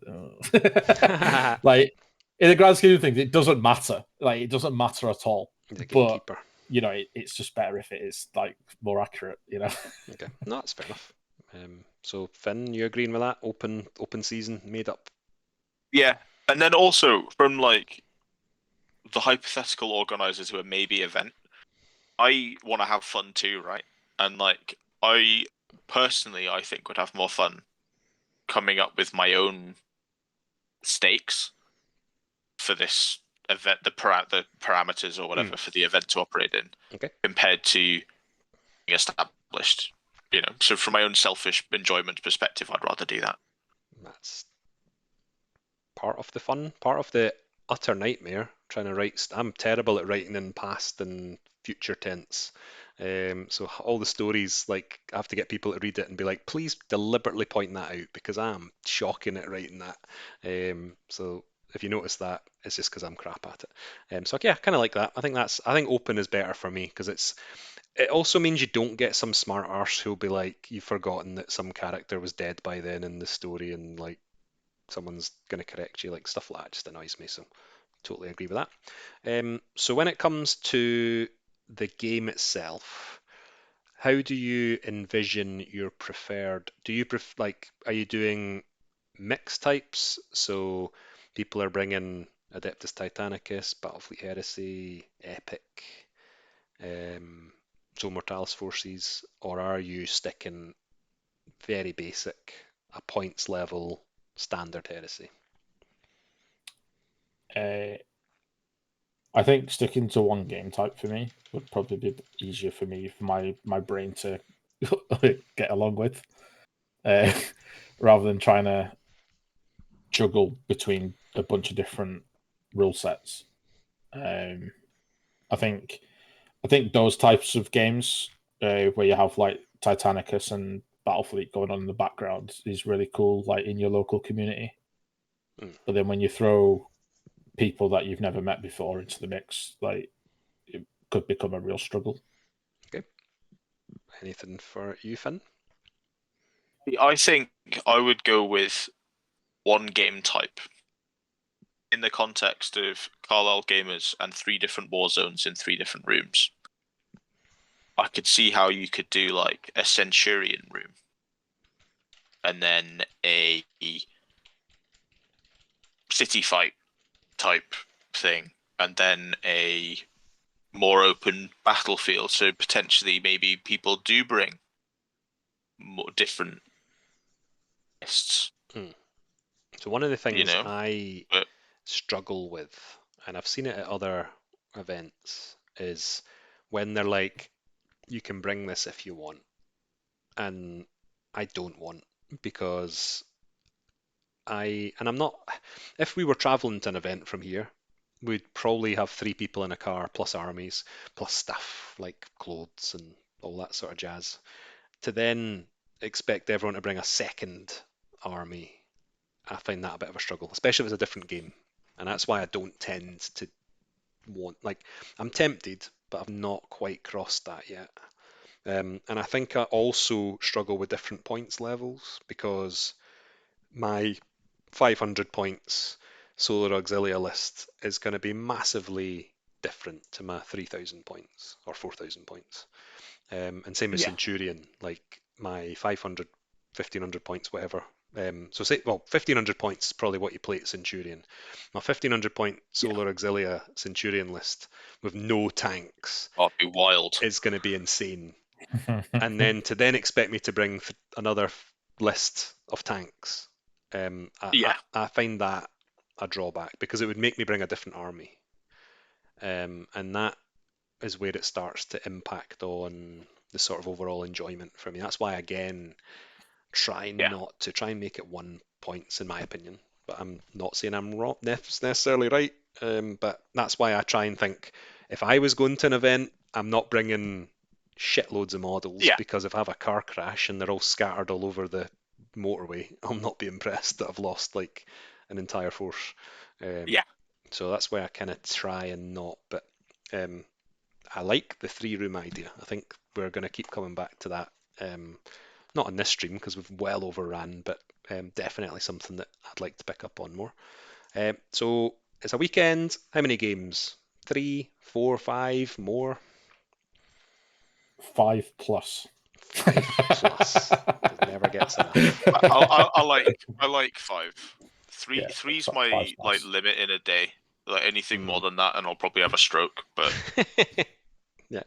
Like in the grand scheme of things, it doesn't matter. Like it doesn't matter at all. The But gatekeeper. you know, it's just better if it is like more accurate. You know. Okay, no, that's fair enough. So Finn, you agreeing with that? Open season, made up. Yeah, and then also from like the hypothetical organizers who are maybe event, I want to have fun too, right? And like I personally, I think would have more fun coming up with my own stakes for this event, the parameters or whatever for the event to operate in, Okay. compared to being established. You know, so from my own selfish enjoyment perspective, I'd rather do that. That's part of the fun, part of the utter nightmare. Trying to write, I'm terrible at writing in past and future tense. So all the stories, like I have to get people to read it and be like, please deliberately point that out because I'm shocking at writing that. So if you notice that, it's just because I'm crap at it. So yeah, kind of like that. I think open is better for me because it also means you don't get some smart arse who'll be like, you've forgotten that some character was dead by then in the story and like someone's going to correct you, like stuff like that just annoys me. So totally agree with that. So when it comes to the game itself, how do you envision your preferred? Do you are you doing mixed types? So people are bringing Adeptus Titanicus, Battlefleet Heresy, Epic, Zone Mortalis forces, or are you sticking very basic, a points level standard Heresy? I think sticking to one game type for me would probably be easier for me, for my brain to get along with, rather than trying to juggle between a bunch of different rule sets. I think those types of games where you have like Titanicus and Battlefleet going on in the background is really cool, like in your local community. But then when you throw people that you've never met before into the mix, like it could become a real struggle. Okay. Anything for you, Finn? I think I would go with one game type in the context of Carlisle gamers and 3 different war zones in 3 different rooms. I could see how you could do like a Centurion room and then a city fight type thing and then a more open battlefield. So potentially maybe people do bring more different lists. So one of the things You know, I but struggle with and I've seen it at other events, is when they're like, you can bring this if you want, and I don't want, because I'm not. If we were traveling to an event from here, we'd probably have 3 people in a car plus armies plus stuff like clothes and all that sort of jazz. To then expect everyone to bring a second army, I find that a bit of a struggle, especially if it's a different game. And that's why I don't tend to want, like, I'm tempted, but I've not quite crossed that yet. And I think I also struggle with different points levels, because my 500 points Solar Auxilia list is going to be massively different to my 3,000 points or 4,000 points. And same with Yeah. Centurion, like my 500, 1,500 points, whatever. So say, well, 1,500 points is probably what you play at Centurion. My 1,500 point Solar Auxilia Centurion list with no tanks That'd be wild. is going to be insane. And then to then expect me to bring another list of tanks, I find that a drawback, because it would make me bring a different army. And that is where it starts to impact on the sort of overall enjoyment for me. That's why, again, try not to try and make it 1 points, in my opinion. But I'm not saying I'm wrong, necessarily right. But that's why I try and think, if I was going to an event, I'm not bringing shitloads of models, because if I have a car crash and they're all scattered all over the motorway, I'll not be impressed that I've lost like an entire force. So that's why I kind of try and not. But I like the 3-room idea. I think we're going to keep coming back to that. Not on this stream, because we've well overran, but definitely something that I'd like to pick up on more. So it's a weekend. How many games? 3, 4, 5 more? 5 plus. 5 plus. It never gets enough. I like 5. Yeah, Three's 5's my nice. like limit in a day. Like anything more than that, and I'll probably have a stroke. But Yeah.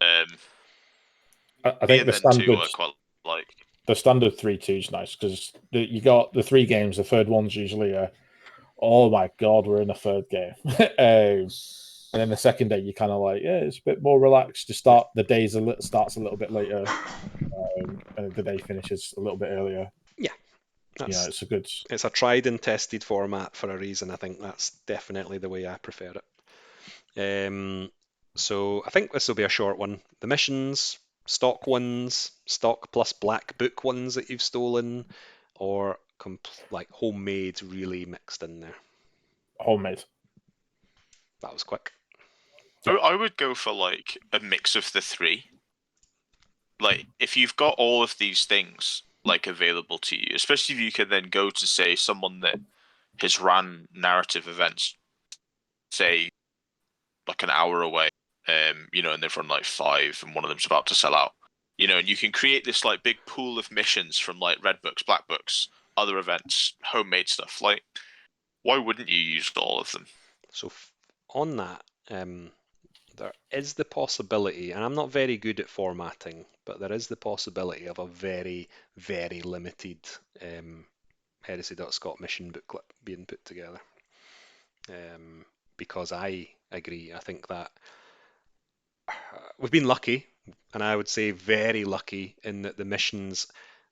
I think the then 2 standard, I quite like. the standard 3-2 is nice, because you got the 3 games. The third one's usually oh my god, we're in a third game. And then the second day, you kind of like, yeah, it's a bit more relaxed. The day starts a little bit later, and the day finishes a little bit earlier. Yeah, it's a good. It's a tried and tested format for a reason. I think that's definitely the way I prefer it. So I think this will be a short one. The missions, stock ones, stock plus black book ones that you've stolen, or like homemade, really mixed in there. Homemade. That was quick. I would go for like a mix of the 3. Like, if you've got all of these things like available to you, especially if you can then go to, say, someone that has ran narrative events, say, like an hour away, and they've run like 5, and one of them's about to sell out, and you can create this like big pool of missions from like red books, black books, other events, homemade stuff. Like, why wouldn't you use all of them? So on that, there is the possibility, and I'm not very good at formatting, but there is the possibility of a very, very limited Heresy.Scot mission booklet being put together. Because I agree, I think that we've been lucky, and I would say very lucky, in that the missions,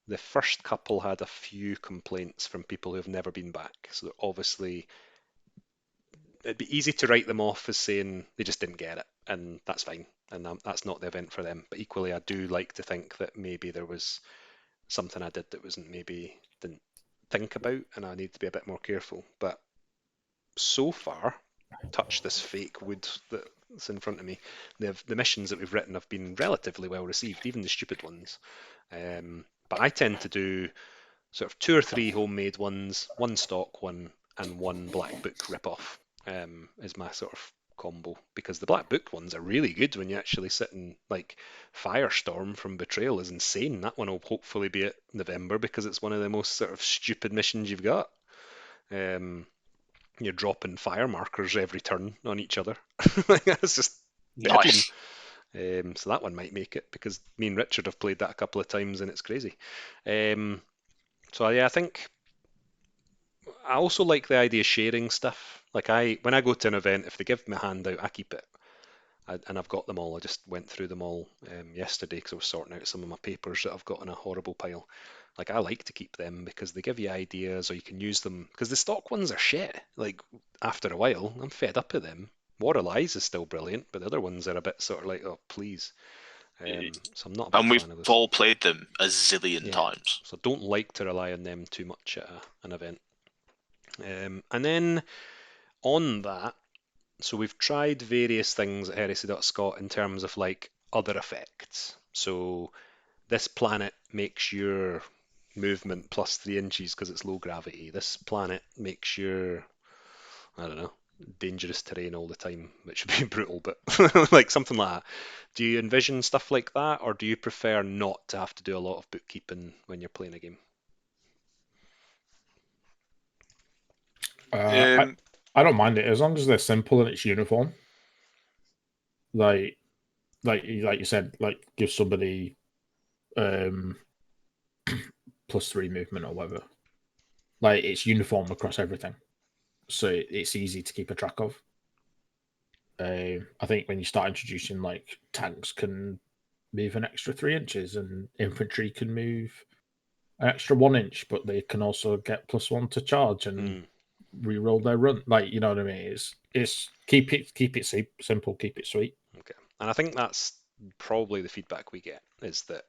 the first couple had a few complaints from people who have never been back. So obviously, it'd be easy to write them off as saying they just didn't get it, and that's fine, and that's not the event for them. But equally, I do like to think that maybe there was something I did that didn't think about, and I need to be a bit more careful. But so far, touch this fake wood that's in front of me, the missions that we've written have been relatively well received, even the stupid ones. But I tend to do sort of 2 or 3 homemade ones, 1 stock one, and 1 black book ripoff. Is my sort of combo, because the black book ones are really good when you actually sit and like Firestorm from Betrayal is insane. That one will hopefully be at November, because it's one of the most sort of stupid missions you've got. You're dropping fire markers every turn on each other. That's just nice. So that one might make it, because me and Richard have played that a couple of times and it's crazy. So yeah, I think I also like the idea of sharing stuff. Like when I go to an event, if they give me a handout, I keep it. And I've got them all. I just went through them all yesterday because I was sorting out some of my papers that I've got in a horrible pile. Like I like to keep them because they give you ideas, or you can use them. Because the stock ones are shit. Like after a while, I'm fed up with them. War of Lies is still brilliant, but the other ones are a bit sort of like, oh please. So I'm not a big And we've fan of those. all played them a zillion times. So I don't like to rely on them too much at an event. And then on that, so we've tried various things at Heresy.Scot in terms of like other effects. So this planet makes your movement plus 3 inches because it's low gravity. This planet makes your, I don't know, dangerous terrain all the time, which would be brutal, but like something like that. Do you envision stuff like that, or do you prefer not to have to do a lot of bookkeeping when you're playing a game? I don't mind it as long as they're simple and it's uniform. Like you said, like give somebody +3 movement or whatever. Like it's uniform across everything, so it's easy to keep a track of. I think when you start introducing like tanks can move an extra 3 inches and infantry can move an extra 1 inch, but they can also get +1 to charge and re-roll their run. Like, you know what I mean? It's keep it simple, keep it sweet. Okay, and I think that's probably the feedback we get is that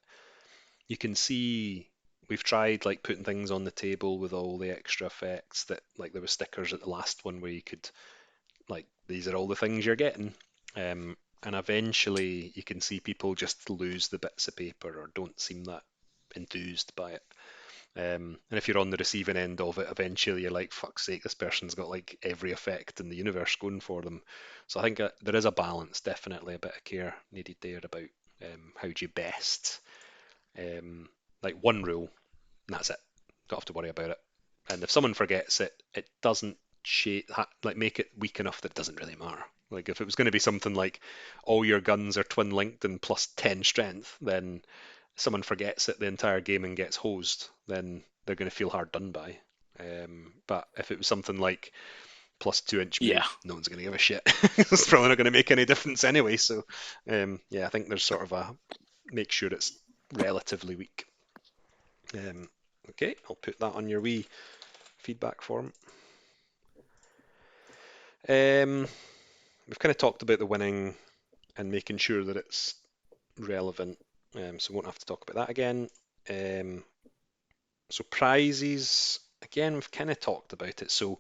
you can see we've tried like putting things on the table with all the extra effects that like there were stickers at the last one where you could like these are all the things you're getting. And eventually you can see people just lose the bits of paper or don't seem that enthused by it. And if you're on the receiving end of it, eventually you're like, fuck's sake, this person's got like every effect in the universe going for them. So I think there is a balance, definitely a bit of care needed there about how do you best, like one rule, and that's it. Don't have to worry about it. And if someone forgets it, it doesn't like make it weak enough that it doesn't really matter. Like if it was going to be something like all your guns are twin linked and +10 strength, then someone forgets it the entire game and gets hosed, then they're going to feel hard done by. But if it was something like +2 inch move, no one's going to give a shit. It's probably not going to make any difference anyway. So yeah, I think there's sort of a make sure it's relatively weak. Okay, I'll put that on your wee feedback form. We've kind of talked about the winning and making sure that it's relevant, so we won't have to talk about that again. So prizes, again, we've kind of talked about it. So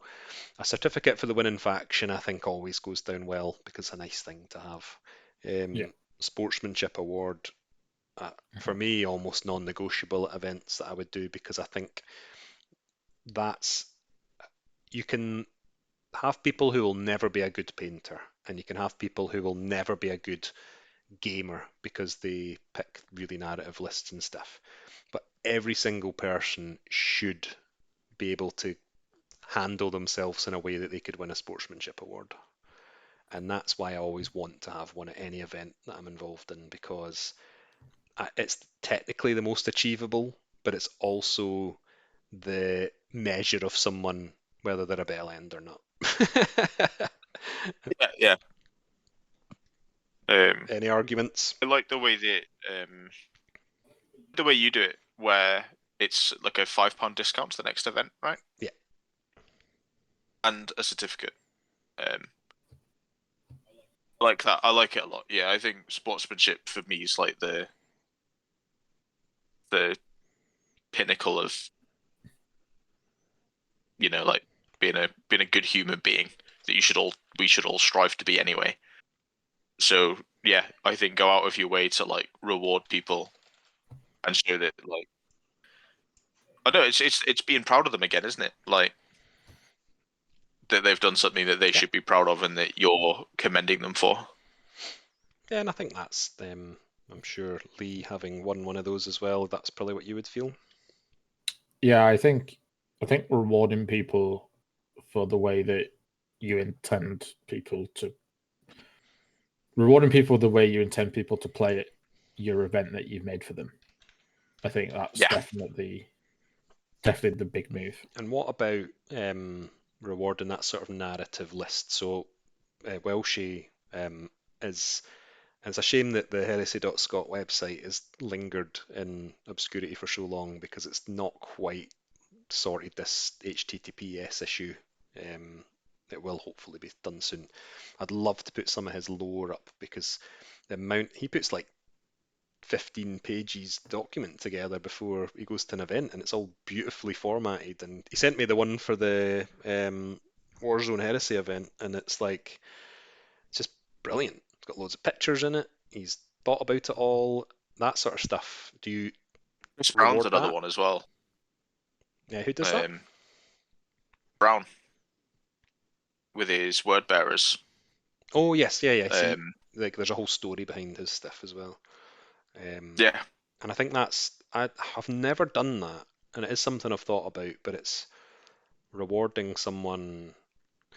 a certificate for the winning faction, I think, always goes down well because it's a nice thing to have. Sportsmanship award, for me, almost non-negotiable at events that I would do because I think you can have people who will never be a good painter and you can have people who will never be a good gamer because they pick really narrative lists and stuff. But every single person should be able to handle themselves in a way that they could win a sportsmanship award. And that's why I always want to have one at any event that I'm involved in because it's technically the most achievable, but it's also the measure of someone, whether they're a bell end or not. Yeah. Any arguments? I like the way that the way you do it, where it's like a £5 discount to the next event, right? Yeah. And a certificate. I like that. I like it a lot. Yeah, I think sportsmanship for me is like the pinnacle of, you know, like being a good human being that we should all strive to be anyway. So yeah, I think go out of your way to like reward people and show that like I know it's being proud of them again, isn't it? Like that they've done something that they should be proud of and that you're commending them for. Yeah, and I think that's I'm sure Lee having won one of those as well, that's probably what you would feel. Yeah, I think rewarding people for the way that you intend people to play your event that you've made for them. I think that's definitely definitely the big move. And what about rewarding that sort of narrative list? So Welshie is. It's a shame that the Heresy.Scot website has lingered in obscurity for so long because it's not quite sorted this HTTPS issue. It will hopefully be done soon. I'd love to put some of his lore up because the amount he puts like 15 pages document together before he goes to an event, and it's all beautifully formatted. And he sent me the one for the Warzone Heresy event, and it's like it's just brilliant. It's got loads of pictures in it. He's thought about it all, that sort of stuff. Do you Chris Brown's reward another that? one as well. Yeah, who does that? Brown with his word bearers. Oh yes, yeah. See, Um, like there's a whole story behind his stuff as well. yeah, And I think I've never done that, and it is something I've thought about, but it's rewarding someone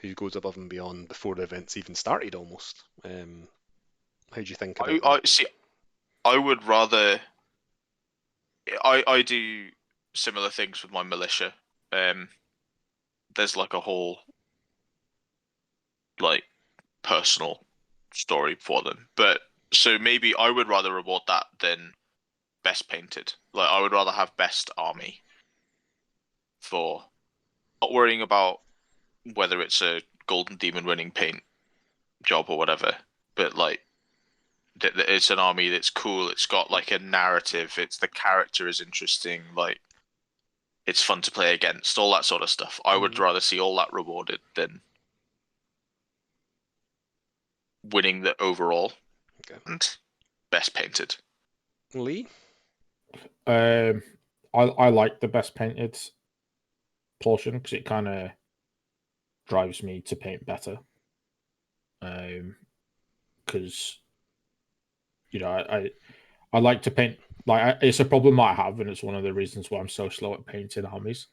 who goes above and beyond before the event's even started almost. How do you think about that? I see. I would rather. I do similar things with my militia. There's like a whole like personal story for them, but so maybe I would rather reward that than best painted. Like I would rather have best army for not worrying about whether it's a golden demon winning paint job or whatever, but like it's an army that's cool. It's got like a narrative. It's the character is interesting. Like it's fun to play against. All that sort of stuff. I would rather see all that rewarded than winning the overall and best painted. Lee? I like the best painted portion because it kind of drives me to paint better. Because I like to paint. Like it's a problem I have, and it's one of the reasons why I'm so slow at painting armies.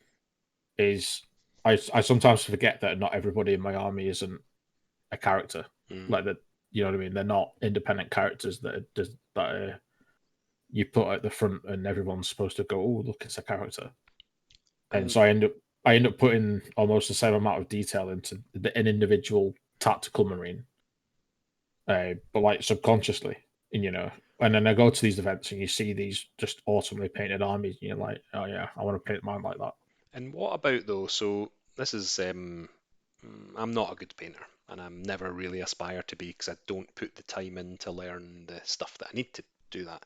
Is I sometimes forget that not everybody in my army isn't a character. Like that, you know what I mean? They're not independent characters that you put at the front, and everyone's supposed to go, "Oh, look, it's a character." And so I end up putting almost the same amount of detail into an individual tactical marine, but like subconsciously, and and then I go to these events and you see these just awesomely painted armies, and you're like, oh yeah, I want to paint mine like that. And what about though? So this is I'm not a good painter, and I'm never really aspire to be because I don't put the time in to learn the stuff that I need to do that.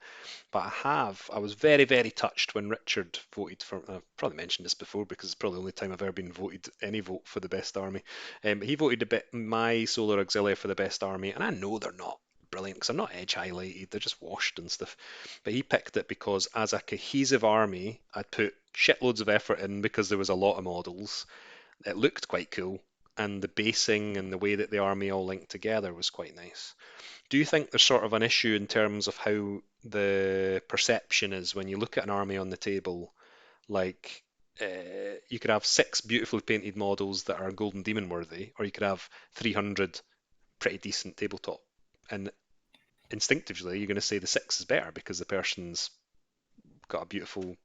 But I was very, very touched when Richard voted for, I've probably mentioned this before because it's probably the only time I've ever been voted any vote for the best army. But he voted my Solar Auxilia for the best army, and I know they're not brilliant because I'm not edge highlighted, they're just washed and stuff. But he picked it because as a cohesive army, I'd put shitloads of effort in because there was a lot of models. It looked quite cool, and the basing and the way that the army all linked together was quite nice. Do you think there's sort of an issue in terms of how the perception is when you look at an army on the table? Like, you could have 6 beautifully painted models that are Golden Demon worthy, or you could have 300 pretty decent tabletop. And instinctively, you're going to say the 6 is better because the person's got a beautiful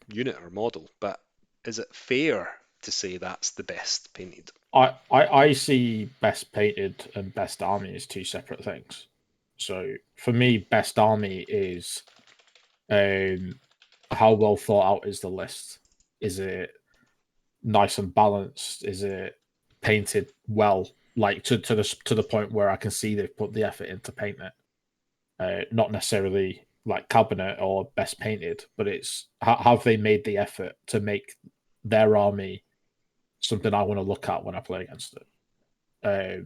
unit or model. But is it fair to say that's the best painted? I see best painted and best army as two separate things. So for me, best army is how well thought out is the list? Is it nice and balanced? Is it painted well, like to the point where I can see they've put the effort into painting it? Not necessarily like cabinet or best painted, but it's have they made the effort to make their army something I want to look at when I play against it?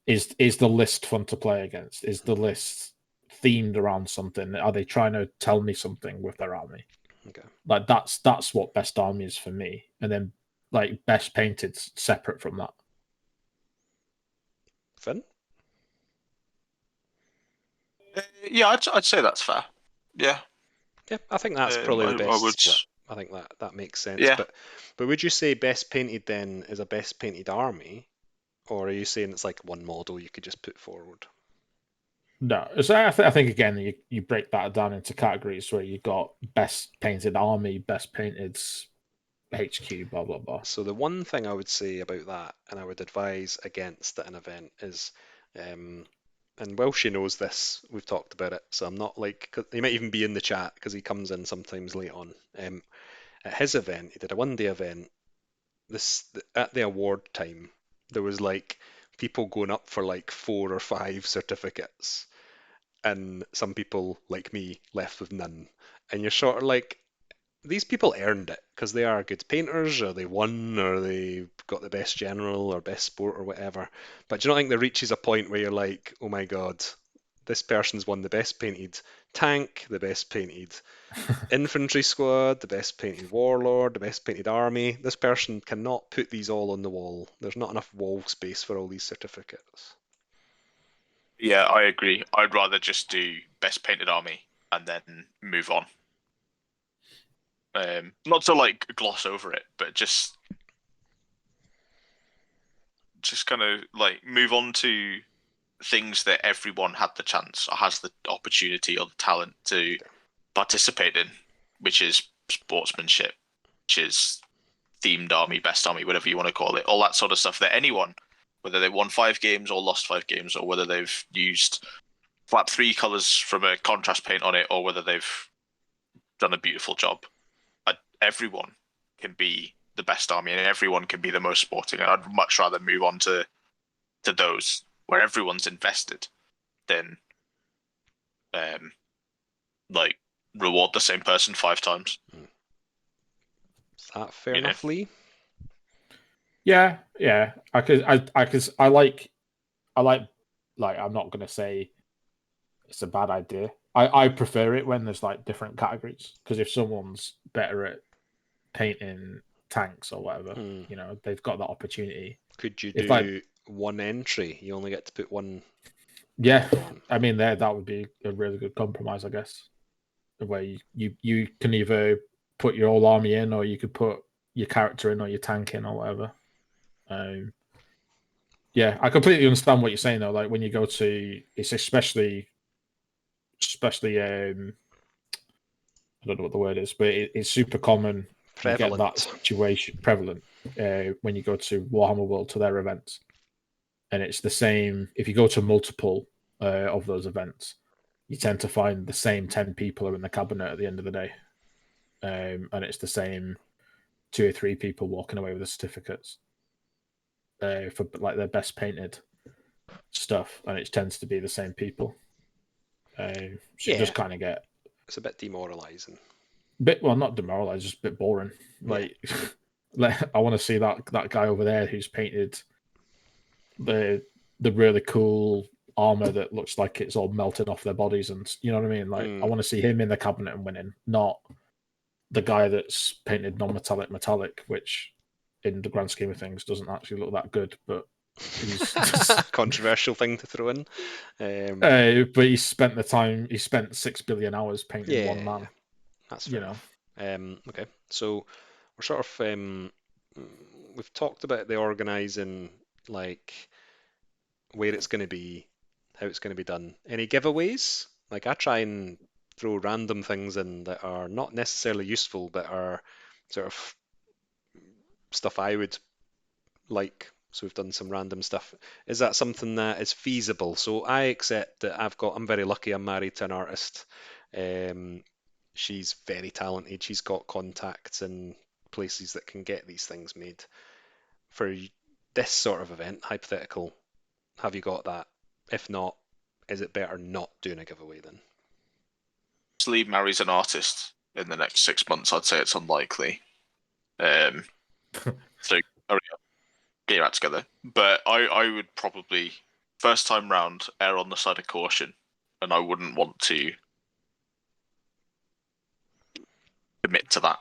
Is the list fun to play against? Is the list themed around something? Are they trying to tell me something with their army? Okay. Like that's what best army is for me. And then like best painted's separate from that. Finn? Yeah, I'd say that's fair. Yeah. Yeah, I think that's probably the best I would. split. I think that makes sense. Yeah. But would you say best painted then is a best painted army, or are you saying it's like one model you could just put forward? No, so I think again you break that down into categories where you got best painted army, best painted HQ, blah blah blah. So the one thing I would say about that, and I would advise against at an event, is, and Welshie knows this, we've talked about it, so I'm not like, he might even be in the chat because he comes in sometimes late on. At his event, he did a one-day event. At the award time, there was like people going up for like 4 or 5 certificates, and some people like me left with none. And you're sort of like, these people earned it because they are good painters, or they won, or they got the best general or best sport or whatever. But do you not think there reaches a point where you're like, oh my god, this person's won the best painted tank, the best painted infantry squad, the best painted warlord, the best painted army. This person cannot put these all on the wall. There's not enough wall space for all these certificates. Yeah, I agree. I'd rather just do best painted army and then move on. Not to like gloss over it, but just kind of like move on to things that everyone had the chance or has the opportunity or the talent to participate in, which is sportsmanship, which is themed army, best army, whatever you want to call it, all that sort of stuff that anyone, whether they won 5 games or lost 5 games, or whether they've used flap 3 colours from a contrast paint on it, or whether they've done a beautiful job. Everyone can be the best army and everyone can be the most sporting, and I'd much rather move on to those where everyone's invested than like reward the same person 5 times. Is that fair enough, Lee? Yeah. I like I'm not gonna say it's a bad idea. I prefer it when there's like different categories, because if someone's better at painting tanks or whatever, you know, they've got that opportunity. Could you do one entry? You only get to put one. Yeah, I mean that would be a really good compromise, I guess. Where you can either put your whole army in, or you could put your character in, or your tank in, or whatever. Yeah, I completely understand what you're saying though. Like when you go to, it's especially I don't know what the word is, but it's super common. Prevalent. You get that situation prevalent when you go to Warhammer World to their events, and it's the same if you go to multiple of those events. You tend to find the same 10 people are in the cabinet at the end of the day, and it's the same 2 or 3 people walking away with the certificates for like their best painted stuff, and it tends to be the same people. So you just kind of get. It's a bit demoralising. Well, not demoralised, just a bit boring. Like, I want to see that guy over there who's painted the really cool armor that looks like it's all melting off their bodies, and you know what I mean. Like, I want to see him in the cabinet and winning, not the guy that's painted non-metallic, which in the grand scheme of things doesn't actually look that good, but. Controversial thing to throw in, but he spent 6 billion hours painting one man. Yeah. That's fair enough. Okay, so we're sort of we've talked about the organising, like where it's going to be, how it's going to be done. Any giveaways? Like I try and throw random things in that are not necessarily useful, but are sort of stuff I would like. So we've done some random stuff. Is that something that is feasible? So I accept that I'm very lucky. I'm married to an artist. She's very talented. She's got contacts in places that can get these things made. For this sort of event, hypothetical, have you got that? If not, is it better not doing a giveaway then? Lee marries an artist in the next 6 months. I'd say it's unlikely. So get your act together. But I would probably, first time round, err on the side of caution, and I wouldn't want to commit to that.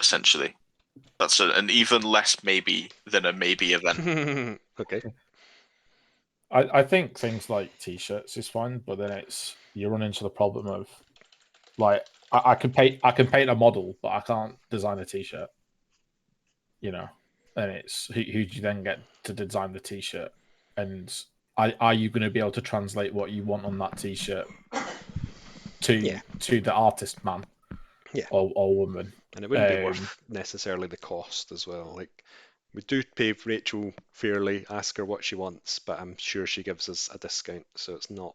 Essentially, that's an even less maybe than a maybe event. Okay. I think things like t-shirts is fine, but then you run into the problem of like I can paint a model, but I can't design a t-shirt. You know, and it's who do you then get to design the t-shirt, and are you going to be able to translate what you want on that t-shirt to the artist man? Yeah. or woman. And it wouldn't be worth necessarily the cost as well. Like, we do pay Rachel fairly, ask her what she wants, but I'm sure she gives us a discount, so it's not.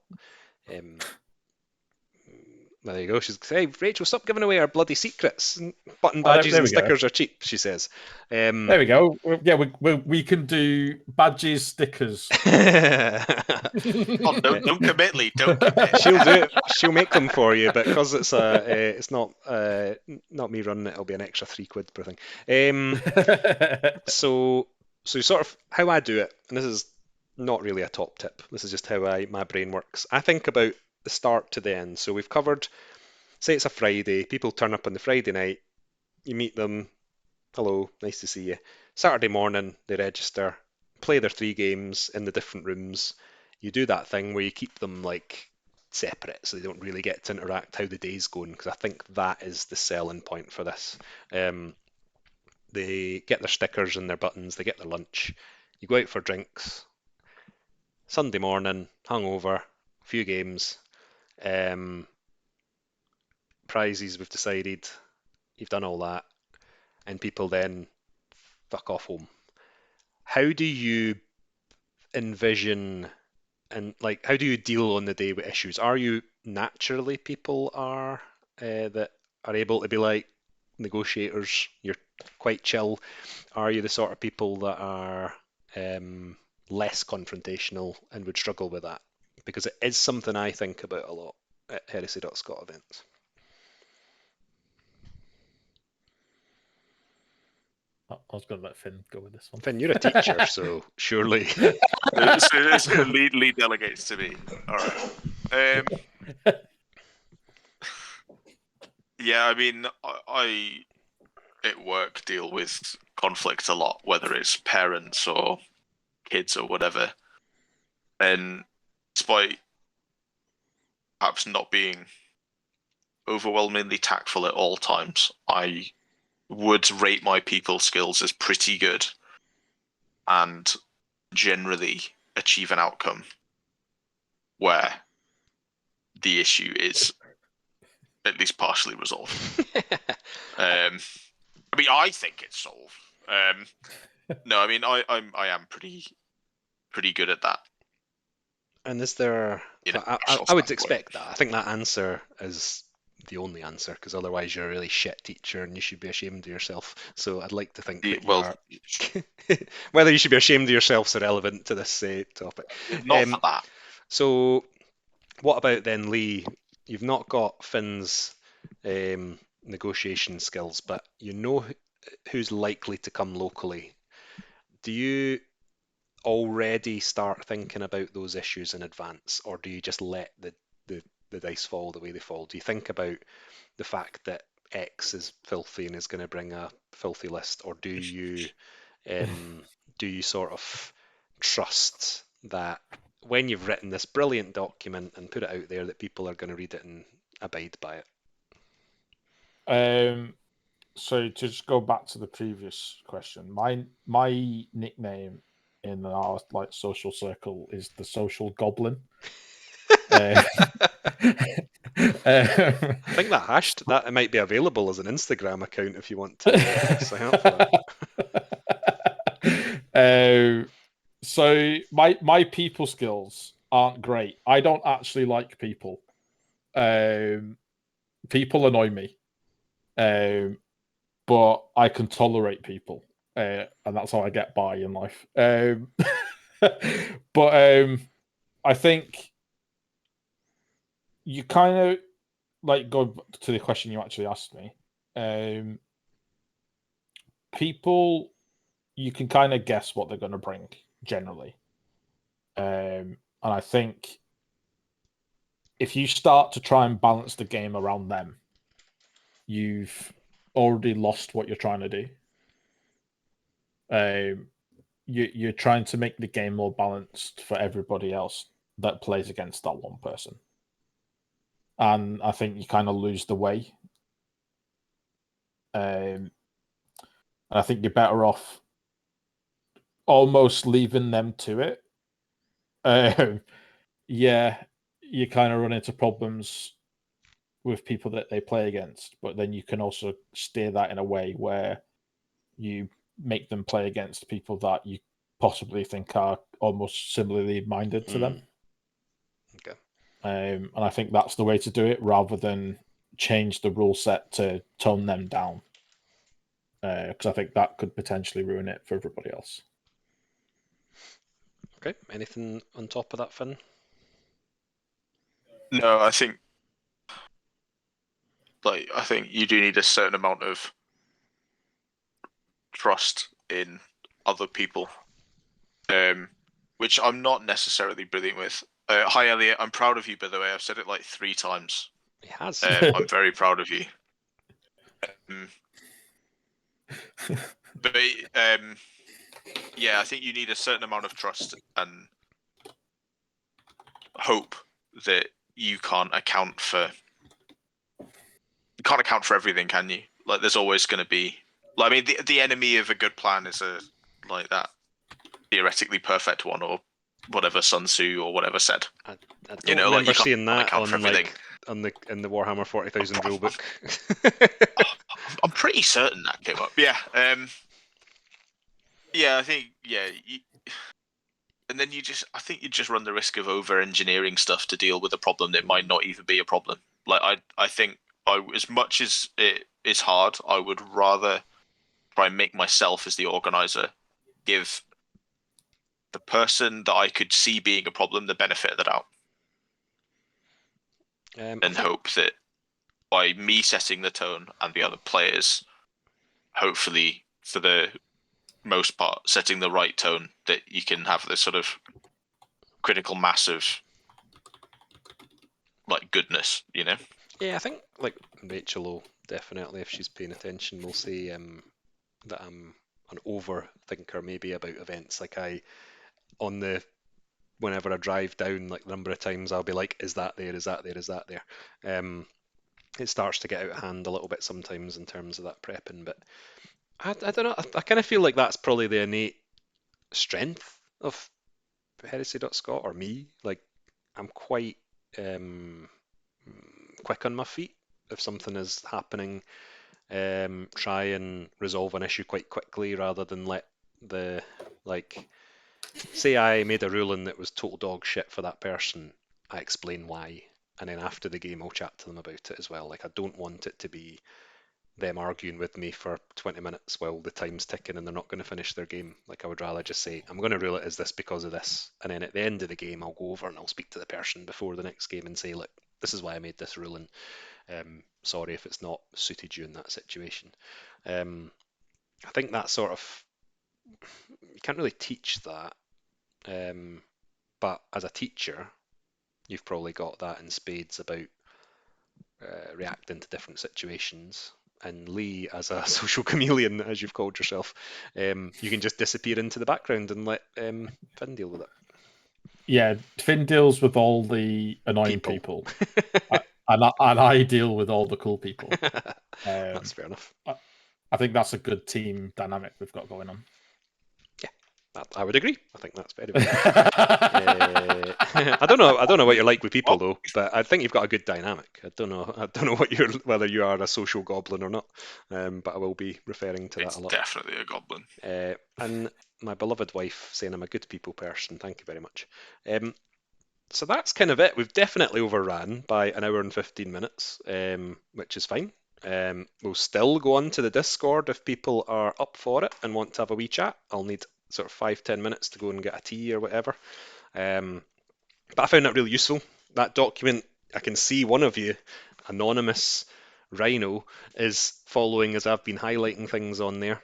Well, there you go. She's hey, Rachel, stop giving away our bloody secrets. Button badges there and we go. stickers are cheap, she says. There we go. Yeah, we can do badges, stickers. Oh, don't commit, Lee. Don't commit. She'll do it. She'll make them for you, but because it's not me running it, it'll be an extra £3 per thing. So sort of how I do it, and this is not really a top tip. This is just how my brain works. I think about the start to the end. So we've covered, say it's a Friday, people turn up on the Friday night, you meet them, hello, nice to see you. Saturday morning, they register, play their 3 games in the different rooms. You do that thing where you keep them like separate so they don't really get to interact how the day's going, because I think that is the selling point for this. They get their stickers and their buttons, they get their lunch, you go out for drinks, Sunday morning, hungover, few games, prizes we've decided, you've done all that, and people then fuck off home. How do you envision and like how do you deal on the day with issues? Are you naturally people that are able to be like negotiators? You're quite chill. Are you the sort of people that are less confrontational and would struggle with that? Because it is something I think about a lot at Heresy.Scot events. I was going to let Finn go with this one. Finn, you're a teacher, so surely. It's lead delegates to me. All right. Yeah, I mean, I at work deal with conflict a lot, whether it's parents or kids or whatever. And despite perhaps not being overwhelmingly tactful at all times, I would rate my people skills as pretty good and generally achieve an outcome where the issue is at least partially resolved. I mean, I think it's solved. No, I mean, I am pretty good at that. And is there? I would expect that. I think that answer is the only answer, because otherwise you're a really shit teacher and you should be ashamed of yourself. So I'd like to think that you are. Whether you should be ashamed of yourself is irrelevant to this topic. Not for that. So what about then, Lee? You've not got Finn's negotiation skills, but you know who's likely to come locally. Do you already start thinking about those issues in advance, or do you just let the dice fall the way they fall? Do you think about the fact that X is filthy and is going to bring a filthy list, or do you sort of trust that when you've written this brilliant document and put it out there that people are going to read it and abide by it? So to just go back to the previous question, my nickname in our like social circle is the social goblin. I think that might be available as an Instagram account if you want to sign up for that. So my people skills aren't great. I don't actually like people. People annoy me. But I can tolerate people, and that's how I get by in life. But I think you kind of like go to the question you actually asked me. People, you can kind of guess what they're going to bring generally, and I think if you start to try and balance the game around them, you've already lost what you're trying to do. You're trying to make the game more balanced for everybody else that plays against that one person, and I think you kind of lose the way. And I think you're better off almost leaving them to it. Yeah, you kind of run into problems with people that they play against, but then you can also steer that in a way where you make them play against people that you possibly think are almost similarly minded to them. Okay. And I think that's the way to do it, rather than change the rule set to tone them down. Because I think that could potentially ruin it for everybody else. Okay. Anything on top of that, Finn? No, I think you do need a certain amount of trust in other people, which I'm not necessarily brilliant with. Hi, Elliot. I'm proud of you, by the way. I've said it like 3 times. He has. I'm very proud of you. But yeah, I think you need a certain amount of trust and hope that you can't account for everything, can you? Like, there's always going to be. Like, I mean, the enemy of a good plan is that theoretically perfect one, or whatever Sun Tzu or whatever said. I don't remember seeing that on in the Warhammer 40,000 rulebook. I'm pretty certain that came up. Yeah. Yeah, I think and then I think you just run the risk of over-engineering stuff to deal with a problem that might not even be a problem. Like, I think as much as it is hard, I would rather try and make myself, as the organizer, give the person that I could see being a problem the benefit of the doubt. And hope that by me setting the tone and the other players, hopefully, for the most part, setting the right tone, that you can have this sort of critical mass of like goodness, you know? Yeah, I think like Rachel will definitely, if she's paying attention, will say that I'm an overthinker maybe about events. Like whenever I drive down, like the number of times I'll be like, is that there? Is that there? Is that there? It starts to get out of hand a little bit sometimes in terms of that prepping, but I don't know. I kind of feel like that's probably the innate strength of Heresy.Scot or me. Like, I'm quite quick on my feet. If something is happening, try and resolve an issue quite quickly rather than let say I made a ruling that was total dog shit for that person, I explain why, and then after the game I'll chat to them about it as well. Like, I don't want it to be them arguing with me for 20 minutes while the time's ticking and they're not going to finish their game. Like, I would rather just say, I'm going to rule it as this because of this, and then at the end of the game I'll go over and I'll speak to the person before the next game and say, look, this is why I made this ruling. Sorry if it's not suited you in that situation. I think that sort of, you can't really teach that, but as a teacher you've probably got that in spades about reacting to different situations. And Lee, as a social chameleon, as you've called yourself, you can just disappear into the background and let Finn deal with it. Yeah, Finn deals with all the annoying people. and I deal with all the cool people. That's fair enough. I think that's a good team dynamic we've got going on. Yeah, I would agree. I think that's very, very good. I don't know what you're like with people though, but I think you've got a good dynamic. I don't know whether you are a social goblin or not, but I will be referring to that a lot. It's definitely a goblin. And my beloved wife saying I'm a good people person. Thank you very much. So that's kind of it. We've definitely overran by an hour and 15 minutes, which is fine. We'll still go on to the Discord if people are up for it and want to have a wee chat. I'll need sort of 5-10 minutes to go and get a tea or whatever. But I found that really useful. That document, I can see one of you, Anonymous Rhino, is following as I've been highlighting things on there.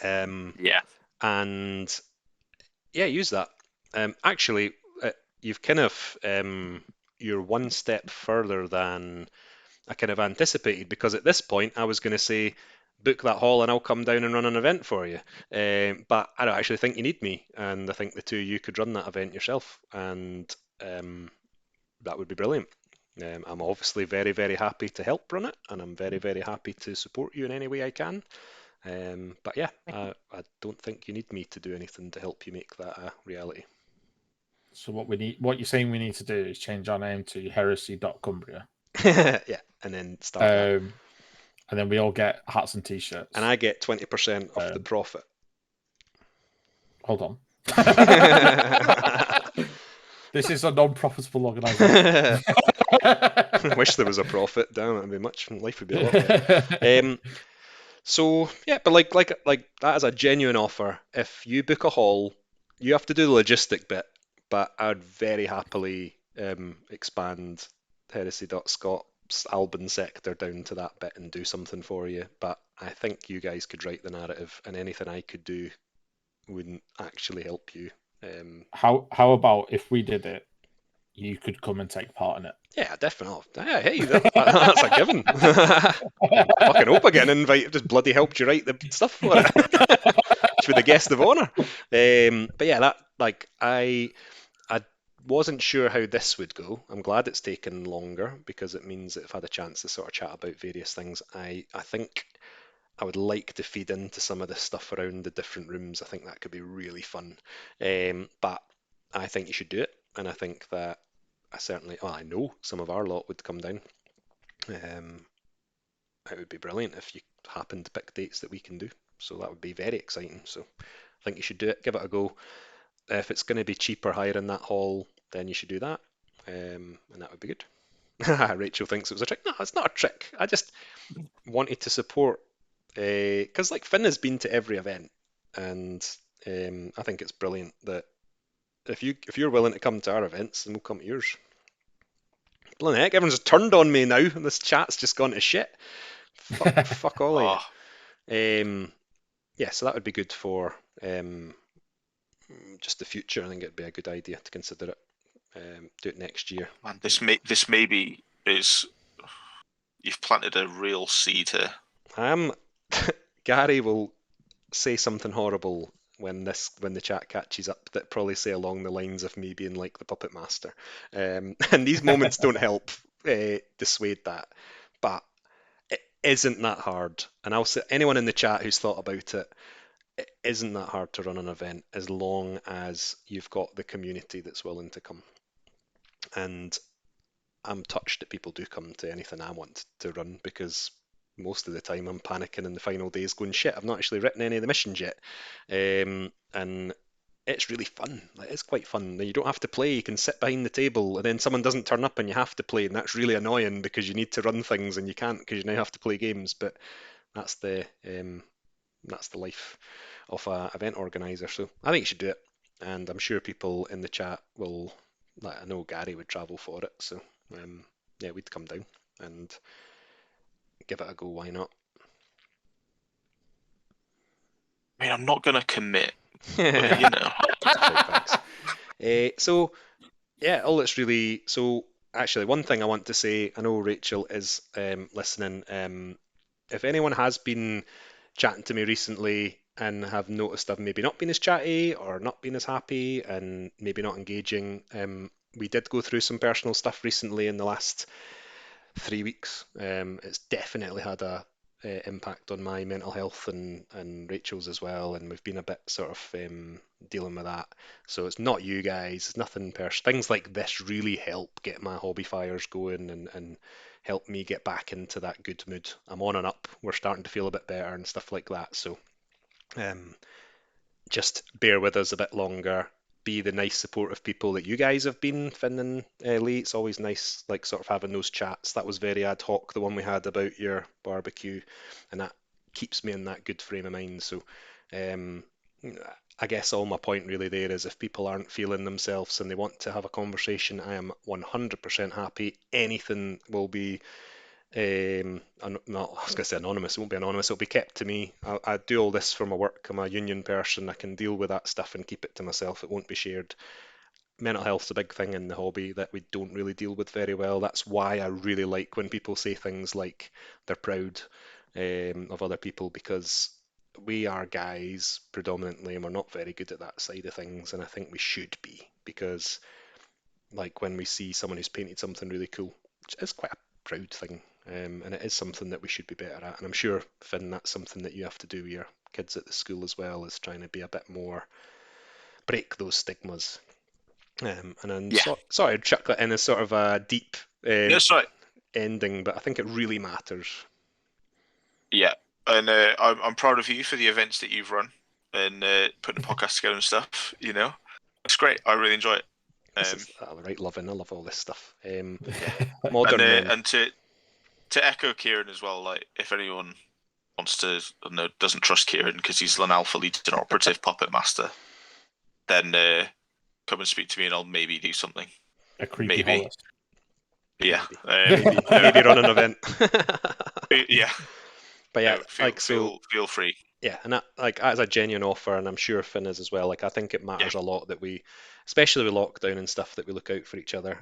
Yeah. And yeah, use that. Actually, you've kind of, you're one step further than I kind of anticipated, because at this point I was going to say, book that hall and I'll come down and run an event for you. But I don't actually think you need me, and I think the two of you could run that event yourself, and that would be brilliant. I'm obviously very, very happy to help run it, and I'm very, very happy to support you in any way I can. But yeah, I don't think you need me to do anything to help you make that a reality. So what you're saying we need to do is change our name to Heresy.Cumbria. Yeah, and then start that. And then we all get hats and t-shirts. And I get 20% of the profit. Hold on. This is a non-profitable organisation. I wish there was a profit. Damn, it'd be life would be a lot better. So yeah, but like that is a genuine offer. If you book a hall, you have to do the logistic bit, but I'd very happily expand Heresy.Scot's Alban sector down to that bit and do something for you. But I think you guys could write the narrative, and anything I could do wouldn't actually help you. How about if we did it, you could come and take part in it? Yeah, definitely. Yeah, hey, that's a given. Fucking hope I get an invite. Just bloody helped you write the stuff for it. Just with the guest of honour. But yeah, I wasn't sure how this would go. I'm glad it's taken longer because it means that I've had a chance to sort of chat about various things. I think I would like to feed into some of the stuff around the different rooms. I think that could be really fun. But I think you should do it, and I think that I know some of our lot would come down. It would be brilliant if you happen to pick dates that we can do. So that would be very exciting. So I think you should do it. Give it a go. If it's going to be cheaper hiring that hall, then you should do that, and that would be good. Rachel thinks it was a trick. No, it's not a trick. I just wanted to support, because like Finn has been to every event, and I think it's brilliant that if you're willing to come to our events, then we'll come to yours. Bloody heck, everyone's turned on me now, and this chat's just gone to shit. Fuck all of you. Yeah, so that would be good for just the future. I think it'd be a good idea to consider it. Do it next year. Man, this maybe is you've planted a real seed here. Gary will say something horrible when the chat catches up that probably say along the lines of me being like the puppet master. And these moments don't help dissuade that. But it isn't that hard. And I'll say anyone in the chat who's thought about it, it isn't that hard to run an event as long as you've got the community that's willing to come. And I'm touched that people do come to anything I want to run, because most of the time I'm panicking in the final days going, shit, I've not actually written any of the missions yet. And it's really fun. It's quite fun. You don't have to play. You can sit behind the table, and then someone doesn't turn up and you have to play, and that's really annoying because you need to run things and you can't because you now have to play games. But that's the life of an event organizer. So I think you should do it, and I'm sure people in the chat will. Like, I know Gary would travel for it, so yeah, we'd come down and give it a go. Why not? I mean, I'm not going to commit, but, you know. So yeah, all it's really. So actually, one thing I want to say, I know Rachel is listening. If anyone has been chatting to me recently and have noticed I've maybe not been as chatty or not been as happy and maybe not engaging, we did go through some personal stuff recently in the last 3 weeks. It's definitely had a impact on my mental health and Rachel's as well, and we've been a bit sort of dealing with that. So it's not you guys, it's nothing personal. Things like this really help get my hobby fires going and help me get back into that good mood. I'm on and up. We're starting to feel a bit better and stuff like that. So just bear with us a bit longer. Be the nice supportive people that you guys have been, Finn and Lee. It's always nice, like, sort of having those chats. That was very ad hoc, the one we had about your barbecue, and that keeps me in that good frame of mind. So I guess all my point really there is, if people aren't feeling themselves and they want to have a conversation, I am 100% happy. Anything will be I was going to say anonymous. It won't be anonymous. It'll be kept to me. I do all this for my work. I'm a union person. I can deal with that stuff and keep it to myself. It won't be shared. Mental health's a big thing in the hobby that we don't really deal with very well. That's why I really like when people say things like they're proud of other people, because we are guys predominantly and we're not very good at that side of things, and I think we should be, because like when we see someone who's painted something really cool, which is quite a proud thing. And it is something that we should be better at. And I'm sure, Finn, that's something that you have to do with your kids at the school as well, is trying to be a bit more, break those stigmas. And then sorry to chuck that in as sort of a deep Yeah, sorry. ending, but I think it really matters. Yeah, and I'm proud of you for the events that you've run and putting the podcast together and stuff. You know, it's great. I really enjoy it. This is right, loving. I love all this stuff. Modern men. And to echo Kieran as well, like if anyone wants to, I don't know, doesn't trust Kieran because he's an alpha lead and operative puppet master, then come and speak to me and I'll maybe do something. A creepy Horus. Yeah, maybe run an event. Yeah, but yeah, feel free. Yeah, and that is a genuine offer, and I'm sure Finn is as well. Like I think it matters a lot that we, especially with lockdown and stuff, that we look out for each other.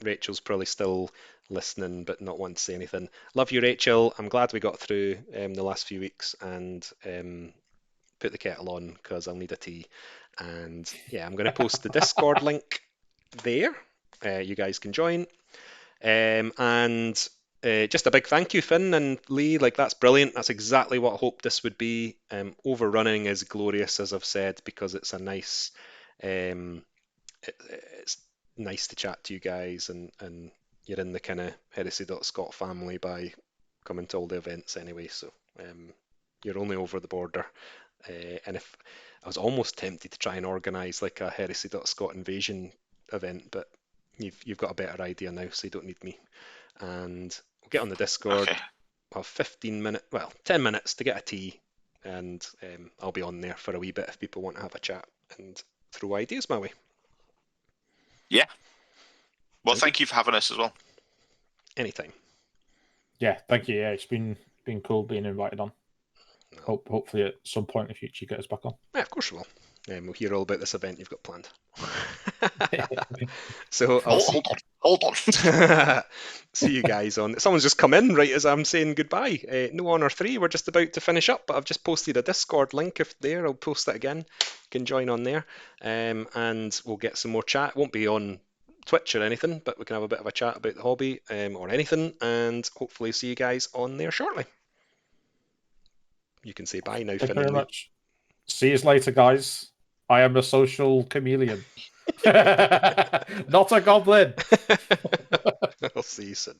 Rachel's probably still listening, but not wanting to say anything. Love you, Rachel. I'm glad we got through the last few weeks and put the kettle on because I'll need a tea. And yeah, I'm going to post the Discord link there. You guys can join. And just a big thank you, Finn and Lee. Like that's brilliant. That's exactly what I hoped this would be. Overrunning is glorious, as I've said, because it's a nice. It's nice to chat to you guys, and you're in the kind of Heresy.Scot family by coming to all the events anyway. So you're only over the border. And if I was almost tempted to try and organise like a Heresy.Scot invasion event, but you've got a better idea now, so you don't need me. And we'll get on the Discord. Okay. I'll have 10 minutes to get a tea, and I'll be on there for a wee bit if people want to have a chat and throw ideas my way. Yeah. Well, thank you for having us as well. Anytime. Yeah, thank you. Yeah, it's been cool being invited on. No. Hopefully at some point in the future you get us back on. Yeah, of course we will. We'll hear all about this event you've got planned. So hold on. See you guys on. Someone's just come in right as I'm saying goodbye. No Honor 3. We're just about to finish up, but I've just posted a Discord link. If there, I'll post that again. You can join on there, and we'll get some more chat. It won't be on Twitch or anything, but we can have a bit of a chat about the hobby or anything, and hopefully see you guys on there shortly. You can say bye now. Thank you very much. See you later, guys. I am a social chameleon. Not a goblin. I'll see you soon.